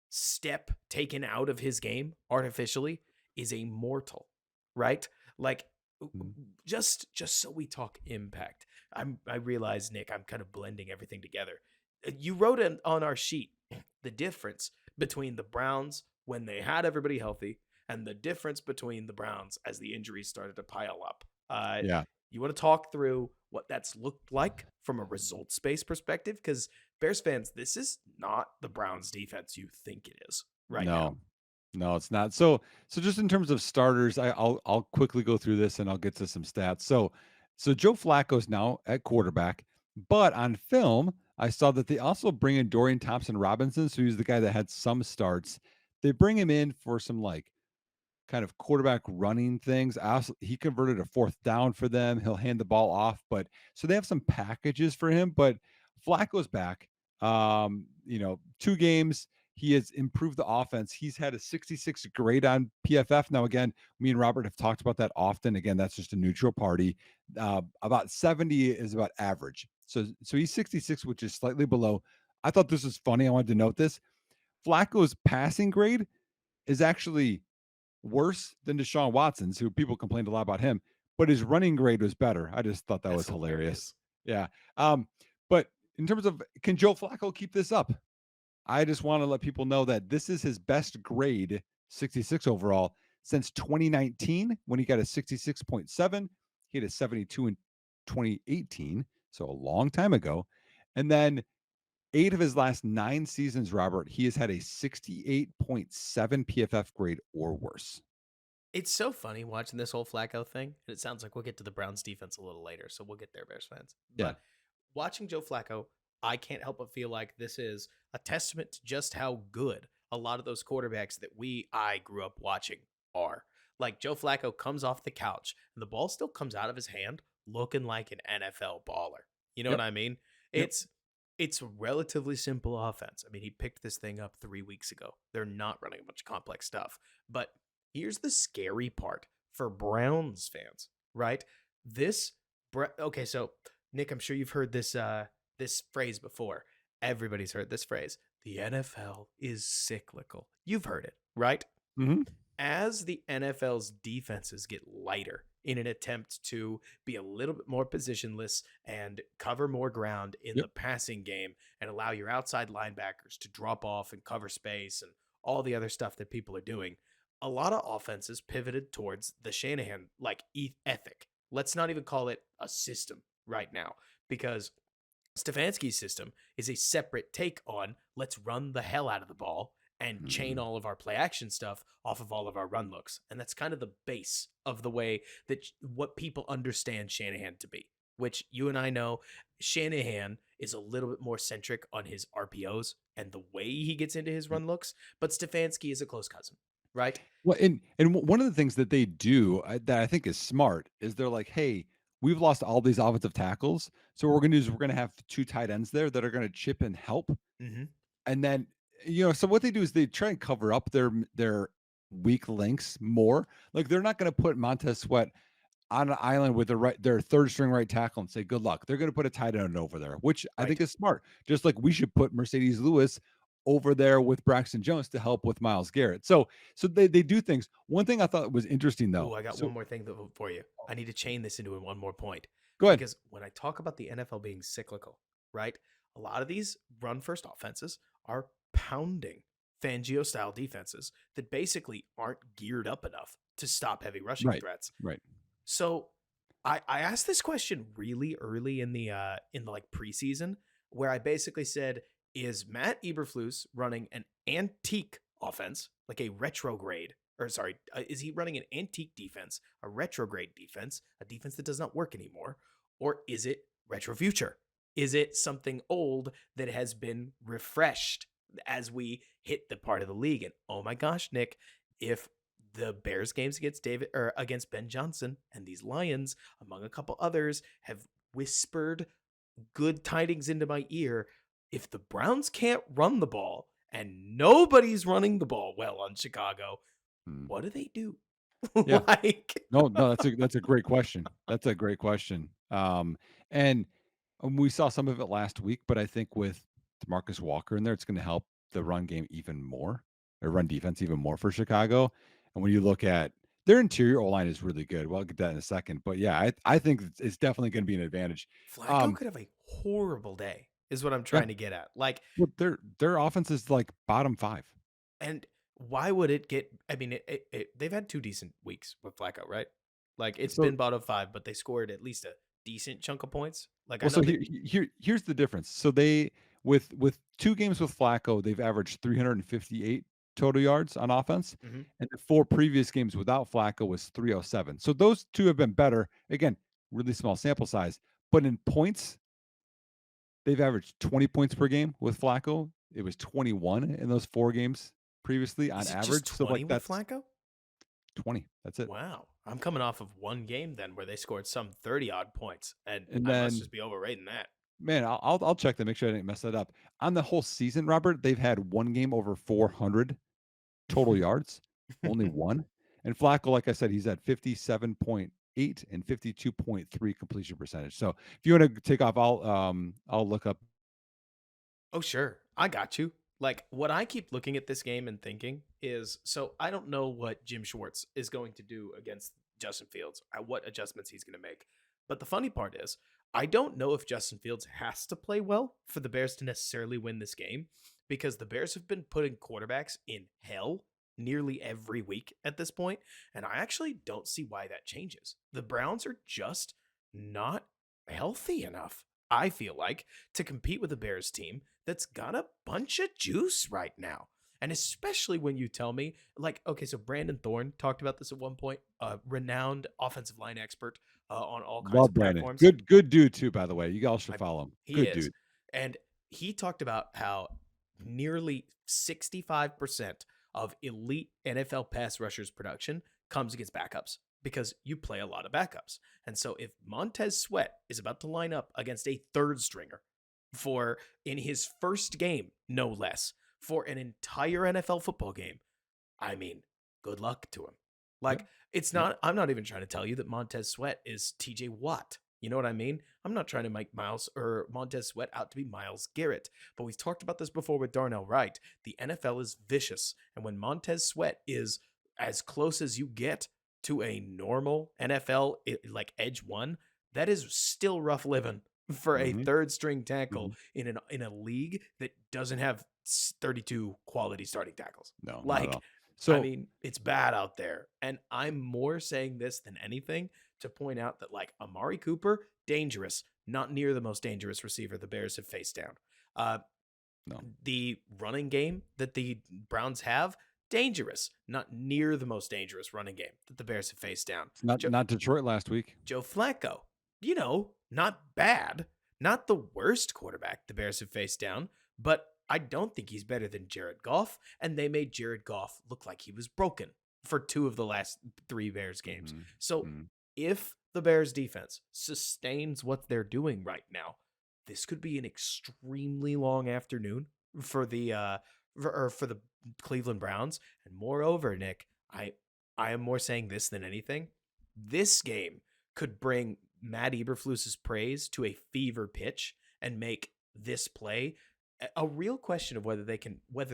step taken out of his game artificially, is a mortal, right? Like, Mhm. just so we talk impact. I realize, Nick, I'm kind of blending everything together. You wrote on our sheet the difference between the Browns when they had everybody healthy and the difference between the Browns as the injuries started to pile up. Yeah. You want to talk through what that's looked like from a results-based perspective? Because Bears fans, this is not the Browns defense you think it is right now. No. No, it's not. So just in terms of starters, I'll quickly go through this and I'll get to some stats. So Joe Flacco's now at quarterback, but on film, I saw that they also bring in Dorian Thompson Robinson. So he's the guy that had some starts. They bring him in for some like kind of quarterback running things. He converted a 4th down for them. He'll hand the ball off, but so they have some packages for him. But Flacco's back. 2 games. He has improved the offense. He's had a 66 grade on PFF. Now, again, me and Robert have talked about that often. Again, that's just a neutral party. About 70 is about average. So he's 66, which is slightly below. I thought this was funny. I wanted to note this. Flacco's passing grade is actually worse than Deshaun Watson's, who people complained a lot about him, but his running grade was better. I just thought that That's was hilarious. hilarious. Yeah. But in terms of, can Joe Flacco keep this up? I just want to let people know that this is his best grade, 66 overall, since 2019 when he got a 66.7. He had a 72 in 2018, so a long time ago. And then 8 of his last 9 seasons, Robert, he has had a 68.7 PFF grade or worse. It's so funny watching this whole Flacco thing, and it sounds like we'll get to the Browns defense a little later, so we'll get there, Bears fans. Yeah. But watching Joe Flacco, I can't help but feel like this is a testament to just how good a lot of those quarterbacks that I grew up watching are. Like, Joe Flacco comes off the couch, and the ball still comes out of his hand looking like an NFL baller. You know Yep. what I mean? Yep. It's a relatively simple offense. I mean, he picked this thing up 3 weeks ago. They're not running a bunch of complex stuff. But here's the scary part for Browns fans, right? Okay, so Nick, I'm sure you've heard this phrase before. Everybody's heard this phrase. The NFL is cyclical. You've heard it, right? Mm-hmm. As the NFL's defenses get lighter in an attempt to be a little bit more positionless and cover more ground in the passing game and allow your outside linebackers to drop off and cover space and all the other stuff that people are doing, a lot of offenses pivoted towards the Shanahan ethic. Let's not even call it a system right now, because Stefanski's system is a separate take on let's run the hell out of the ball and chain Mhm. all of our play action stuff off of all of our run looks. And that's kind of the base of the way that what people understand Shanahan to be, which you and I know Shanahan is a little bit more centric on his RPOs and the way he gets into his Yep. run looks, but Stefanski is a close cousin, right? Well, one of the things that they do, that I think is smart is they're like, "Hey, we've lost all these offensive tackles, so what we're gonna do is we're gonna have 2 tight ends there that are gonna chip and help." Mm-hmm. And then, so what they do is they try and cover up their weak links more. Like, they're not gonna put Montez Sweat on an island with their 3rd string right tackle and say, "Good luck." They're gonna put a tight end over there, which I Right. think is smart. Just like we should put Mercedes Lewis over there with Braxton Jones to help with Myles Garrett. So they do things. One thing I thought was interesting Oh, though. I got So one more thing for you. I need to chain this into one more point go ahead. because when I talk about the NFL being cyclical, right? A lot of these run first offenses are pounding Fangio style defenses that basically aren't geared up enough to stop heavy rushing Right. threats. Right. So I asked this question really early in the like preseason where I basically said, is Matt Eberflus running an antique offense, like a retrograde, or sorry, is he running an antique defense, a retrograde defense, a defense that does not work anymore, or is it retro future? Is it something old that has been refreshed as we hit the part of the league? And oh my gosh, Nick, if the Bears games against David or against Ben Johnson and these Lions, among a couple others, have whispered good tidings into my ear. If the Browns can't run the ball and nobody's running the ball well on Chicago, Hmm. what do they do? Yeah. like, No, no, that's a great question. That's a great question. And we saw some of it last week, but I think with Demarcus Walker in there, it's going to help the run game even more, or run defense even more for Chicago. And when you look at their interior O line is really good. Well, I'll get that in a second. But yeah, I think it's definitely going to be an advantage. Flacco Um, could have a horrible day, is what I'm yeah, trying to get at. Like, well, their offense is like bottom 5. and why would it get? I mean, they've had 2 decent weeks with Flacco, right? Like, it's So been bottom 5, but they scored at least a decent chunk of points. Like, I Well, know so that. here's the difference. So they with 2 games with Flacco, they've averaged 358 total yards on offense, Mhm. and the 4 previous games without Flacco was 307. So those 2 have been better. Again, really small sample size, but in points, they've averaged 20 points per game with Flacco. It was 21 in those 4 games previously on Is it just average. So, 20 like, with that's Flacco? 20. That's it. Wow. I'm coming off of one game then where they scored some 30 odd points, and And I must then just be overrating that. Man, I'll check to make sure I didn't mess that up. On the whole season, Robert, they've had 1 game over 400 total yards, only 1. And Flacco, like I said, he's at 57.8 and 52.3 completion percentage. So if you want to take off, I'll look up. Oh, sure. I got you. Like, what I keep looking at this game and thinking is so I don't know what Jim Schwartz is going to do against Justin Fields, what adjustments he's going to make. But the funny part is, I don't know if Justin Fields has to play well for the Bears to necessarily win this game because the Bears have been putting quarterbacks in hell nearly every week at this point, and I actually don't see why that changes. The Browns are just not healthy enough, I feel like, to compete with the Bears team that's got a bunch of juice right now. And especially when you tell me, like, okay, so Brandon Thorne talked about this at one point, a renowned offensive line expert on all kinds Love of Brandon. platforms. Good dude too, by the way. You all should I, follow him. he Good is. dude. And he talked about how nearly 65% of elite NFL pass rushers production comes against backups because you play a lot of backups. And so if Montez Sweat is about to line up against a third stringer for in his first game, no less, for an entire NFL football game, I mean, good luck to him. Yeah. Like, it's Yeah. not, I'm not even trying to tell you that Montez Sweat is TJ Watt. You know what I mean? I'm not trying to make Miles or Montez Sweat out to be Miles Garrett, but we've talked about this before with Darnell Wright. The NFL is vicious. And when Montez Sweat is as close as you get to a normal NFL, like edge one, that is still rough living for a Mhm. third string tackle Mhm. in a league that doesn't have 32 quality starting tackles. No, not at Like, all. I So mean, it's bad out there. And I'm more saying this than anything to point out that, like, Amari Cooper, dangerous. not near the most dangerous receiver the Bears have faced down. Uh, No, the running game that the Browns have, dangerous, not near the most dangerous running game that the Bears have faced down. it's not Detroit last week. Joe Flacco, not bad, not the worst quarterback the Bears have faced down, but I don't think he's better than Jared Goff, and they made Jared Goff look like he was broken for 2 of the last 3 Bears games. Mhm, So mhm. if the Bears defense sustains what they're doing right now, this could be an extremely long afternoon for the Cleveland Browns. And moreover, Nick, I am more saying this than anything. This game could bring Matt Eberflus's praise to a fever pitch and make this play a real question of whether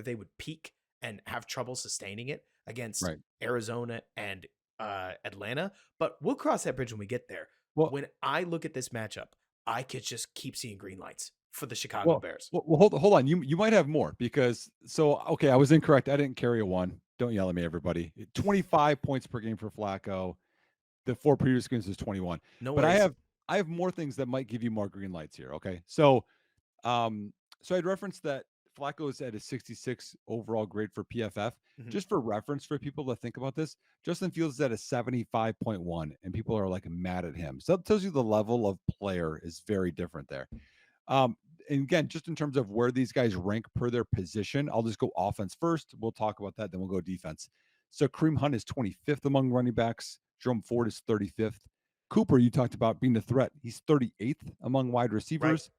they would peak and have trouble sustaining it against Right. Arizona and Atlanta. But we'll cross that bridge when we get there. Well, When I look at this matchup, I could just keep seeing green lights for the Chicago well, Bears. hold on. You might have more because okay, I was incorrect. I didn't carry a 1. Don't yell at me, everybody. 25 points per game for Flacco. The 4 previous games was 21. No But worries. I have more things that might give you more green lights here. Okay, um, so I'd referenced that Flacco is at a 66 overall grade for PFF. Mhm. Just for reference for people to think about this, Justin Fields is at a 75.1, and people are like mad at him. So that tells you the level of player is very different there. Um, and again, just in terms of where these guys rank per their position, I'll just go offense first. We'll talk about that, then we'll go defense. So Kareem Hunt is 25th among running backs. Jerome Ford is 35th. Cooper, you talked about being a threat. He's 38th among wide Right. receivers.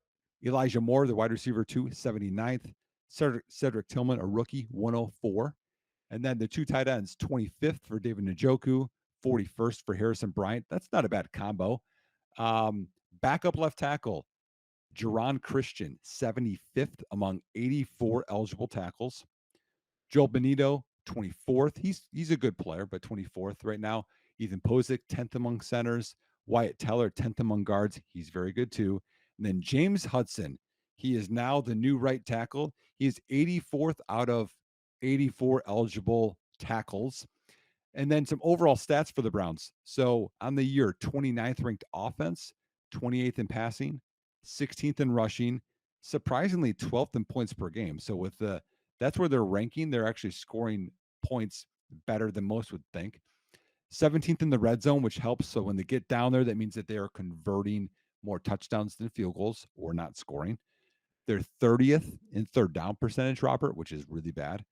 Elijah Moore, the wide receiver, 79th. Cedric Tillman, a rookie, 104. And then the 2 tight ends, 25th for David Njoku, 41st for Harrison Bryant. That's not a bad combo. Backup left tackle, Jerron Christian, 75th among 84 eligible tackles. Joel Benito, 24th. He's a good player, but 24th right now. Ethan Posick, 10th among centers. Wyatt Teller, 10th among guards. He's very good too. And then James Hudson, he is now the new right tackle. He is 84th out of 84 eligible tackles. And then some overall stats for the Browns. So on the year, 29th ranked offense, 28th in passing, 16th in rushing, surprisingly 12th in points per game. So that's where they're ranking. They're actually scoring points better than most would think. 17th in the red zone, which helps. So when they get down there, that means that they are converting more touchdowns than field goals or not scoring. They're 30th in third down percentage, Robert, which is really bad.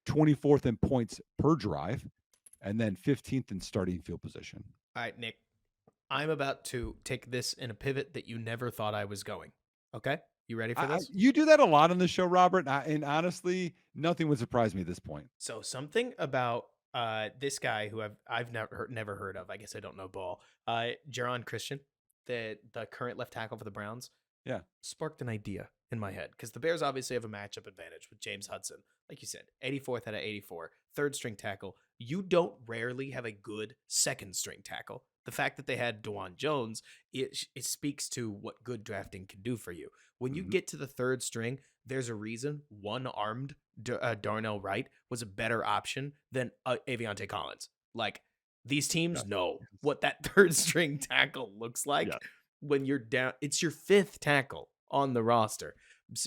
24th in points per drive, and then 15th in starting field position. All right, Nick. I'm about to take this in a pivot that you never thought I was going. Okay? You ready for this? You do that a lot on the show, Robert, and honestly, nothing would surprise me at this point. So something about this guy who I've never heard of. I guess I don't know ball. Jerron Christian, the current left tackle for the Browns, Yeah. sparked an idea in my head because the Bears obviously have a matchup advantage with James Hudson. Like you said, 84th out of 84, third string tackle. You don't rarely have a good second string tackle. The fact that they had DeJuan Jones, it speaks to what good drafting can do for you. When you Mhm. get to the third string, there's a reason one-armed Darnell Wright was a better option than Aviante Collins. Like, these teams Yes. know Yes. what that third string tackle looks like Yes. when you're down. It's your fifth tackle on the roster.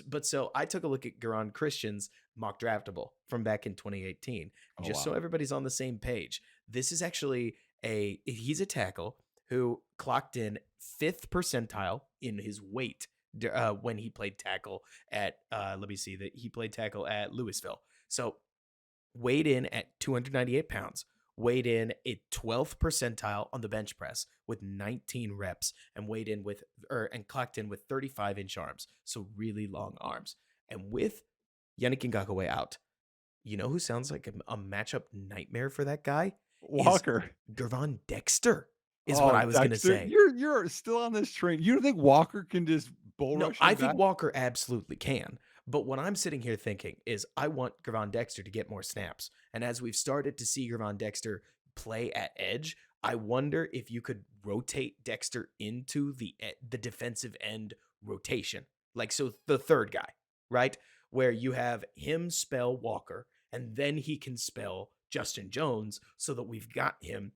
But so I took a look at Garon Christian's mock draftable from back in 2018, Oh, just so wow. everybody's on the same page. This is actually he's a tackle who clocked in 5th percentile in his weight when he played tackle at let me see that he played tackle at Louisville. So weighed in at 298 pounds, weighed in a 12th percentile on the bench press with 19 reps, and weighed in with and clocked in with 35-inch arms, so really long arms. And with Yannick Ngakoue out, you know who sounds like a matchup nightmare for that guy is Walker. Gervon Dexter. Is what Oh, I was gonna Dexter, say. you're still on this train. You don't think Walker can just bull No, rush I him think back? Walker absolutely can. But what I'm sitting here thinking is I want Gervon Dexter to get more snaps. And as we've started to see Gervon Dexter play at edge, I wonder if you could rotate Dexter into the defensive end rotation. Like, so the third guy, right? Where you have him spell Walker and then he can spell Justin Jones so that we've got him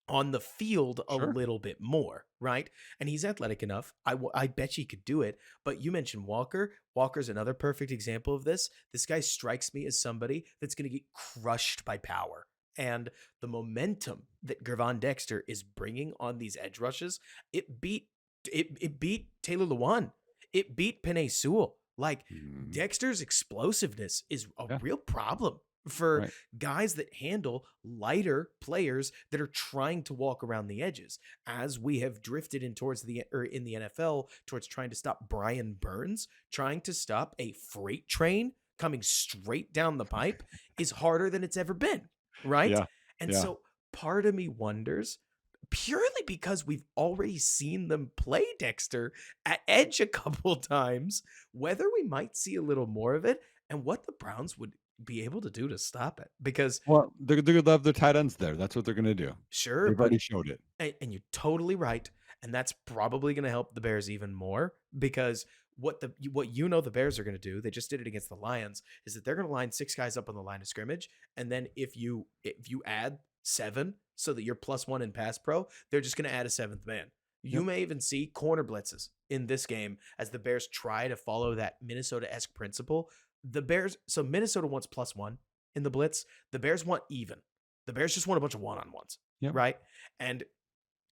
on the field a Sure. little bit more, right? And he's athletic enough. I bet he could do it. But you mentioned Walker. Walker's another perfect example of this. This guy strikes me as somebody that's going to get crushed by power. And the momentum that Gervon Dexter is bringing on these edge rushes, it beat it beat Taylor Lewan. It beat Penei Sewell. Like Mhm. Dexter's explosiveness is a Yeah. real problem for Right. guys that handle lighter players that are trying to walk around the edges. As we have drifted in towards the or in the NFL towards trying to stop Brian Burns, trying to stop a freight train coming straight down the pipe is harder than it's ever been, right? Yeah. And Yeah. so part of me wonders, purely because we've already seen them play Dexter at edge a couple times, whether we might see a little more of it and what the Browns would be able to do to stop it. Because Well, they're gonna have their tight ends there. That's what they're gonna do. sure, They've but already showed it. and you're totally right, and that's probably going to help the Bears even more because what you know the Bears are going to do, they just did it against the Lions, is that they're going to line six guys up on the line of scrimmage, and then if you add seven so that you're plus one in pass pro, they're just going to add a seventh man. You Yep. may even see corner blitzes in this game as the Bears try to follow that Minnesota-esque principle. The Bears, so Minnesota wants plus one in the blitz. The Bears want even. The Bears just want a bunch of one-on-ones, Yep. right? And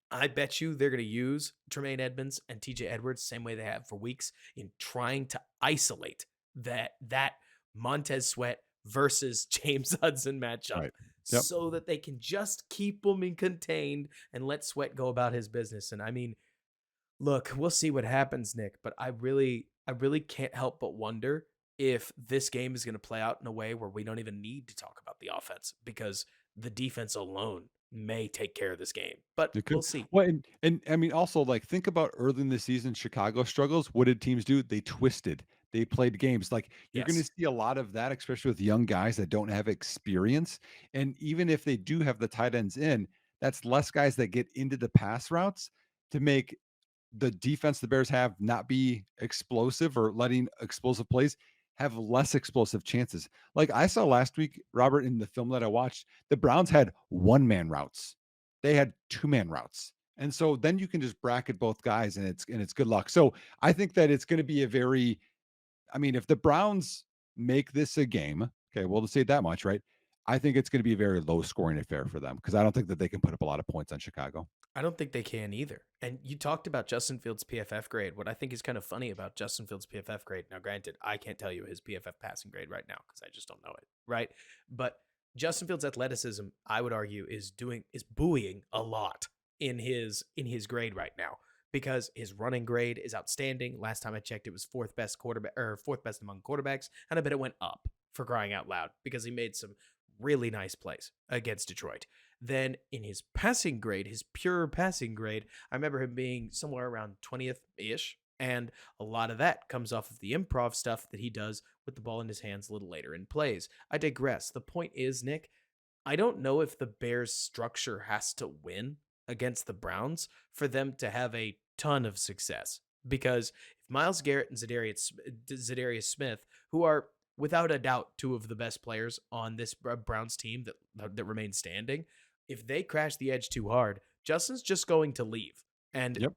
I bet you they're going to use Tremaine Edmonds and TJ Edwards same way they have for weeks in trying to isolate that Montez Sweat versus James Hudson matchup Right. Yep. so that they can just keep them in contained and let Sweat go about his business. And I mean, look, we'll see what happens, Nick, but I really can't help but wonder if this game is going to play out in a way where we don't even need to talk about the offense because the defense alone may take care of this game. But It we'll could. see. Well, and I mean, also, like, think about early in the season, Chicago struggles. What did teams do? They twisted. They played games. Like, you're gonna Yes. see a lot of that, especially with young guys that don't have experience. And even if they do have the tight ends in, that's less guys that get into the pass routes to make the defense the Bears have not be explosive or letting explosive plays have less explosive chances. Like I saw last week, Robert, in the film that I watched, the Browns had one-man routes. They had two-man routes. And so then you can just bracket both guys and it's good luck. So I think that it's going to be a very I mean, if the Browns make this a game, okay, we'll just say that much, right? I think it's going to be a very low scoring affair for them because I don't think that they can put up a lot of points on Chicago. I don't think they can either. And you talked about Justin Fields' PFF grade. What I think is kind of funny about Justin Fields' PFF grade, now granted, I can't tell you his PFF passing grade right now because I just don't know it, right? But Justin Fields' athleticism, I would argue, is buoying a lot in his grade right now because his running grade is outstanding. Last time I checked, it was fourth best quarterback or fourth best among quarterbacks, and I bet it went up for crying out loud because he made some really nice plays against Detroit. Then in his passing grade, his pure passing grade, I remember him being somewhere around 20th ish. And a lot of that comes off of the improv stuff that he does with the ball in his hands a little later in plays. I digress. The point is, Nick, I don't know if the Bears' structure has to win against the Browns for them to have a ton of success. Because if Miles Garrett and Zadarius Smith, who are without a doubt two of the best players on this Browns team that remains standing, if they crash the edge too hard, Justin's just going to leave. And Yep.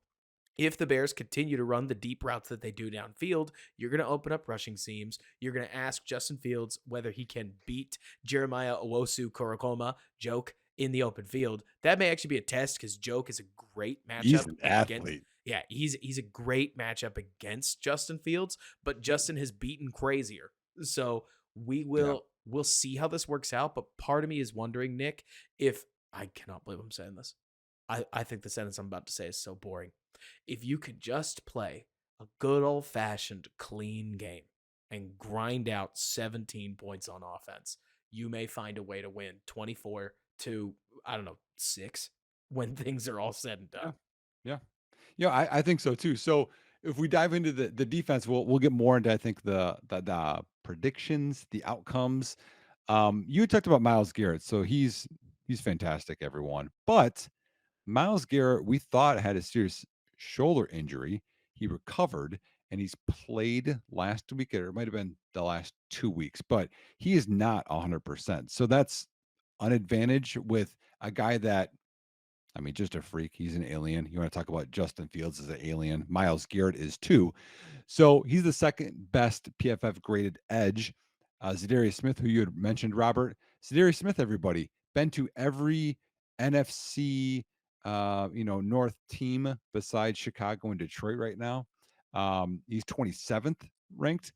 if the Bears continue to run the deep routes that they do downfield, you're going to open up rushing seams. You're going to ask Justin Fields whether he can beat Jeremiah Owosu Korokoma, Joke, in the open field. That may actually be a test because Joke is a great He's matchup an against. athlete. Yeah, he's a great matchup against Justin Fields, but Justin has beaten crazier. So Yeah. we'll see how this works out. But part of me is wondering, Nick, if I cannot believe I'm saying this. I think the sentence I'm about to say is so boring. If you could just play a good old fashioned clean game and grind out 17 points on offense, you may find a way to win 24 to, I don't know, 6 when things are all said and Yeah. done. Yeah. Yeah, I think so too. So if we dive into the defense, we'll get more into I think the predictions, the outcomes. You talked about Miles Garrett, so he's fantastic, everyone. But Miles Garrett, we thought had a serious shoulder injury. He recovered and he's played last week, or it might have been the last 2 weeks, but he is not 100%. So that's an advantage with a guy that I mean, just a freak. He's an alien. You want to talk about Justin Fields as an alien? Miles Garrett is too. So he's the second best PFF graded edge. Zadarius Smith, who you had mentioned, Robert. Zadarius Smith, everybody, been to every NFC, North team besides Chicago and Detroit right now. He's 27th ranked.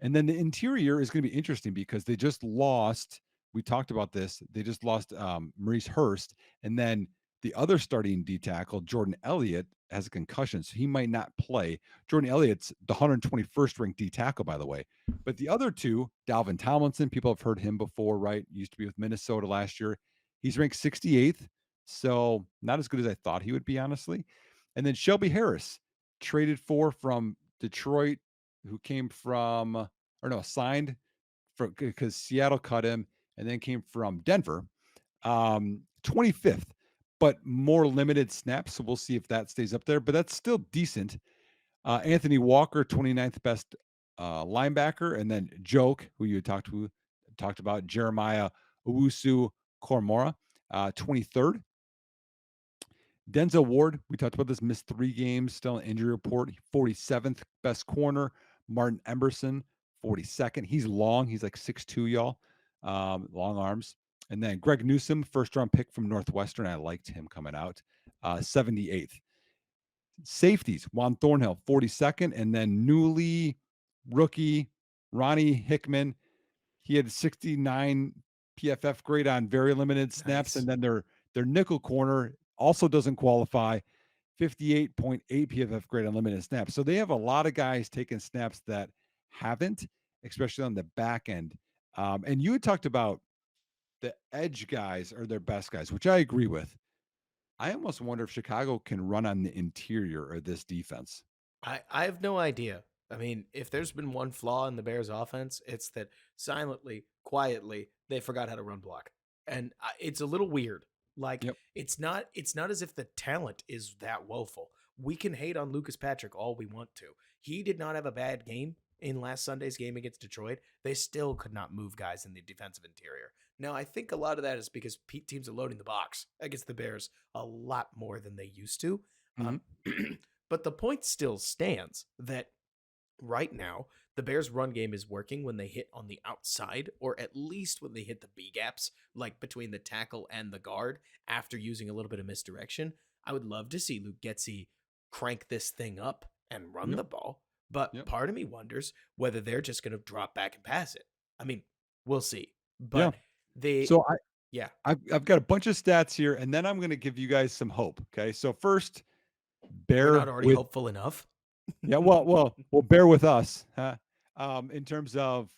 And then the interior is going to be interesting because they just lost. We talked about this. They just lost Maurice Hurst, and then the other starting D tackle, Jordan Elliott, has a concussion, so he might not play. Jordan Elliott's the 121st ranked D tackle, by the way. But the other two, Dalvin Tomlinson, people have heard him before, right? Used to be with Minnesota last year. He's ranked 68th, so not as good as I thought he would be, honestly. And then Shelby Harris, traded for from Detroit, who came from, or no, signed for because Seattle cut him and then came from Denver, 25th, but more limited snaps. So we'll see if that stays up there, but that's still decent. Anthony Walker, 29th best linebacker, and then Joke, who you talked about, Jeremiah Owusu Kormora, 23rd. Denzel Ward, we talked about this, missed 3 games, still an injury report. 47th best corner. Martin Emerson, 42nd. He's long. He's like 6'2", y'all. Long arms. And then Greg Newsome, first round pick from Northwestern. I liked him coming out. 78th. Safeties, Juan Thornhill, 42nd. And then newly rookie Ronnie Hickman. He had 69 PFF grade on very limited snaps. Nice. And then their nickel corner also doesn't qualify. 58.8 PFF grade on limited snaps. So they have a lot of guys taking snaps that haven't, especially on the back end. And you had talked about the edge guys are their best guys, which I agree with. I almost wonder if Chicago can run on the interior of this defense. I have no idea. I mean, if there's been one flaw in the Bears offense, it's that silently, quietly, they forgot how to run block. And it's a little weird. Like Yep. it's not as if the talent is that woeful. We can hate on Lucas Patrick all we want to. He did not have a bad game in last Sunday's game against Detroit. They still could not move guys in the defensive interior. Now, I think a lot of that is because teams are loading the box against the Bears a lot more than they used to. Mm-hmm. But the point still stands that right now, the Bears' run game is working when they hit on the outside, or at least when they hit the B gaps, like between the tackle and the guard, after using a little bit of misdirection. I would love to see Luke Getsy crank this thing up and run Yep. the ball, but Yep. part of me wonders whether they're just going to drop back and pass it. I mean, we'll see. Yeah. But they, So yeah, I've got a bunch of stats here, and then I'm going to give you guys some hope. Okay. So first, we're bear not already with hopeful enough. Yeah, well, bear with us, huh? In terms of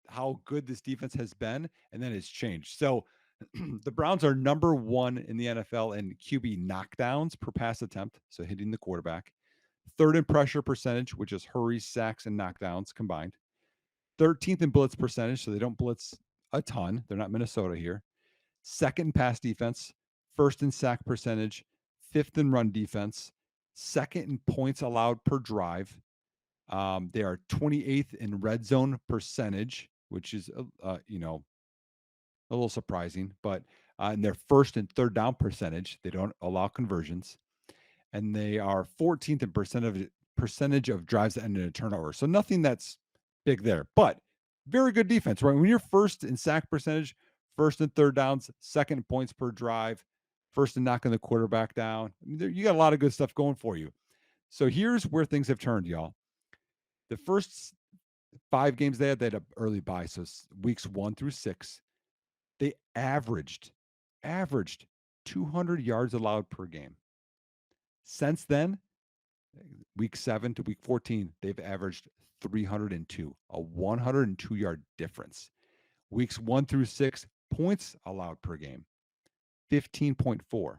how good this defense has been, and then it's changed. So the Browns are number 1 in the NFL in QB knockdowns per pass attempt, so hitting the quarterback. Third in pressure percentage, which is hurries, sacks, and knockdowns combined. 13th in blitz percentage, so they don't blitz a ton. They're not Minnesota here. Second in pass defense, first in sack percentage, fifth in run defense, second in points allowed per drive. They are 28th in red zone percentage, which is a little surprising, but in their first and third down percentage, they don't allow conversions, and they are 14th in percentage of drives that end in a turnover. So nothing that's big there, but very good defense, right? When you're first in sack percentage, first and third downs, second in points per drive, first in knocking the quarterback down, I mean, you got a lot of good stuff going for you. So here's where things have turned, y'all. The first 5 games they had an early bye, so weeks 1 through 6, they averaged 200 yards allowed per game. Since then, week 7 to week 14, they've averaged 302, a 102-yard difference. Weeks 1 through 6, points allowed per game, 15.4.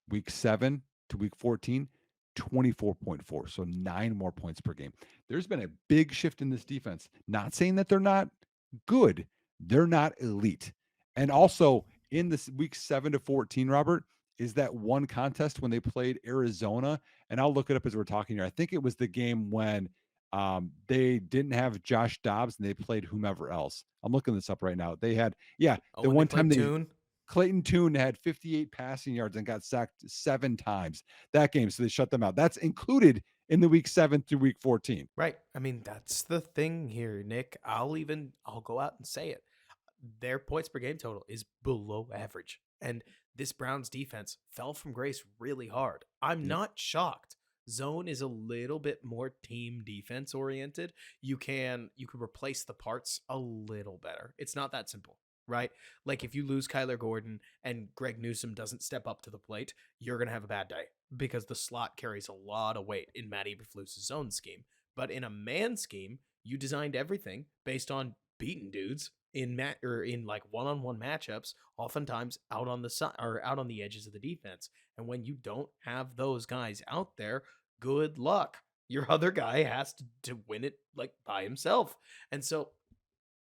Week 7 to week 14, 24.4. So 9 more points per game. There's been a big shift in this defense. Not saying that they're not good, they're not elite. And also in this week 7 to 14, Robert, is that one contest when they played Arizona. And I'll look it up as we're talking here. I think it was the game when they didn't have Josh Dobbs and they played whomever else. I'm looking this up right now. They had, Oh, the when they one time played they, Tune? Clayton Tune had 58 passing yards and got sacked 7 times that game, so they shut them out. That's included in the week 7 through week 14. Right. I mean, that's the thing here, Nick. I'll go out and say it. Their points per game total is below average. And this Browns defense fell from grace really hard. I'm Yep. not shocked. Zone is a little bit more team defense oriented. You can replace the parts a little better. It's not that simple, right? Like if you lose Kyler Gordon and Greg Newsome doesn't step up to the plate, you're gonna have a bad day because the slot carries a lot of weight in Matt Eberflus's zone scheme. But in a man scheme, you designed everything based on beating dudes in in like one-on-one matchups, oftentimes out on the side or out on the edges of the defense. And when you don't have those guys out there, good luck. Your other guy has to win it like by himself. And so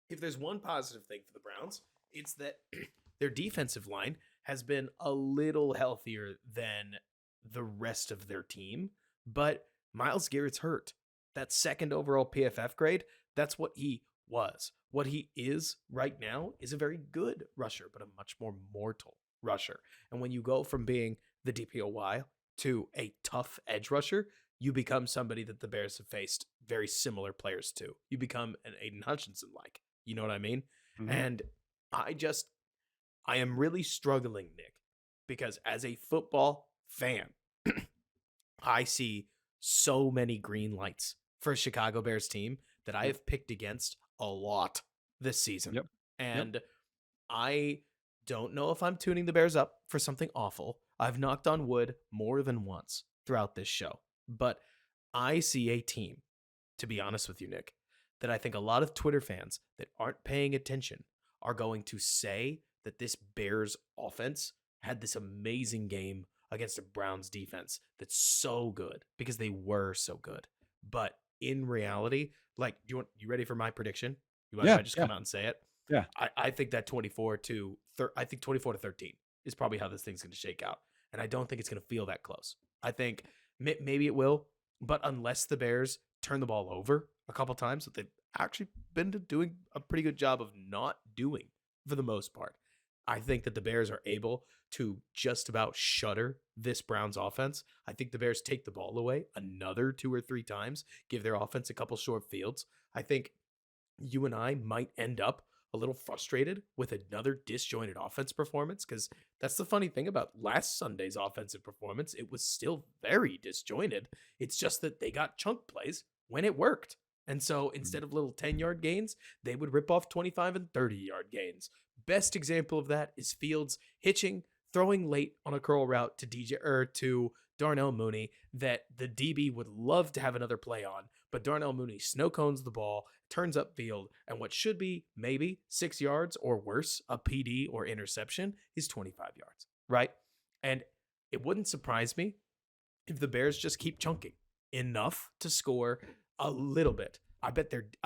if there's one positive thing for the Browns, it's that their defensive line has been a little healthier than the rest of their team, but Miles Garrett's hurt. That second overall PFF grade, that's what he was. What he is right now is a very good rusher, but a much more mortal rusher. And when you go from being the DPOY to a tough edge rusher, you become somebody that the Bears have faced very similar players to. You become an Aiden Hutchinson like. You know what I mean? Mhm. And I just, I am really struggling, Nick, because as a football fan, I see so many green lights for a Chicago Bears team that I Yep. have picked against a lot this season. Yep. Yep. And I don't know if I'm tuning the Bears up for something awful. I've knocked on wood more than once throughout this show, but I see a team, to be honest with you, Nick, that I think a lot of Twitter fans that aren't paying attention are going to say that this Bears offense had this amazing game against a Browns defense that's so good because they were so good. But in reality, like, you ready for my prediction? You mind if Yeah. I just Yeah. come out and say it? Yeah. I think that 24 to 13 is probably how this thing's going to shake out. And I don't think it's going to feel that close. I think maybe it will, but unless the Bears turn the ball over a couple times, that they've actually been doing a pretty good job of not doing for the most part. I think that the Bears are able to just about shutter this Browns offense. I think the Bears take the ball away another 2 or 3 times, give their offense a couple short fields. I think you and I might end up a little frustrated with another disjointed offense performance because that's the funny thing about last Sunday's offensive performance. It was still very disjointed. It's just that they got chunk plays when it worked. And so Mhm. instead of little 10-yard gains, they would rip off 25 and 30-yard gains. Best example of that is Fields hitching, throwing late on a curl route to DJ or to Darnell Mooney that the DB would love to have another play on, but Darnell Mooney snow cones the ball, turns up field, and what should be maybe 6 yards or worse, a PD or interception, is 25 yards, right? And it wouldn't surprise me if the Bears just keep chunking enough to score a little bit. I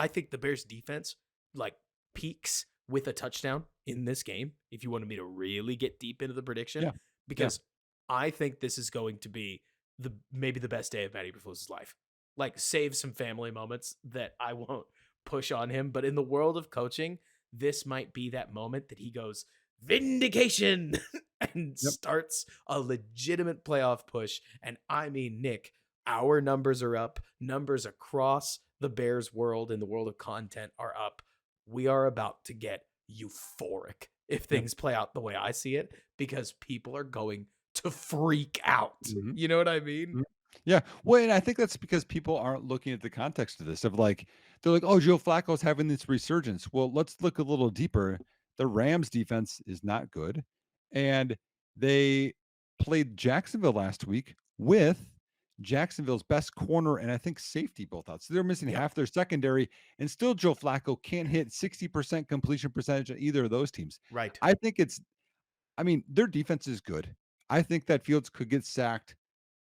think the Bears defense like peaks with a touchdown in this game if you wanted me to really get deep into the prediction Yeah. Yeah. because I think this is going to be the maybe the best day of Matt Eberflus's life. Like save some family moments that I won't push on him, but in the world of coaching, this might be that moment that he goes vindication and Yep. starts a legitimate playoff push. And I mean, Nick, our numbers are up. Numbers across the Bears world and the world of content are up. We are about to get euphoric if Yep. things play out the way I see it because people are going to freak out. Mhm. You know what I mean? Mhm. Yeah. Well, and I think that's because people aren't looking at the context of this of like they're like, "Oh, Joe Flacco's having this resurgence." Well, let's look a little deeper. The Rams defense is not good, and they played Jacksonville last week with Jacksonville's best corner and I think safety both out. So they're missing Yep. half their secondary, and still Joe Flacco can't hit 60% completion percentage on either of those teams. Right. I think it's I mean, their defense is good. I think that Fields could get sacked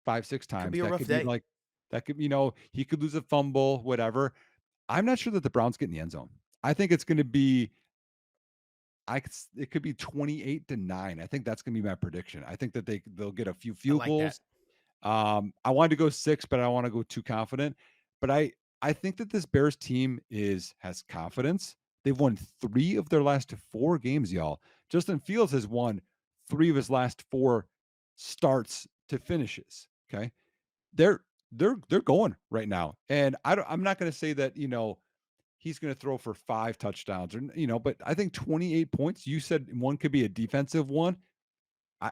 5, 6 Could be times. a That rough could be day. like that could, he could lose a fumble, whatever. I'm not sure that the Browns get in the end zone. I think it's gonna be it could be 28-9. I think that's gonna be my prediction. I think that they'll get a few I field like that. goals. I wanted to go 6, but I don't wanna go too confident. But I think that this Bears team has confidence, They've won 3 of their last 4 games, y'all. Justin Fields has won 3 of his last 4 starts to finishes, okay? They're they're going right now, and I'm not gonna say that, he's gonna throw for 5 touchdowns but I think 28 points, you said one could be a defensive one.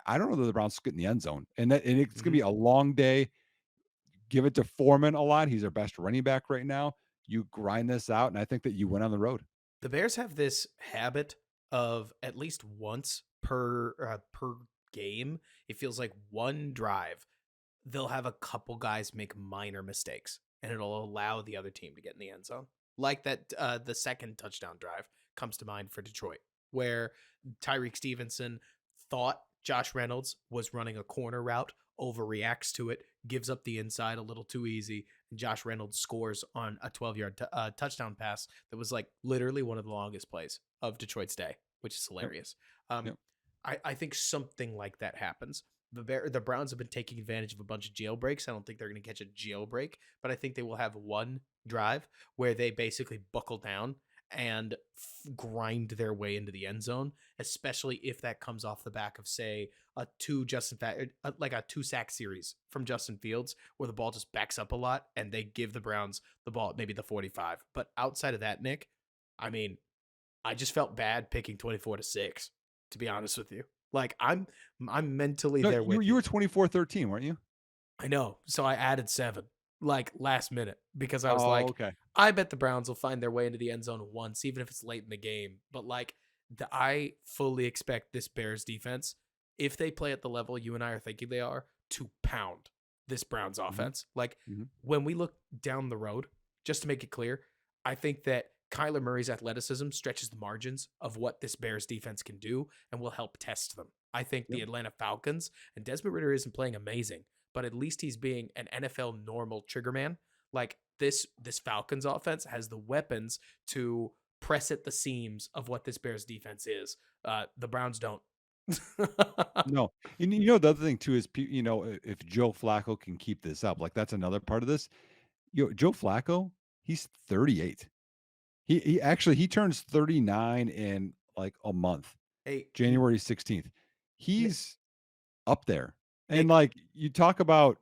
I don't know that the Browns get in the end zone, and it's gonna Mhm. be a long day. Give it to Foreman a lot. He's our best running back right now. You grind this out, and I think that you win on the road. The Bears have this habit of at least once per game. It feels like one drive they'll have a couple guys make minor mistakes and it'll allow the other team to get in the end zone. Like that the second touchdown drive comes to mind for Detroit where Tyreek Stevenson thought Josh Reynolds was running a corner route, overreacts to it, gives up the inside a little too easy, and Josh Reynolds scores on a 12-yard touchdown pass that was like literally one of the longest plays of Detroit's day, which is Yep, hilarious. Um, yep. I think something like that happens. The Browns have been taking advantage of a bunch of jailbreaks. I don't think they're going to catch a jailbreak, but I think they will have one drive where they basically buckle down and grind their way into the end zone, especially if that comes off the back of say like a two sack series from Justin Fields where the ball just backs up a lot and they give the Browns the ball at maybe the 45. But outside of that, Nick, I mean, I just felt bad picking 24-6, to be honest with you. Like I'm mentally No, there you with you you. were 24-13, weren't you? I know. So I added 7 like last minute because I was Oh, like, okay. I bet the Browns will find their way into the end zone once, even if it's late in the game. But like I fully expect this Bears defense, if they play at the level you and I are thinking they are, to pound this Browns Mhm, offense. Like mhm. when we look down the road, just to make it clear, I think that Kyler Murray's athleticism stretches the margins of what this Bears defense can do and will help test them. I think the Yep. Atlanta Falcons and Desmond Ritter isn't playing amazing, but at least he's being an NFL normal trigger man. Like this Falcons offense has the weapons to press at the seams of what this Bears defense is. The Browns don't. No, and the other thing too is if Joe Flacco can keep this up, like that's another part of this. Joe Flacco, he's 38. He actually he turns 39 in like a month, Hey, January 16th. Nick, He's up there. And Nick, like you talk about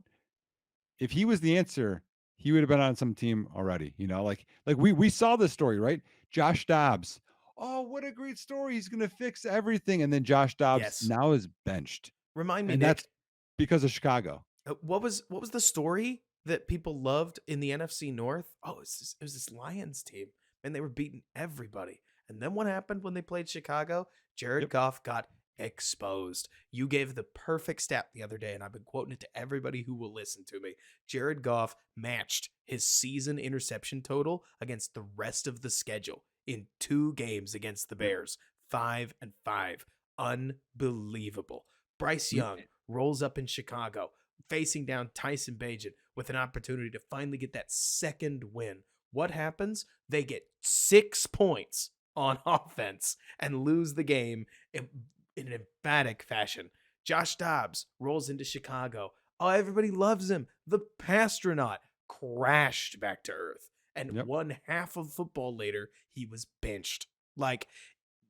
if he was the answer, he would have been on some team already, like we saw this story, right? Josh Dobbs. Oh, what a great story. He's going to fix everything, and then Josh Dobbs yes. now is benched. Remind me, And that's Nick. because of Chicago. What was the story that people loved in the NFC North? Oh, it was this Lions team, and they were beating everybody. And then what happened when they played Chicago? Jared Yep. Goff got exposed. You gave the perfect stat the other day, and I've been quoting it to everybody who will listen to me. Jared Goff matched his season interception total against the rest of the schedule in 2 games against the Yep. Bears, 5-5. Unbelievable. Bryce Mm, Young rolls up in Chicago facing down Tyson Bagent with an opportunity to finally get that second win. What happens? They get 6 points on offense and lose the game in an emphatic fashion. Josh Dobbs rolls into Chicago. Oh, everybody loves him. The Pastronaut crashed back to earth. And Yep. one half of football later, he was benched. Like,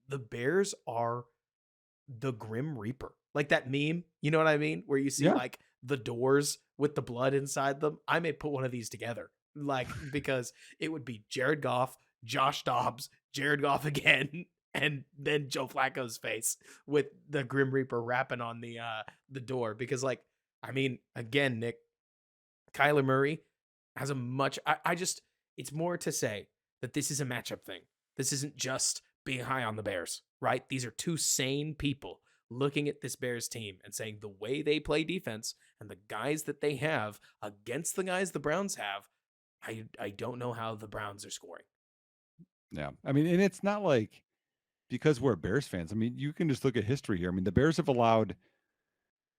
the Bears are the Grim Reaper. Like that meme, you know what I mean? Where you see Yeah. like the doors with the blood inside them. I may put one of these together. Like because it would be Jared Goff, Josh Dobbs, Jared Goff again, and then Joe Flacco's face with the Grim Reaper rapping on the door. Because like, I mean, again, Nick, Kyler Murray has a much I just it's more to say that this is a matchup thing. This isn't just being high on the Bears, right? These are two sane people looking at this Bears team and saying the way they play defense and the guys that they have against the guys the Browns have, I don't know how the Browns are scoring. Yeah. I mean, and it's not like because we're Bears fans. I mean, you can just look at history here. I mean, the Bears have allowed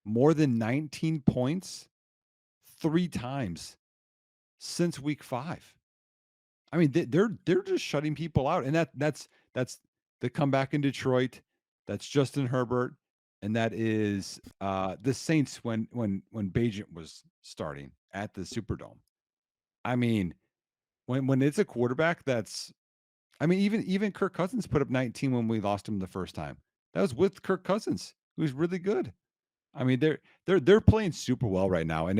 more than 19 points 3 times since week 5. I mean, they're just shutting people out, and that's the comeback in Detroit. That's Justin Herbert, and that is the Saints when Bagent was starting at the Superdome. I mean, when it's a quarterback that's I mean, even Kirk Cousins put up 19 when we lost him the first time. That was with Kirk Cousins, who's really good. I mean, they're playing super well right now, and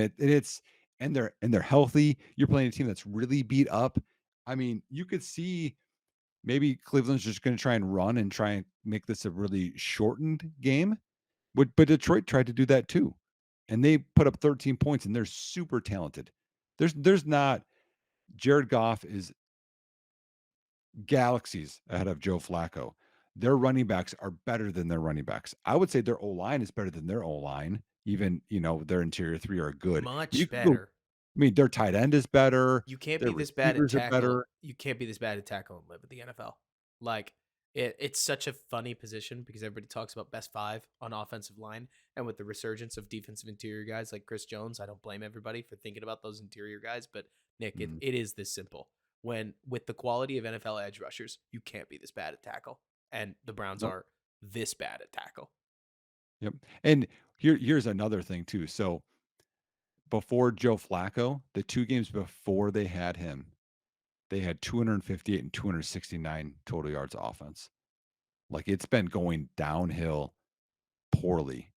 they're healthy. You're playing a team that's really beat up. I mean, you could see maybe Cleveland's just going to try and run and try and make this a really shortened game. But Detroit tried to do that too, and they put up 13 points, and they're super talented. There's not Jared Goff is galaxies ahead of Joe Flacco. Their running backs are better than their running backs. I would say their O line is better than their O line. Even their interior three are good. You Much could go. better. I mean, their tight end is better. You can't Their be this bad at receivers are tackle. better. You can't be this bad at tackle and live in the NFL. Like it's such a funny position because everybody talks about best five on offensive line, and with the resurgence of defensive interior guys like Chris Jones, I don't blame everybody for thinking about those interior guys. But Nick, it, Mm, it is this simple. When with the quality of NFL edge rushers, you can't be this bad at tackle, and the Browns nope. are this bad at tackle. Yep. And here's another thing too. So before Joe Flacco, the 2 games before they had him, they had 258 and 269 total yards of offense. Like, it's been going downhill poorly.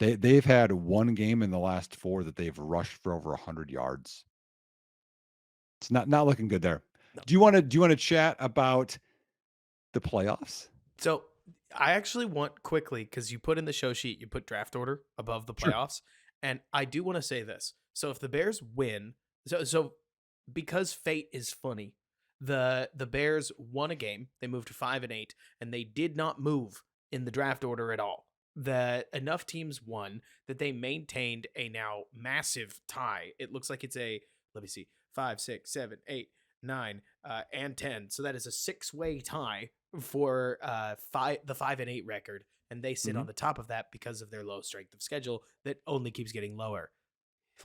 They've had 1 game in the last 4 that they've rushed for over 100 yards. It's not looking good there. No. Do you wanna chat about the playoffs? So I actually want quickly because you put in the show sheet, you put draft order above the Sure. playoffs, and I do want to say this. So if the Bears win, so because fate is funny, the Bears won a game. They moved to 5-8, and they did not move in the draft order at all. The enough teams won that they maintained a now massive tie. It looks like it's a let me see 5, 6, 7, 8, 9, and 10. So that is a six-way tie for the 5-8 record, and they sit on Mhm. the top of that because of their low strength of schedule that only keeps getting lower.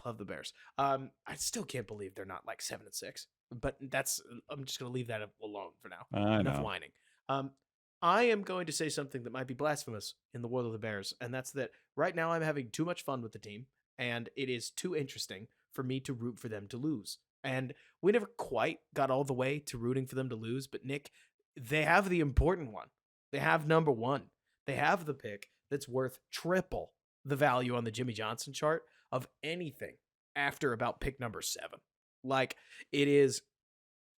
Love the Bears. I still can't believe they're not like 7-6, but I'm just gonna leave that alone for now. I Enough know. whining. Um, I am going to say something that might be blasphemous in the world of the Bears, and that's that right now I'm having too much fun with the team, and it is too interesting for me to root for them to lose. And we never quite got all the way to rooting for them to lose, but Nick, they have the important one. They have number one. They have the pick that's worth triple the value on the Jimmy Johnson chart of anything after about pick number 7. Like it is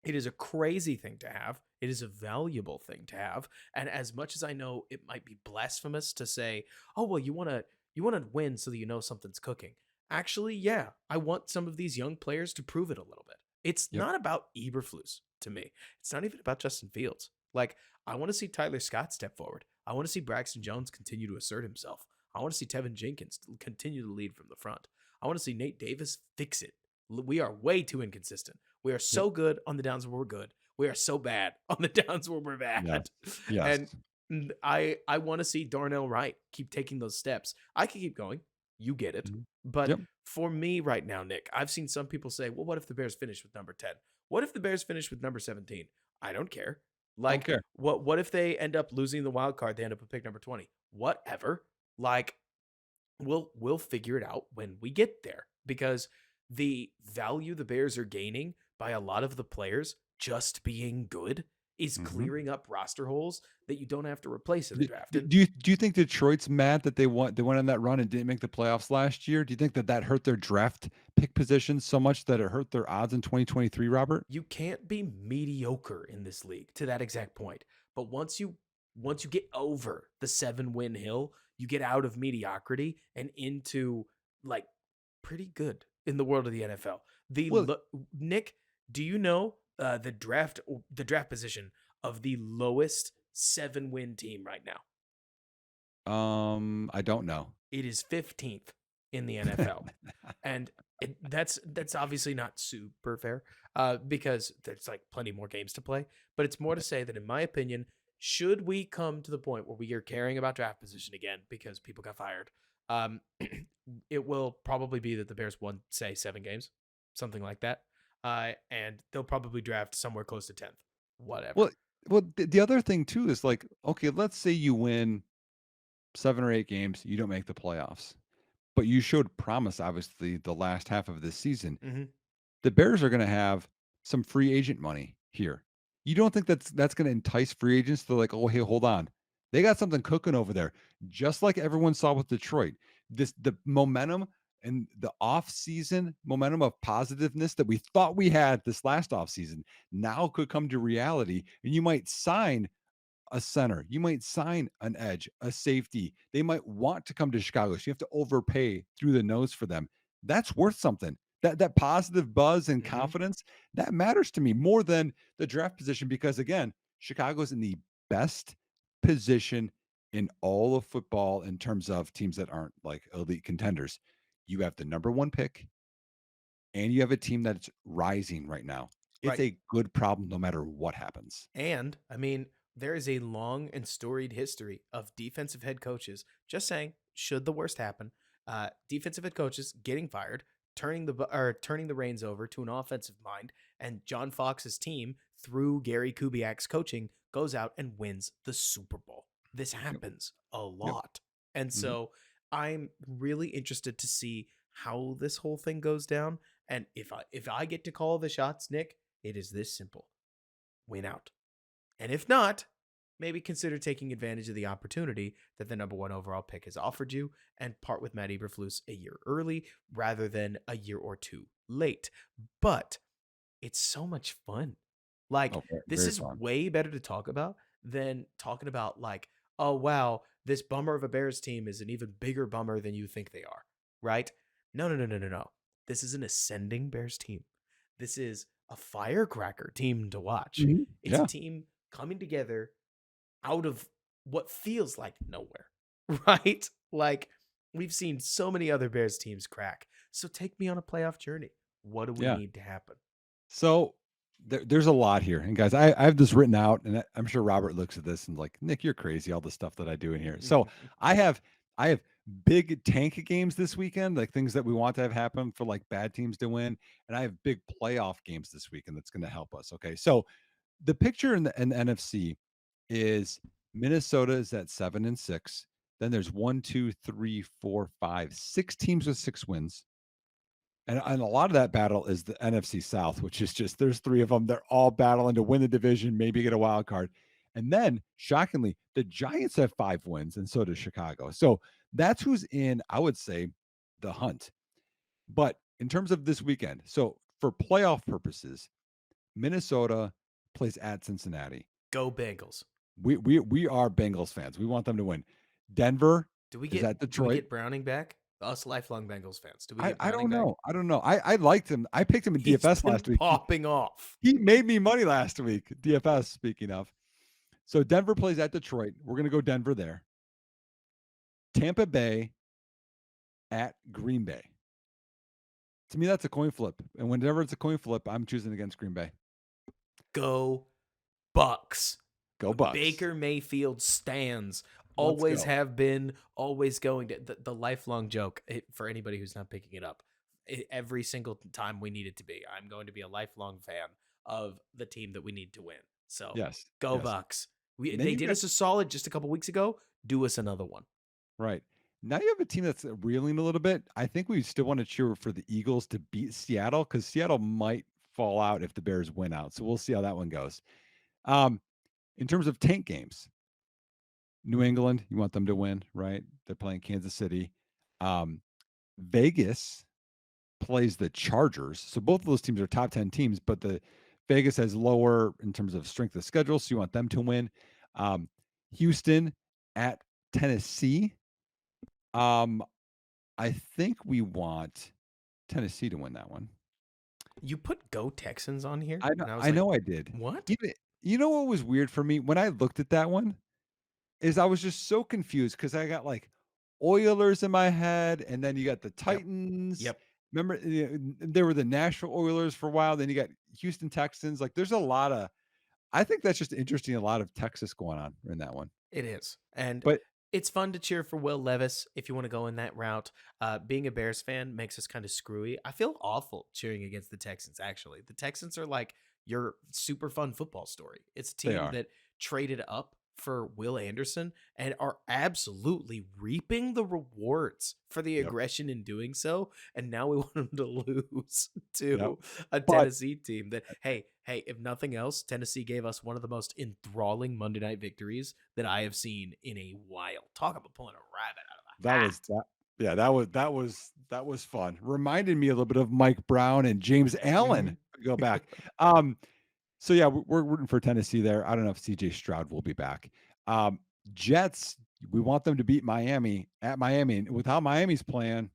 a crazy thing to have. It is a valuable thing to have. And as much as I know it might be blasphemous to say, "Oh, well, you want to win so that you know something's cooking." Actually, yeah, I want some of these young players to prove it a little bit. It's Yep. not about Eberflus to me. It's not even about Justin Fields. Like, I want to see Tyler Scott step forward. I want to see Braxton Jones continue to assert himself. I want to see Tevin Jenkins continue to lead from the front. I want to see Nate Davis fix it. We are way too inconsistent. We are Yep. so good on the downs where we're good. We are so bad on the downs where we're Yes. bad. Yes. And I want to see Darnell Wright keep taking those steps. I can keep going. You get it. Mhm. But Yep. for me right now, Nick, I've seen some people say, well, what if the Bears finish with number 10? What if the Bears finish with number 17? I don't care. Don't Like, care. what if they end up losing the wild card? They end up with pick number 20. Whatever. Like, we'll figure it out when we get there because the value the Bears are gaining by a lot of the players just being good is Mhm. clearing up roster holes that you don't have to replace in the D draft. d And do you think Detroit's mad that they went on that run and didn't make the playoffs last year? Do you think that that hurt their draft pick position so much that it hurt their odds in 2023, Robert? you can't be mediocre in this league to that exact point. But once you get over the 7-win hill, you get out of mediocrity and into like pretty good in the world of the NFL. Well, Nick, do you know the draft position of the lowest 7-win team right now? I don't know. It is 15th in the NFL. And that's obviously not super fair because there's like plenty more games to play. But it's more to say that, in my opinion, should we come to the point where we are caring about draft position again because people got fired, um, it will probably be that the Bears won, say, 7 games, something like that, and they'll probably draft somewhere close to 10th. Well Whatever. well, the other thing too is like, okay, let's say you win 7 or 8 games, you don't make the playoffs, but you showed promise, obviously, the last half of this season. Hmm. The Bears are gonna have some free agent money here. You don't think that's gonna entice free agents to like, "Oh, hey, hold on. They got something cooking over there." Just like everyone saw with Detroit. The momentum and the off-season momentum of positiveness that we thought we had this last offseason now could come to reality, and you might sign a center. You might sign an edge, a safety. They might want to come to Chicago. So you have to overpay through the nose for them. That's worth something. That positive buzz and Hmm. confidence, that matters to me more than the draft position because again, Chicago's in the best position in all of football in terms of teams that aren't like elite contenders. You have the number 1 pick and you have a team that's rising right now. It's Right. a good problem no matter what happens. And I mean, there is a long and storied history of defensive head coaches. Just saying, should the worst happen, defensive head coaches getting fired, turning the reins over to an offensive mind, and John Fox's team through Gary Kubiak's coaching goes out and wins the Super Bowl. This Yep. happens a Yep. lot, and Mhm. so I'm really interested to see how this whole thing goes down. And if I get to call the shots, Nick, it is this simple: win out. And if not, maybe consider taking advantage of the opportunity that the number 1 overall pick has offered you and part with Matt Eberflus a year early rather than a year or two late. But it's so much fun. Like, Oh, very, this very is fun. way better to talk about than talking about, like, oh, wow, this bummer of a Bears team is an even bigger bummer than you think they are, right? No, no, no, no, no, no. This is an ascending Bears team. This is a firecracker team to watch. Mhm. It's a Yeah. team coming together out of what feels like nowhere, right? Like, we've seen so many other Bears teams crack. So take me on a playoff journey. What do we Yeah. need to happen? So there's a lot here. And guys, I have this written out, and I'm sure Robert looks at this and like, Nick, you're crazy, all the stuff that I do in here. So I have I have big tank games this weekend, like things that we want to have happen for like bad teams to win. And I have big playoff games this weekend that's going to help us. Okay. So the picture in the NFC is Minnesota is at 7-6. Then there's 1, 2, 3, 4, 5, 6 teams with 6 wins. And a lot of that battle is the NFC South, which is just there's 3 of them. They're all battling to win the division, maybe get a wild card. And then, shockingly, the Giants have 5 wins, and so does Chicago. So that's who's in, I would say, the hunt. But in terms of this weekend, so for playoff purposes, Minnesota plays at Cincinnati. Go Bengals. We are Bengals fans. We want them to win. Denver is at Do we Detroit. get Browning back? Us lifelong Bengals fans. Do we I get I Browning don't back? know. I don't know. I liked him. I picked him in He's DFS been last week. popping off. He made me money last week. DFS, speaking of. So Denver plays at Detroit. We're gonna go Denver there. Tampa Bay at Green Bay. To me, that's a coin flip. And whenever it's a coin flip, I'm choosing against Green Bay. Go Bucks. Go Bucks. Baker Mayfield stands. Let's Always go. have been, always going to the lifelong joke for anybody who's not picking it up. Every single time we need it to be, I'm going to be a lifelong fan of the team that we need to win. So Yes. go Yes. Bucks. And then They you did got us a solid just a couple weeks ago. Do us another one. right. Now you have a team that's reeling a little bit. I think we still want to cheer for the Eagles to beat Seattle because Seattle might fall out if the Bears win out. So we'll see how that one goes. Um, in terms of tank games, New England, you want them to win, right? They're playing Kansas City. Um, Vegas plays the Chargers. So both of those teams are top 10 teams, but the Vegas has lower in terms of strength of schedule. So you want them to win. Um, Houston at Tennessee. Um, I think we want Tennessee to win that one. You put Go Texans on here, I know, and I was I like, know I did. what? You know what was weird for me when I looked at that one is I was just so confused because I got like Oilers in my head, and then you got the Yep. Titans. Yep. Remember, there were the Nashville Oilers for a while. Then you got Houston Texans. Like, there's a lot of. I think that's just interesting. A lot of Texas going on in that one. It is. And But it's fun to cheer for Will Levis if you want to go in that route. Being a Bears fan makes us kind of screwy. I feel awful cheering against the Texans, actually. The Texans are like your super fun football story. It's a they team are. that traded up for Will Anderson and are absolutely reaping the rewards for the Yep. aggression in doing so. And now we want him to lose Yep. to a But Tennessee team that, hey, if nothing else, Tennessee gave us one of the most enthralling Monday night victories that I have seen in a while. Talk about pulling a rabbit out of that a was hat. that. Yeah, that was fun. Reminded me a little bit of Mike Brown and James Allen. Mhm. Go back. Um, so yeah, we're rooting for Tennessee there. I don't know if CJ Stroud will be back. Um, Jets, we want them to beat Miami at Miami. And with how Miami's playing,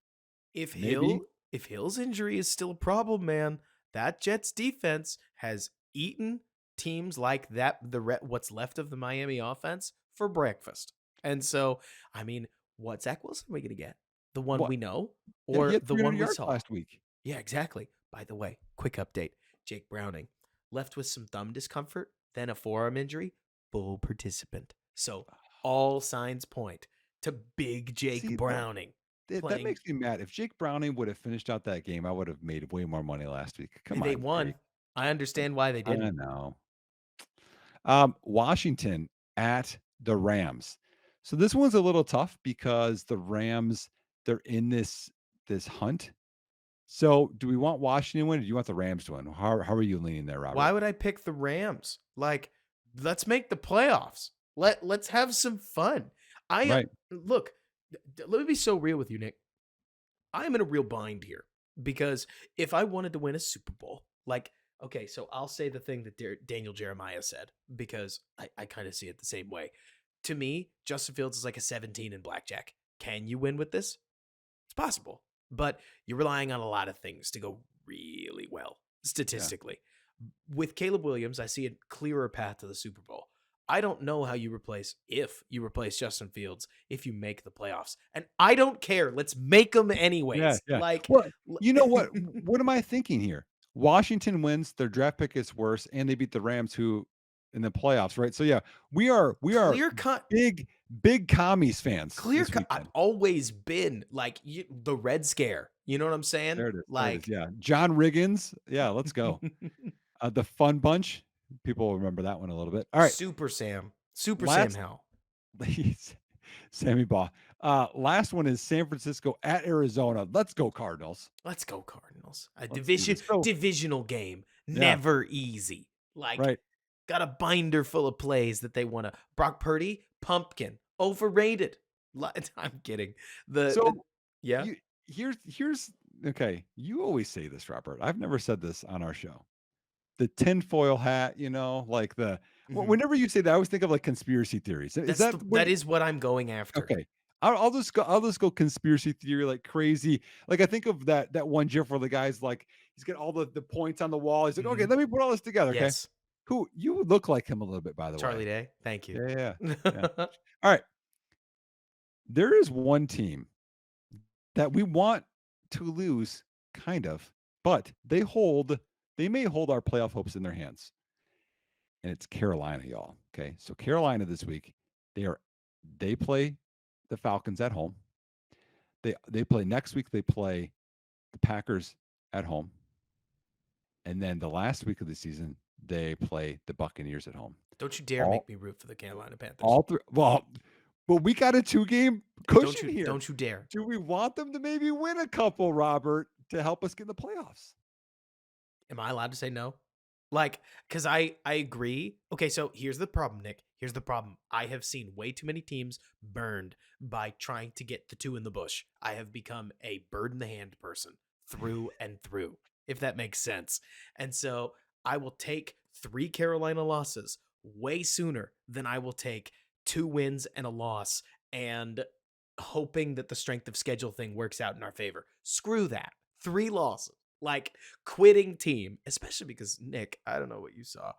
if maybe. Hill if Hill's injury is still a problem, man, that Jets defense has eaten teams like that what's left of the Miami offense for breakfast. And so, I mean, what Zach Wilson are we gonna get? The one What? we know Yeah, he or had the 300 one we yards saw? last week. Yeah, exactly. By the way, quick update. Jake Browning left with some thumb discomfort, then a forearm injury, full participant. So all signs point to big Jake See, Browning that playing. makes me mad. If Jake Browning would have finished out that game, I would have made way more money last week. Come They on, won. Jake. I understand why they I didn't. know. Washington at the Rams. So this one's a little tough because the Rams, they're in this hunt. So do we want Washington to win or do you want the Rams to win? How are you leaning there, Why Robert? would I pick the Rams? Like, let's make the playoffs. Let's have some fun. I Right. look, let me be so real with you, Nick. I'm in a real bind here because if I wanted to win a Super Bowl, like, okay, so I'll say the thing that Daniel Jeremiah said because I kind of see it the same way. To me, Justin Fields is like a 17 in blackjack. Can you win with this? It's possible, but you're relying on a lot of things to go really well Yeah. statistically. With Caleb Williams, I see a clearer path to the Super Bowl. I don't know how you replace if you replace Justin Fields if you make the playoffs. And I don't care. Let's make them Yeah, anyways. yeah. Like Well, you know what? What am I thinking here? Washington wins, their draft pick is worse, and they beat the Rams who in the playoffs, right? So yeah, we are clear cut big commies fans clear this cut I've weekend. always been like the Red Scare. You know what I'm saying? There it is. There it is. Like Yeah. John Riggins. Yeah, let's go. The Fun Bunch. People will remember that one a little bit. All right. Super Sam. Super Sam Last Howell. Sammy Baugh. Last one is San Francisco at Arizona. Let's go Cardinals. Let's go Cardinals. A Let's do this. So divisional game. yeah, Never easy. Like right. got a binder full of plays that they want to. Brock Purdy, pumpkin, overrated. I'm kidding. The So yeah. you here's okay. You always say this, Robert. I've never said this on our show. The tinfoil hat, like Mhm. whenever you say that, I always think of like conspiracy theories. Is that what? That is what I'm going after. Okay. I'll just go conspiracy theory like crazy. Like I think of that one GIF where the guy's like he's got all the points on the wall. He's like, okay, Mhm. let me put all this together. Okay. Yes. Who you look like him a little bit, by the Charlie way. Day. Thank you. Yeah, yeah, yeah. All right. There is one team that we want to lose, kind of, but they may hold our playoff hopes in their hands. And it's Carolina, y'all. Okay. So Carolina this week, they play the Falcons at home. They play next week. They play the Packers at home, and then the last week of the season they play the Buccaneers at home. Don't you dare All make me root for the Carolina Panthers. all three. Well, but we got a 2-game cushion here. Don't you dare. Do we want them to maybe win a couple, Robert, to help us get in the playoffs? Am I allowed to say no? Like, because I agree. Okay, so here's the problem, Nick. Here's the problem. I have seen way too many teams burned by trying to get the two in the bush. I have become a bird in the hand person through and through, if that makes sense. And so I will take 3 Carolina losses way sooner than I will take 2 wins and a loss and hoping that the strength of schedule thing works out in our favor. Screw that. 3 losses. Like quitting team, especially because Nick, I don't know what you saw.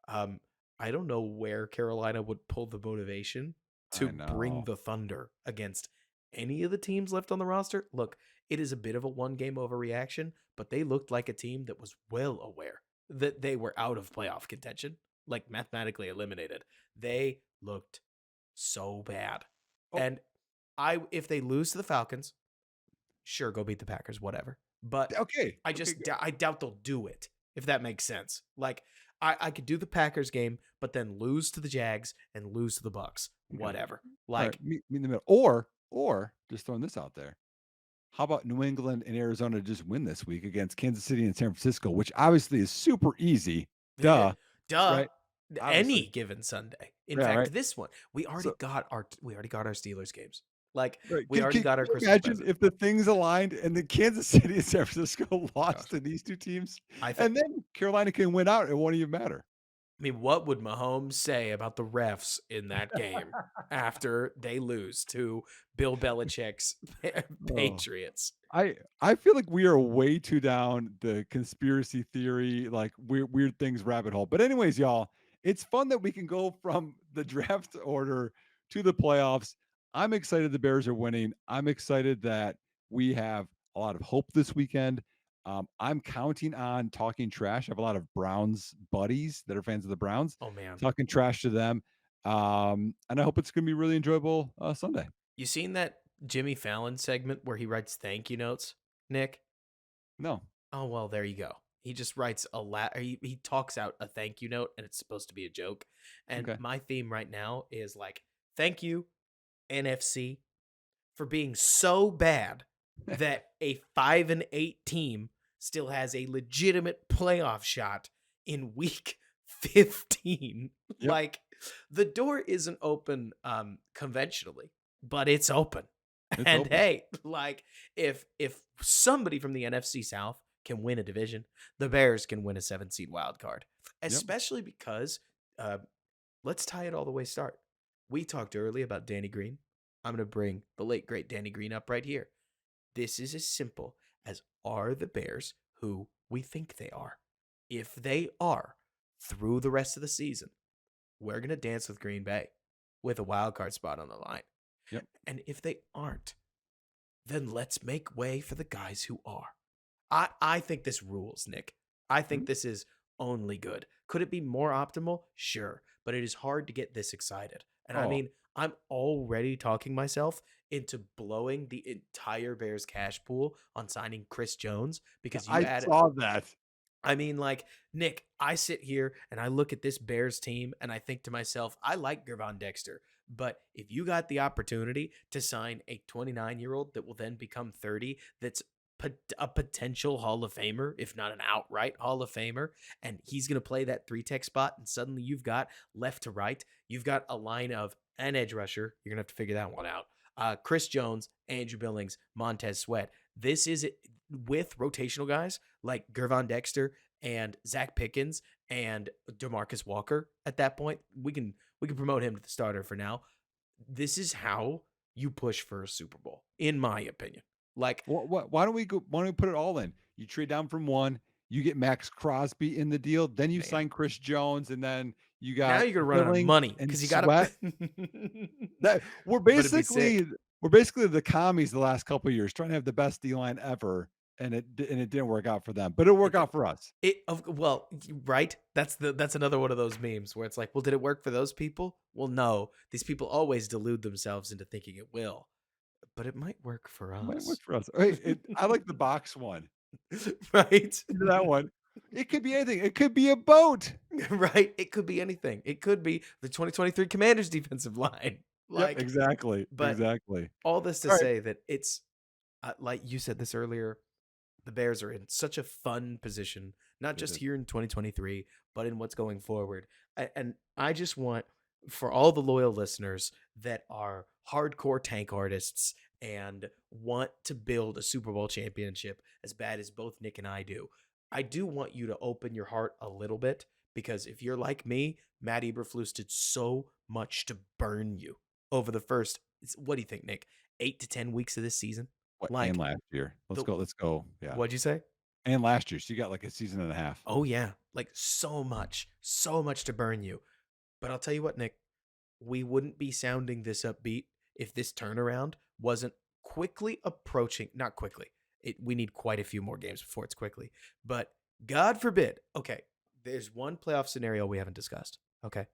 Um, I don't know where Carolina would pull the motivation to I bring know. the Thunder against any of the teams left on the roster. Look, it is a bit of a one game overreaction, but they looked like a team that was well aware that they were out of playoff contention, like mathematically eliminated. They looked so bad. Oh, And if they lose to the Falcons, sure, go beat the Packers, whatever. But okay. Okay, good. I doubt they'll do it, if that makes sense. Like I could do the Packers game, but then lose to the Jags and lose to the Bucks. Okay. Whatever. All right. Like, Meet in the middle. Or just throwing this out there. How about New England and Arizona just win this week against Kansas City and San Francisco, which obviously is super easy. eh, Duh. duh. Right. Obviously. Any given Sunday. In Yeah. Right. fact, this one So, we already got our Steelers games. Like, right. we already got Can our you Christmas imagine present. if the things aligned and the Kansas City and San Francisco lost Gosh, to these two teams, I think. and then Carolina can win out? It won't even matter. I mean, what would Mahomes say about the refs in that game after they lose to Bill Belichick's Oh. Patriots? I feel like we are way too down the conspiracy theory, like weird things rabbit hole. But anyways, y'all, it's fun that we can go from the draft order to the playoffs. I'm excited the Bears are winning. I'm excited that we have a lot of hope this weekend. I'm counting on talking trash. I have a lot of Browns buddies that are fans of the Browns, Oh man, talking trash to them. And I hope it's going to be really enjoyable Sunday. you seen that Jimmy Fallon segment where he writes thank you notes, Nick? No. Oh well, there you go. He just writes he talks out a thank you note, and it's supposed to be a joke. And Okay. my theme right now is like, thank you, NFC, for being so bad that a 5-8 team still has a legitimate playoff shot in week 15. Yep. Like, the door isn't open conventionally, but it's open. It's And open. hey, like, if somebody from the NFC South can win a division, the Bears can win a 7 seed wild card. Yep. Especially because uh, let's tie it all the way start. We talked earlier about Danny Green. I'm going to bring the late great Danny Green up right here. This is as simple as, are the Bears who we think they are? If they are, through the rest of the season, we're going to dance with Green Bay with a wild card spot on the line. Yep. And if they aren't, then let's make way for the guys who are. I think this rules, Nick. I think Mhm. this is only good. Could it be more optimal? Sure. But it is hard to get this excited. And I Oh, mean, I'm already talking myself into blowing the entire Bears cash pool on signing Chris Jones because you I add saw that. I mean, like, Nick, I sit here and I look at this Bears team and I think to myself, I like Gervon Dexter, but if you got the opportunity to sign a 29-year-old that will then become 30, that's a potential Hall of Famer, if not an outright Hall of Famer, and he's going to play that 3-tech spot, and suddenly you've got left to right, you've got a line of an edge rusher. You're going to have to figure that one out. Chris Jones, Andrew Billings, Montez Sweat. This is with rotational guys like Gervon Dexter and Zach Pickens and DeMarcus Walker. At that point, we can promote him to the starter for now. This is how you push for a Super Bowl, in my opinion. Like, Why don't we go? Why don't we put it all in? You trade down from one, you get Max Crosby in the deal, then you man, sign Chris Jones, and then you now got you're gonna run out of Billings money and because you got Sweat. to. That But it'd be sick. we're basically the commies the last couple of years trying to have the best D line ever, and it didn't work out for them, but it'll It work did. out for us. Well, right? That's another one of those memes where it's like, well, did it work for those people? Well, no. These people always delude themselves into thinking it will, but it might work for It might work us. for us. Hey, I like the box one. Right? That one. It could be anything. It could be a boat. Right? It could be anything. It could be the 2023 Commanders defensive line. Yep, Like, exactly, but exactly. all this to All right. say that it's like you said this earlier, the Bears are in such a fun position, not It just is. here in 2023, but in what's going forward. And I just want for all the loyal listeners that are hardcore tank artists and want to build a Super Bowl championship as bad as both Nick and I do. I do want you to open your heart a little bit because if you're like me, Matt Eberflus did so much to burn you over the first, what do you think, Nick? 8 to 10 weeks of this season? What, and Like, last year. the Let's go. Yeah. what'd you say? And last year. So you got like a season and a half. Oh yeah, like so much to burn you. But I'll tell you what, Nick, we wouldn't be sounding this upbeat if this turnaround wasn't quickly approaching. Not quickly. We need quite a few more games before it's quickly. But God forbid. Okay, there's one playoff scenario we haven't discussed. Okay,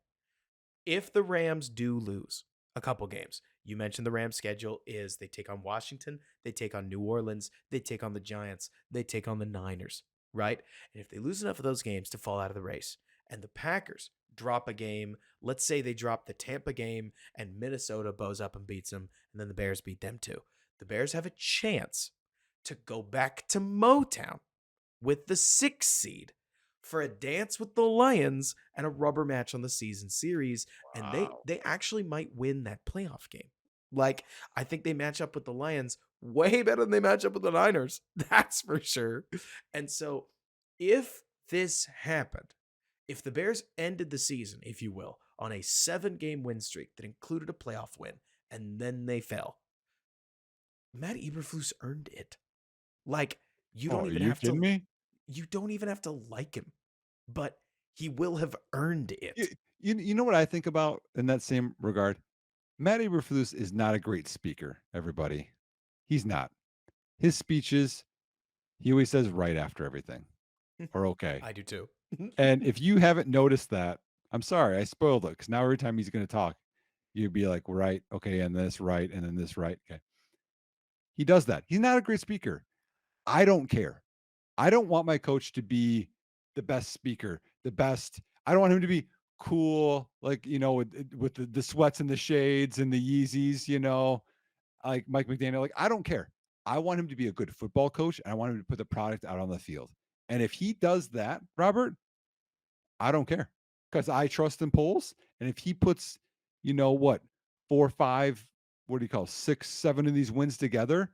if the Rams do lose a couple games, you mentioned the Rams' schedule is they take on Washington, they take on New Orleans, they take on the Giants, they take on the Niners, right? And if they lose enough of those games to fall out of the race, and the Packers drop a game, let's say they drop the Tampa game and Minnesota bows up and beats them, and then the Bears beat them too. The Bears have a chance to go back to Motown with the 6th seed for a dance with the Lions and a rubber match on the season series, and they Wow. they actually might win that playoff game. Like, I think they match up with the Lions way better than they match up with the Niners. That's for sure. And so, if this happened, if the Bears ended the season, if you will, on a 7-game win streak that included a playoff win, and then they fell, Matt Eberflus earned it. Like, you Oh, don't are even you have kidding to me? you don't even have to like him, but he will have earned You, it. you know what I think about in that same regard? Matt Eberflus is not a great speaker, everybody. He's not. His speeches, he always says right after everything or okay. I do too. And if you haven't noticed that, I'm sorry, I spoiled it because now every time he's going to talk, you'd be like, right, okay, and this right, and then this right. Okay. He does that. He's not a great speaker. I don't care. I don't want my coach to be the best speaker, the best. I don't want him to be cool, like, with the sweats and the shades and the Yeezys, like Mike McDaniel. Like, I don't care. I want him to be a good football coach, and I want him to put the product out on the field. And if he does that, Robert, I don't care because I trust in polls. And if he puts, what, 4, 5, what do you call 6, 7 of these wins together,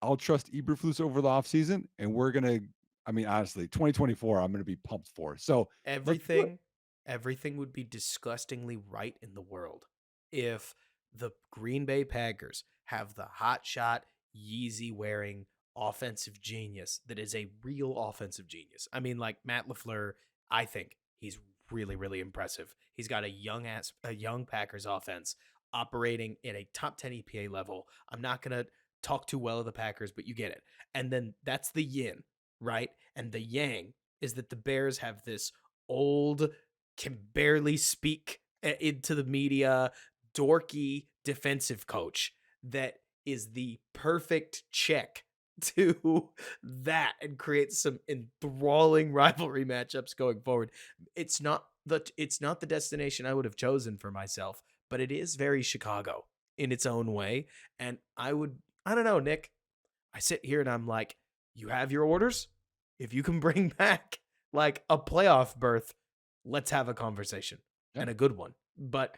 I'll trust Eberflus over the offseason. And we're gonna, I mean, honestly, 2024, I'm gonna be pumped for. So let's do it. Everything would be disgustingly right in the world if the Green Bay Packers have the hot shot Yeezy wearing offensive genius that is a real offensive genius. I mean, like Matt LaFleur, I think he's really, really impressive. He's got a young Packers offense operating at a top 10 EPA level. I'm not gonna talk too well of the Packers, but you get it. And then that's the yin, right? And the yang is that the Bears have this old, can barely speak into the media, dorky defensive coach that is the perfect check to that and create some enthralling rivalry matchups going forward. It's not the destination I would have chosen for myself, but it is very Chicago in its own way. And I don't know, Nick. I sit here and I'm like, you have your orders? If you can bring back like a playoff berth, let's have a conversation Yeah. and a good one. But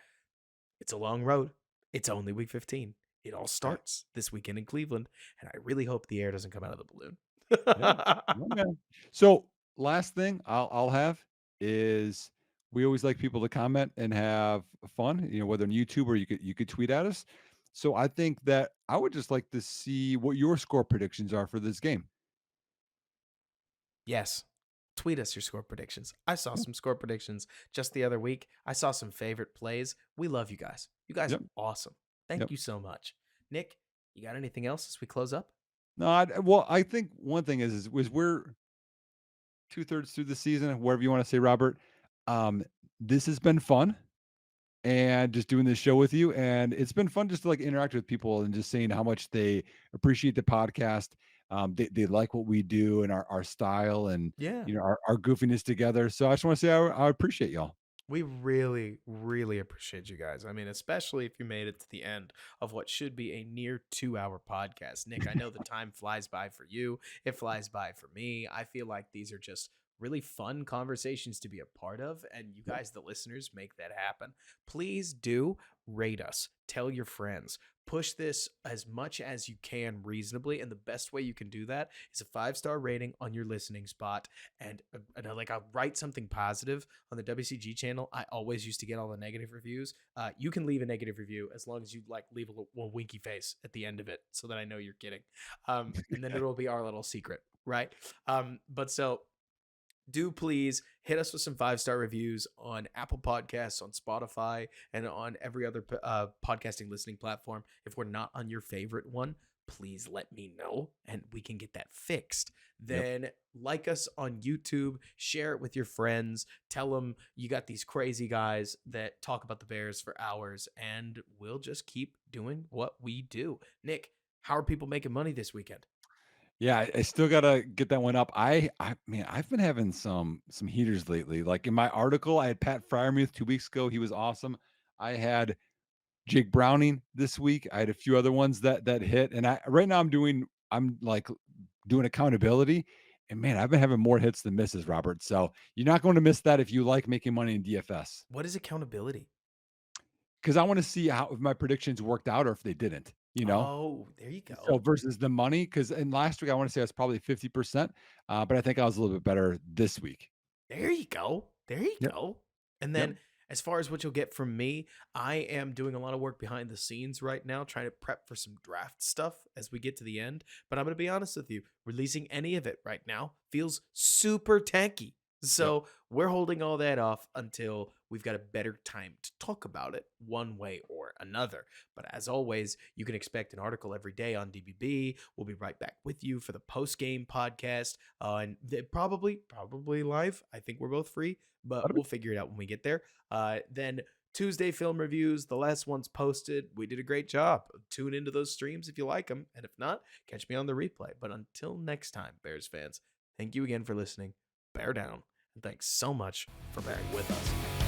it's a long road. It's only week 15. It all Yeah. starts this weekend in Cleveland, and I really hope the air doesn't come out of the balloon. Yeah. Yeah, man. So last thing I'll have is we always like people to comment and have fun, whether on YouTube or you could tweet at us. So I think that I would just like to see what your score predictions are for this game. Yes. Tweet us your score predictions. I saw Yeah. some score predictions just the other week. I saw some favorite plays. We love you guys. You guys Yep. are awesome. Thank Yep. you so much. Nick, you got anything else as we close up? No, well, I think one thing is we're 2/3 through the season, whatever you want to say, Robert. Um, this has been fun and just doing this show with you. And it's been fun just to like interact with people and just saying how much they appreciate the podcast. They like what we do and our style and Yeah. our goofiness together. So I just want to say I appreciate y'all. We really, really appreciate you guys. I mean, especially if you made it to the end of what should be a near 2 hour podcast. Nick, I know the time flies by for you, it flies by for me. I feel like these are just really fun conversations to be a part of, and you Yep. guys, the listeners, make that happen. Please do rate us, tell your friends. Push this as much as you can reasonably, and the best way you can do that is a 5-star rating on your listening spot, and like I'll write something positive on the WCG channel. I always used to get all the negative reviews. You can leave a negative review as long as you like leave a winky face at the end of it, so that I know you're kidding. And then it'll be our little secret, right? But so do please hit us with some 5-star reviews on Apple Podcasts, on Spotify, and on every other podcasting listening platform. If we're not on your favorite one, please let me know and we can get that fixed. Yep. Then like us on YouTube, share it with your friends, tell them you got these crazy guys that talk about the Bears for hours, and we'll just keep doing what we do. Nick, how are people making money this weekend? Yeah, I still gotta get that one up. I man, I've been having some heaters lately. Like in my article, I had Pat Fryermuth 2 weeks ago. He was awesome. I had Jake Browning this week. I had a few other ones that hit. And I right now I'm like doing accountability. And man, I've been having more hits than misses, Robert. So you're not going to miss that if you like making money in DFS. What is accountability? Because I want to see how if my predictions worked out or if they didn't, you know? Oh, there you So go. versus the money, because in last week I want to say I was probably 50%, but I think I was a little bit better this week. There you go. There you Yep. go. And Yep. then as far as what you'll get from me, I am doing a lot of work behind the scenes right now, trying to prep for some draft stuff as we get to the end. But I'm going to be honest with you, releasing any of it right now feels super tanky. Yep. So we're holding all that off until we've got a better time to talk about it one way or another. But as always, you can expect an article every day on DBB. We'll be right back with you for the post game podcast, and probably live. I think we're both free, but That'll be we'll figure it out when we get there. Then Tuesday film reviews. The last one's posted. We did a great job. Tune into those streams if you like them, and if not, catch me on the replay. But until next time, Bears fans, thank you again for listening. Bear down, and thanks so much for bearing with us.